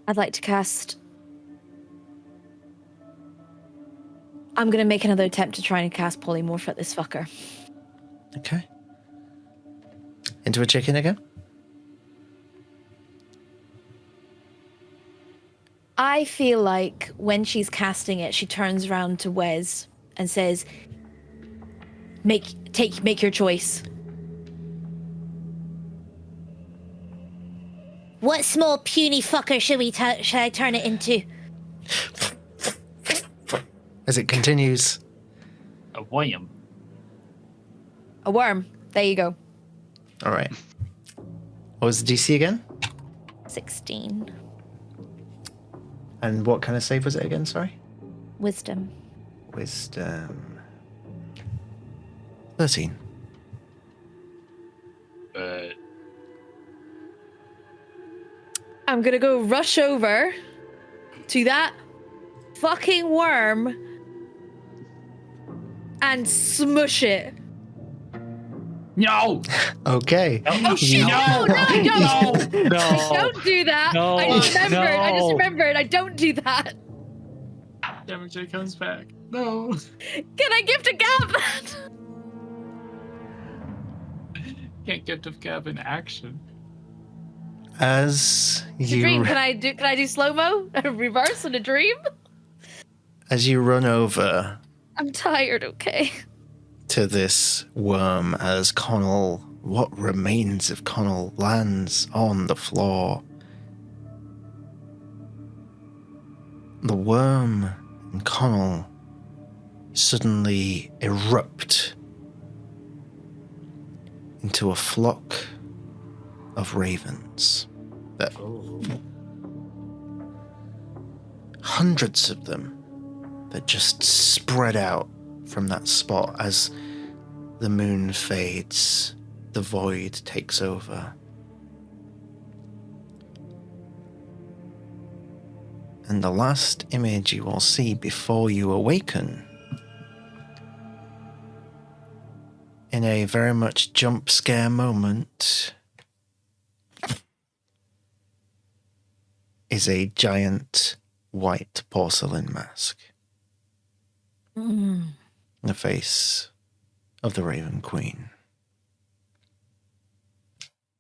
I'd like to cast. I'm going to make another attempt to try and cast polymorph at this fucker. Okay. Into a chicken again? I feel like when she's casting it, she turns around to Wes and says, make your choice. What small puny fucker should I turn it into? As it continues. A wham. A worm. There you go. All right. What was the DC again? 16. And what kind of save was it again? Sorry. Wisdom. Wisdom. 13. But I'm gonna go rush over to that fucking worm and smush it. no. Okay. Oh shit! No, don't! No. Don't do that! No, I just no. remembered. I don't do that. Damage J comes back. No. Can I gift a gab that? Can't gift of Gab in action. As It's a dream. you Can I do slow mo? Reverse in a dream? as you run over I'm tired. Okay. to this worm, as Connell, what remains of Connell, lands on the floor. The worm and Connell suddenly erupt into a flock of ravens. That hundreds of them that just spread out from that spot as the moon fades, the void takes over. And the last image you will see before you awaken, in a very much jump scare moment, is a giant white porcelain mask. The face of the Raven Queen.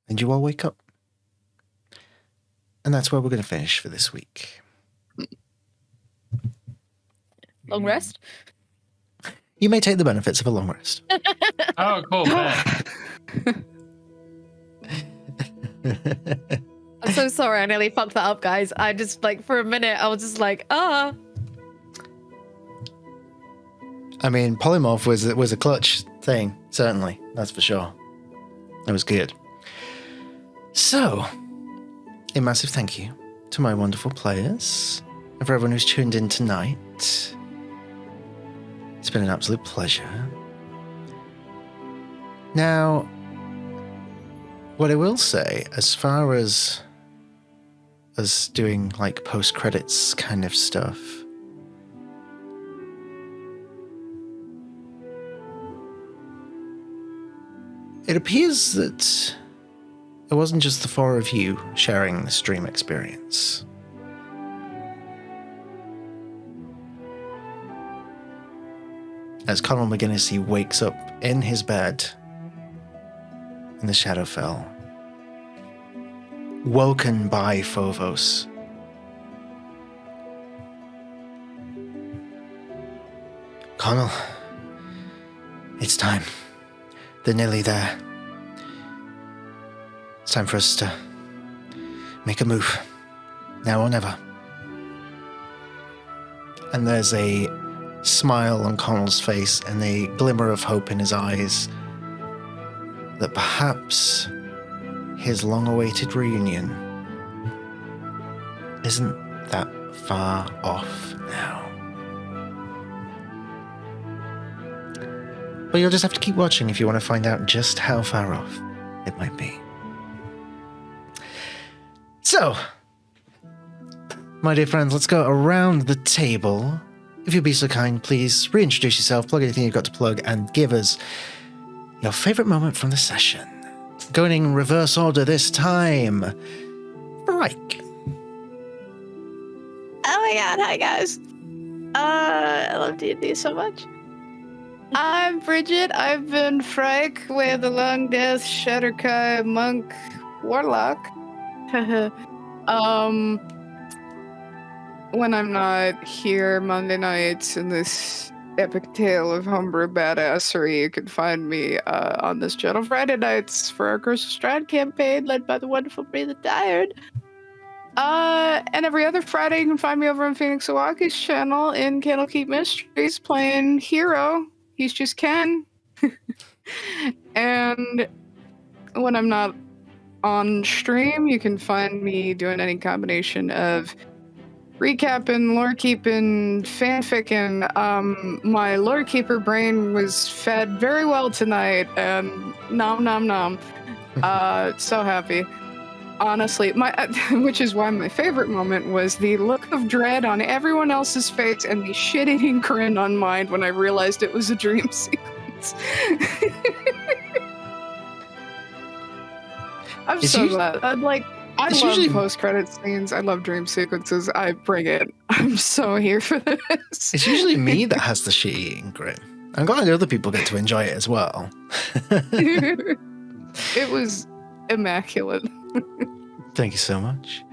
And you all wake up. And that's where we're going to finish for this week. Long rest. You may take the benefits of a long rest. Oh, cool. Bet. I'm so sorry. I nearly fucked that up, guys. I just for a minute, I was just like, ah. I mean, polymorph was a clutch thing, certainly. That's for sure. That was good. So, a massive thank you to my wonderful players and for everyone who's tuned in tonight. It's been an absolute pleasure. Now, what I will say, as far as us doing like post-credits kind of stuff, it appears that it wasn't just the four of you sharing the stream experience. As Conal McGinnis, he wakes up in his bed in the Shadowfell, woken by Phobos. Conal, it's time. They're nearly there. It's time for us to make a move, now or never. And there's a smile on Connell's face and a glimmer of hope in his eyes that perhaps his long-awaited reunion isn't that far off now. But you'll just have to keep watching if you want to find out just how far off it might be. So, my dear friends, let's go around the table. If you'd be so kind, please reintroduce yourself, plug anything you've got to plug, and give us your favorite moment from the session. Going in reverse order this time. Break. Oh my god, hi guys. I love D&D so much. I'm Bridget. I've been Frike with the Long Death Shatterkai Monk Warlock. When I'm not here Monday nights in this epic tale of homebrew badassery, you can find me on this channel Friday nights for our Curse of Strahd campaign led by the wonderful Breathe the Tired. And every other Friday you can find me over on Phoenix Iwaki's channel in Candlekeep Mysteries playing Hero. He's just Ken. And when I'm not on stream, you can find me doing any combination of recapping, lore keeping, fanficking. My lore keeper brain was fed very well tonight, and nom nom nom. So happy. Honestly, which is why my favorite moment was the look of dread on everyone else's face and the shit-eating grin on mine when I realized it was a dream sequence. I'm so glad. I love post-credit scenes. I love dream sequences. I bring it. I'm so here for this. It's usually me that has the shit-eating grin. I'm glad other people get to enjoy it as well. It was immaculate. Thank you so much.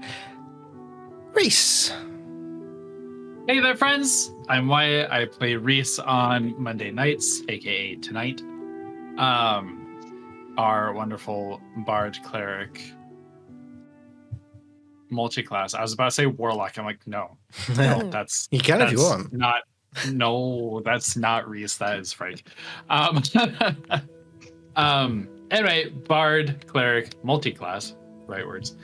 Reese. Hey there, friends. I'm Wyatt. I play Reese on Monday nights, aka tonight. Our wonderful bard cleric multi-class. I was about to say warlock. I'm like, no, that's you can if you want. That's not Reese. That is Frank. Anyway, bard cleric multi-class. Right words.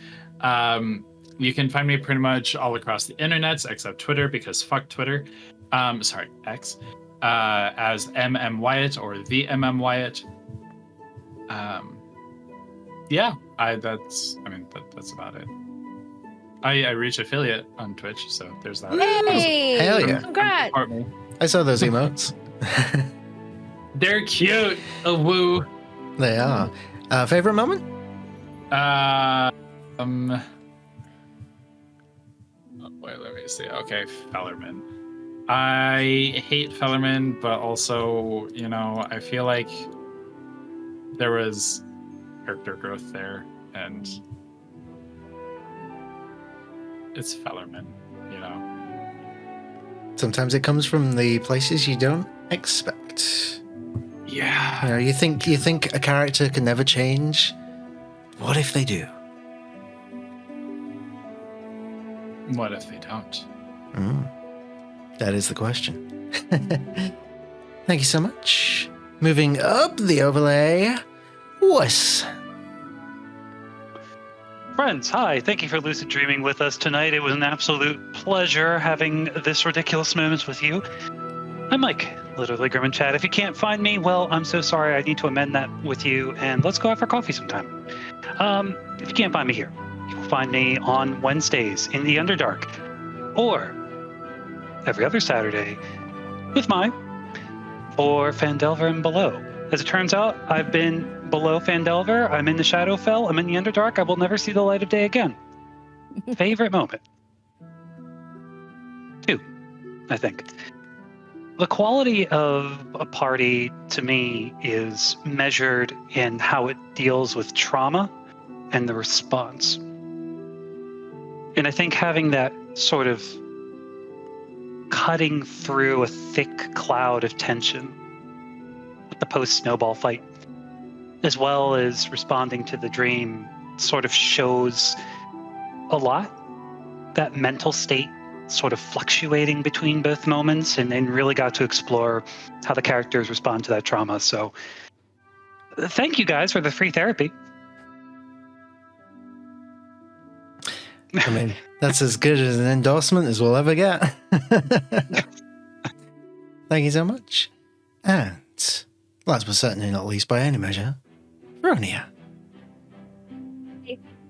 You can find me pretty much all across the internets except Twitter because fuck Twitter. X. As MM Wyatt or the MM Wyatt. That's about it. I reach affiliate on Twitch, so there's that. Hey! Hell yeah. Congrats! I saw those emotes. They're cute. A woo. They are. Favorite moment? Wait, let me see. Okay, Fellerman. I hate Fellerman, but also, I feel like there was character growth there, and it's Fellerman, Sometimes it comes from the places you don't expect. Yeah. You think a character can never change? What if they do? What if they don't? That is the question. Thank you so much. Moving up the overlay, Wes. Friends, hi. Thank you for lucid dreaming with us tonight. It was an absolute pleasure having this ridiculous moment with you. I'm Mike, literally Grim and Chat. If you can't find me, well, I'm so sorry. I need to amend that with you, and let's go out for coffee sometime. If you can't find me here, you will find me on Wednesdays in the Underdark, or every other Saturday with or Phandelver and below. As it turns out, I've been below Phandelver, I'm in the Shadowfell, I'm in the Underdark, I will never see the light of day again. Favorite moment? 2, I think. The quality of a party, to me, is measured in how it deals with trauma and the response. And I think having that sort of cutting through a thick cloud of tension with the post-snowball fight, as well as responding to the dream, sort of shows a lot. That mental state sort of fluctuating between both moments, and really got to explore how the characters respond to that trauma. So thank you guys for the free therapy. I mean, that's as good as an endorsement as we'll ever get. Thank you so much. And last but certainly not least by any measure, Rhódania.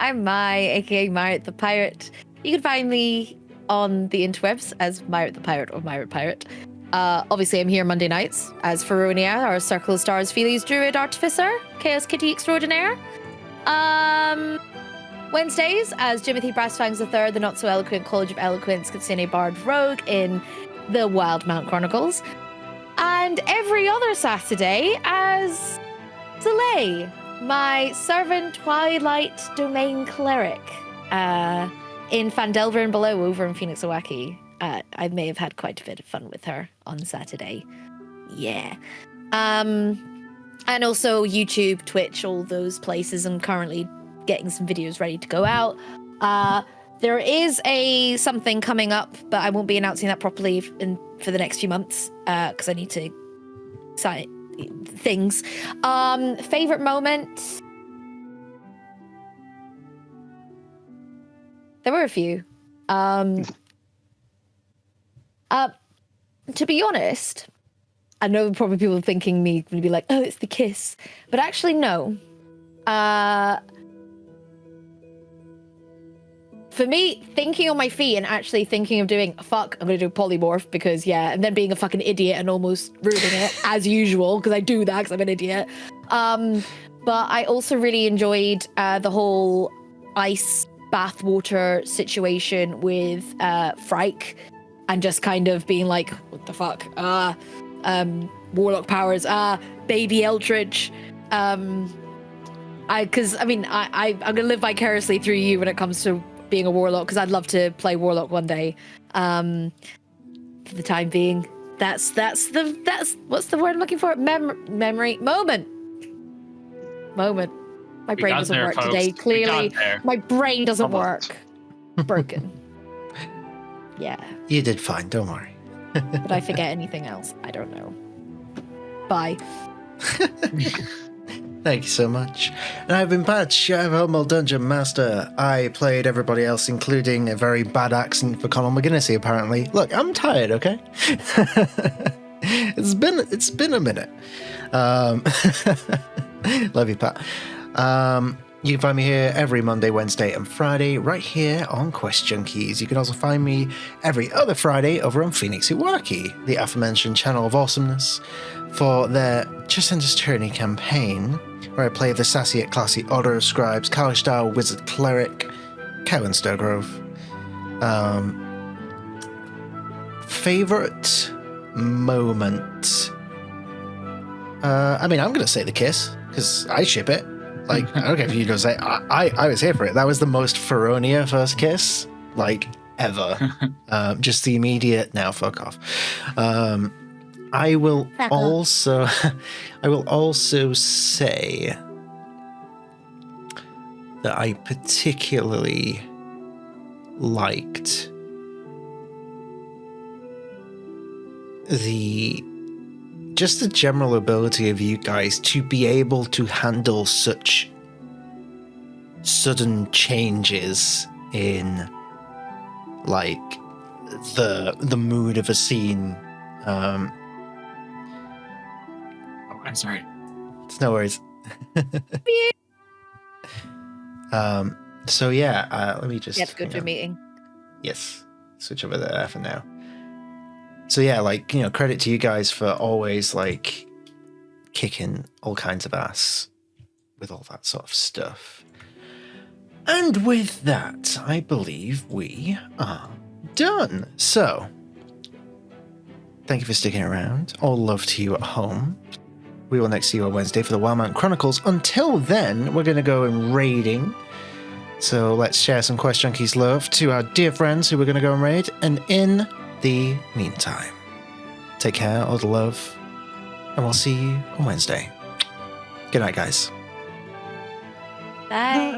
I'm Mai, aka Myrit the Pirate. You can find me on the interwebs as Myrit the Pirate or Myrit Pirate. Obviously, I'm here Monday nights as Rhódania, our Circle of Stars Feelies Druid Artificer, Chaos Kitty Extraordinaire. Wednesdays as Jimothy Brassfangs III, the not-so-eloquent College of Eloquence Kitsune Bard Rogue in the Wild Mount Chronicles. And every other Saturday as Soleil, my Servant Twilight Domain Cleric, in Phandelver and below over in Phoenix Owaki. I may have had quite a bit of fun with her on Saturday. Yeah. And also YouTube, Twitch, all those places. I'm currently getting some videos ready to go out. There is something coming up, but I won't be announcing that properly for the next few months because I need to cite things. Favorite moment? There were a few. To be honest, I know probably people thinking me going to be like, oh, it's the kiss. But actually, no. For me, thinking on my feet and actually thinking of doing, fuck, I'm going to do polymorph because, yeah, and then being a fucking idiot and almost ruining it, as usual, because I do that because I'm an idiot. But I also really enjoyed the whole ice bathwater situation with Frike and just kind of being like, what the fuck? Warlock powers, baby Eldritch. Because, I mean, I'm going to live vicariously through you when it comes to being a warlock, because I'd love to play warlock one day. For the time being, that's what's the word I'm looking for? Memory moment. My brain doesn't work today. Clearly, my brain doesn't work. Broken. Yeah. You did fine, don't worry. Did I forget anything else? I don't know. Bye. Thank you so much. And I've been Patch, I'm Humble Dungeon Master. I played everybody else, including a very bad accent for Conor McGinnisy, apparently. Look, I'm tired, okay? It's been a minute. Love you, Pat. You can find me here every Monday, Wednesday, and Friday, right here on QuestJunkies. You can also find me every other Friday over on Phoenix Owaki, the aforementioned channel of awesomeness, for their Just Enters Tyranny campaign, where I play the sassy yet classy Order of Scribes, Kalish-style Wizard Cleric, Cowan Stowgrove. Favorite moment? I mean, I'm going to say the kiss, because I ship it. Like, I don't care if you don't say, I was here for it. That was the most Rhódania first kiss, like, ever. Just the immediate, now fuck off. I will also say that I particularly liked the general ability of you guys to be able to handle such sudden changes in like the mood of a scene. Oh, I'm sorry. It's no worries. So yeah, let me just. You have to go to a meeting. Yes, switch over there for now. So yeah, like, you know, credit to you guys for always like kicking all kinds of ass with all that sort of stuff. And with that, I believe we are done. So, thank you for sticking around. All love to you at home. We will next see you on Wednesday for the Wyld Ones Chronicles. Until then, we're going to go and raiding. So let's share some QuestJunkies love to our dear friends who we're going to go and raid. And in the meantime, take care, all the love, and we'll see you on Wednesday. Good night, guys. Bye.